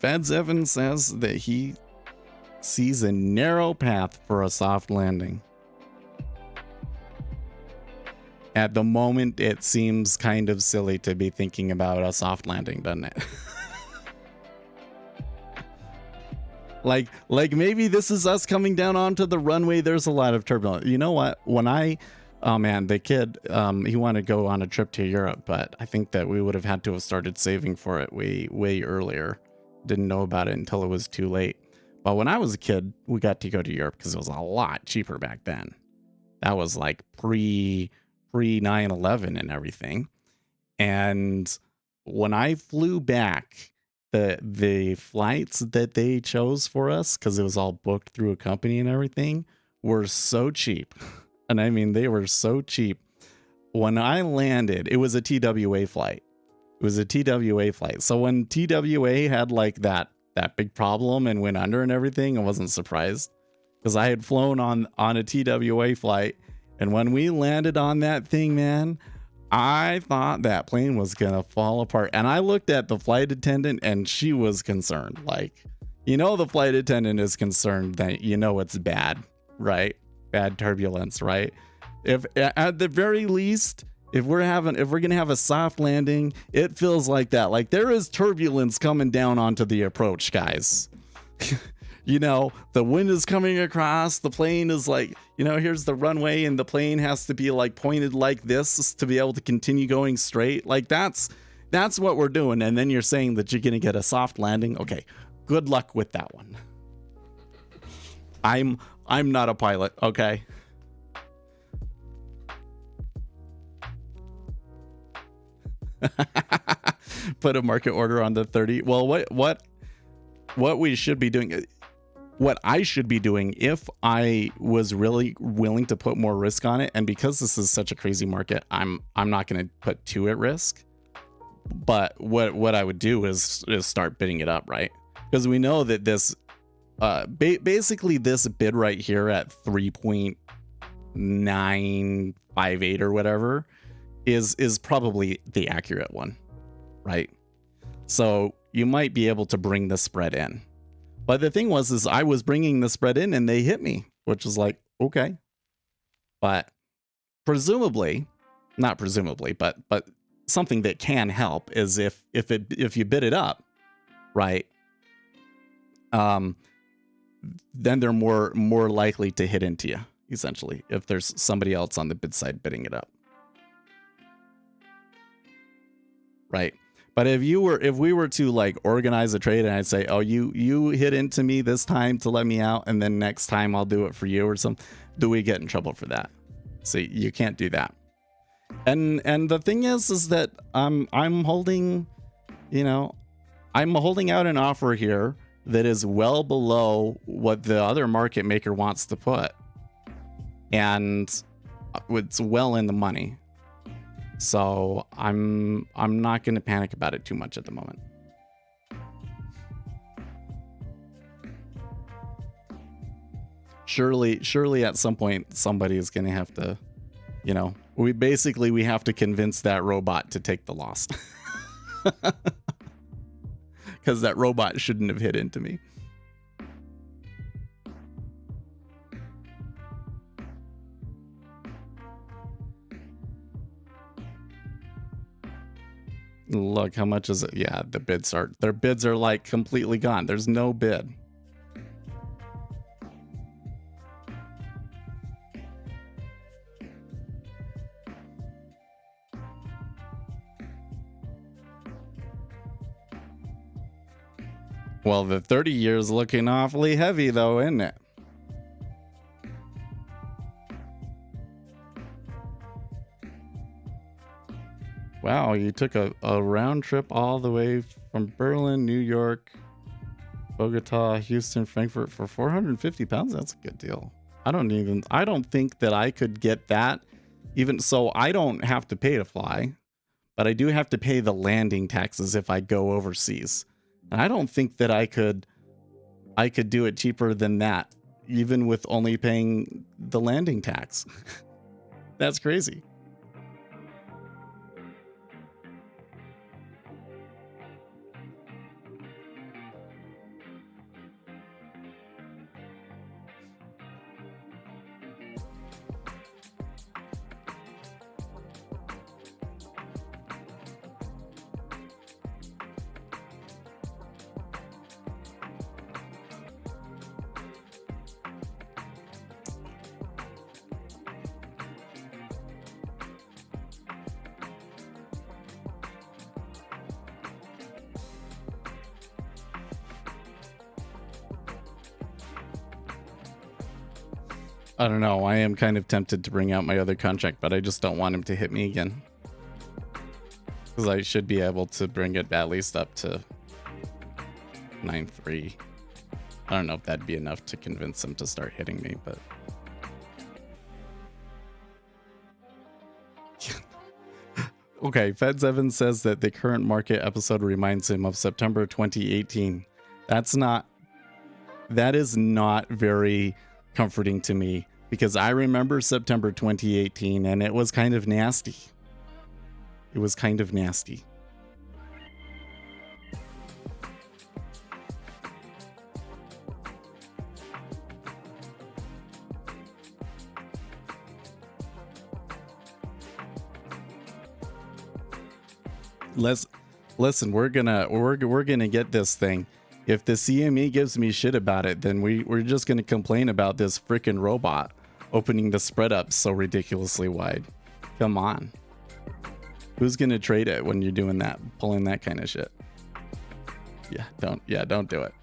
Speaker 3: Fads Evans says that he sees a narrow path for a soft landing. At the moment, it seems kind of silly to be thinking about a soft landing, doesn't it? like maybe this is us coming down onto the runway. There's a lot of turbulence. You know what? Oh man, the kid, he wanted to go on a trip to Europe, but I think that we would have had to have started saving for it way earlier. Didn't know about it until it was too late. But when I was a kid, we got to go to Europe because it was a lot cheaper back then. That was like pre 9/11 and everything. And when I flew back, the flights that they chose for us, because it was all booked through a company and everything, were so cheap. And I mean, they were so cheap. When I landed, it was a TWA flight. So when TWA had like that big problem and went under and everything, I wasn't surprised because I had flown on a TWA flight. And when we landed on that thing, man, I thought that plane was going to fall apart. And I looked at the flight attendant and she was concerned. Like, the flight attendant is concerned that, it's bad, right? Bad turbulence, right? If at the very least, if we're gonna have a soft landing, it feels like that. Like there is turbulence coming down onto the approach, guys. The wind is coming across, the plane is like, here's the runway, and the plane has to be like pointed like this to be able to continue going straight. Like that's what we're doing. And then you're saying that you're gonna get a soft landing. Okay, good luck with that one. I'm not a pilot, okay? Put a market order on the 30. Well, what we should be doing, what I should be doing if I was really willing to put more risk on it, and because this is such a crazy market, I'm not going to put too at risk. But what I would do is start bidding it up, right? Because we know that this basically this bid right here at 3.958 or whatever is probably the accurate one, right? So you might be able to bring the spread in. But the thing is I was bringing the spread in and they hit me, which is like, okay. But not presumably, but something that can help is if you bid it up, right? Then they're more likely to hit into you, essentially, if there's somebody else on the bid side bidding it up. Right. But if we were to like organize a trade and I'd say, oh, you hit into me this time to let me out, and then next time I'll do it for you or something, do we get in trouble for that? See, you can't do that. And the thing is that I'm holding out an offer here that is well below what the other market maker wants to put. and it's well in the money. So I'm not going to panic about it too much at the moment. Surely at some point somebody is going to have to, you know, we have to convince that robot to take the loss. Because that robot shouldn't have hit into me. Look, how much is it? Yeah, their bids are like completely gone. There's no bid. Well, the 30 years looking awfully heavy though, isn't it? Wow, you took a round trip all the way from Berlin, New York, Bogota, Houston, Frankfurt for 450 pounds. That's a good deal. I don't think that I could get that. Even so, I don't have to pay to fly, but I do have to pay the landing taxes if I go overseas. And I don't think that I could do it cheaper than that, even with only paying the landing tax. That's crazy. I don't know. I am kind of tempted to bring out my other contract, but I just don't want him to hit me again. Because I should be able to bring it at least up to 9.3. I don't know if that'd be enough to convince him to start hitting me, but... Okay, Feds Evans says that the current market episode reminds him of September 2018. That is not very comforting to me, because I remember September 2018 and it was kind of nasty. It was kind of nasty. Listen, we're gonna get this thing. If the CME gives me shit about it, then we're just gonna complain about this freaking robot opening the spread up so ridiculously wide. Come on. Who's gonna trade it when you're doing that, pulling that kind of shit? Don't do it.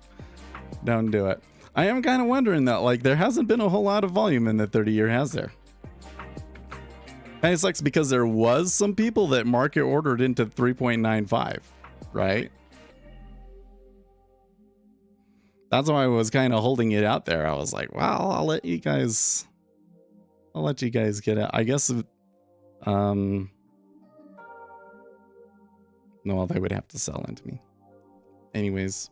Speaker 3: Don't do it. I am kind of wondering that, like, there hasn't been a whole lot of volume in the 30-year, has there? Kind of sucks because there was some people that market ordered into 3.95, right? That's why I was kind of holding it out there. I was like, well, I'll let you guys get it. I guess, no, they would have to sell into me. Anyways.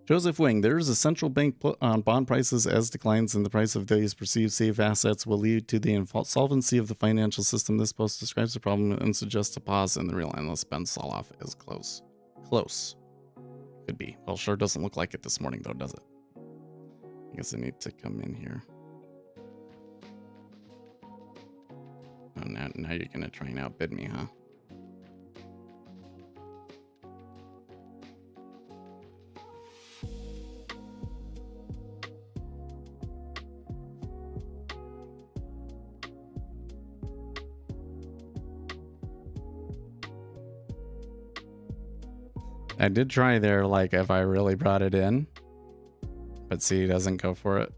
Speaker 3: Joseph Wing, there is a central bank put on bond prices as declines in the price of these perceived safe assets will lead to the insolvency of the financial system. This post describes the problem and suggests a pause in the real endless spend sell-off is close. Close. Could be. Well, sure doesn't look like it this morning, though, does it? I guess I need to come in here. Oh, now you're going to try and outbid me, huh? I did try there, like, if I really brought it in. But see, he doesn't go for it.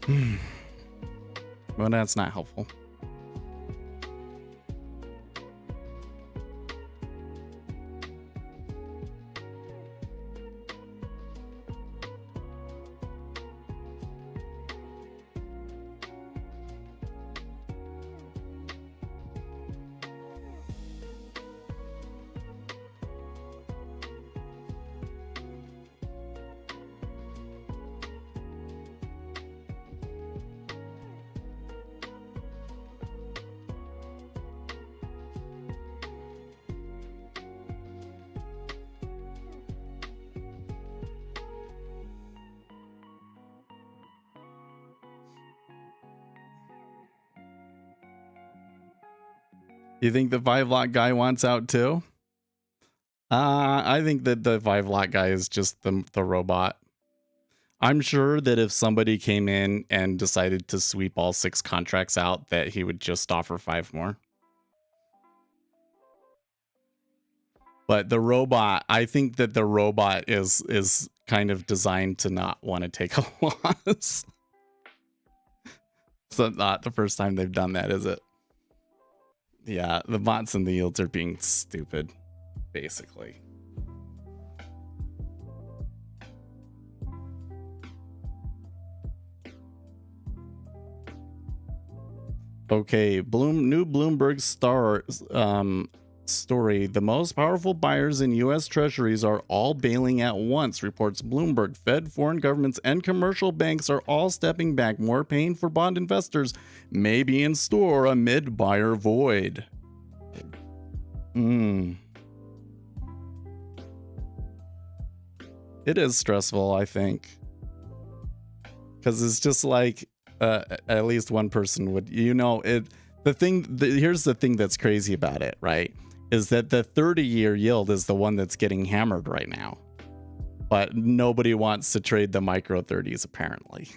Speaker 3: Well, that's not helpful. You think the 5 lot guy wants out too? I think that the 5 lot guy is just the robot. I'm sure that if somebody came in and decided to sweep all 6 contracts out, that he would just offer 5 more. But the robot, I think that the robot is kind of designed to not want to take a loss. So not the first time they've done that, is it? Yeah, the bots and the yields are being stupid, basically. Okay, new Bloomberg story. The most powerful buyers in U.S. Treasuries are all bailing at once, reports Bloomberg. Fed, foreign governments, and commercial banks are all stepping back. More pain for bond investors may be in store amid buyer void. It is stressful, I think. Because it's just like at least one person would, here's the thing that's crazy about it, right? Is that the 30-year yield is the one that's getting hammered right now. But nobody wants to trade the micro 30s, apparently.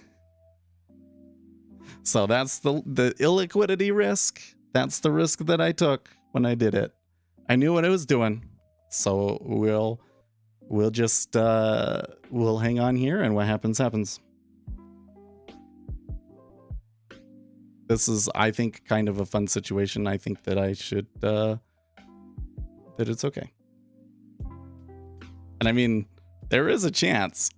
Speaker 3: So that's the illiquidity risk. That's the risk that I took when I did it. I knew what I was doing. So we'll just we'll hang on here, and what happens happens. This is, I think, kind of a fun situation. I think that I should that it's okay. And I mean, there is a chance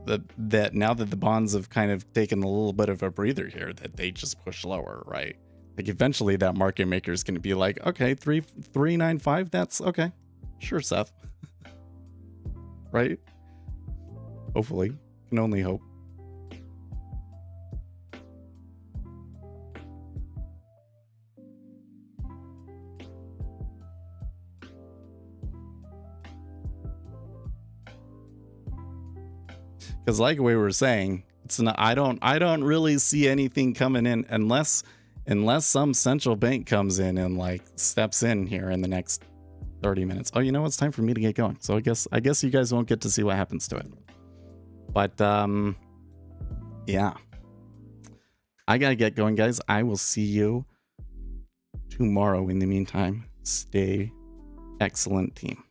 Speaker 3: that now that the bonds have kind of taken a little bit of a breather here, that they just push lower, right? Like eventually that market maker is going to be like, okay, 395, that's okay. Sure, Seth. Right? Hopefully. Can only hope. Because like we were saying, it's not, I don't really see anything coming in unless some central bank comes in and like steps in here in the next 30 minutes. Oh, you know, it's time for me to get going. So I guess you guys won't get to see what happens to it. But yeah. I gotta get going, guys. I will see you tomorrow. In the meantime, stay excellent, team.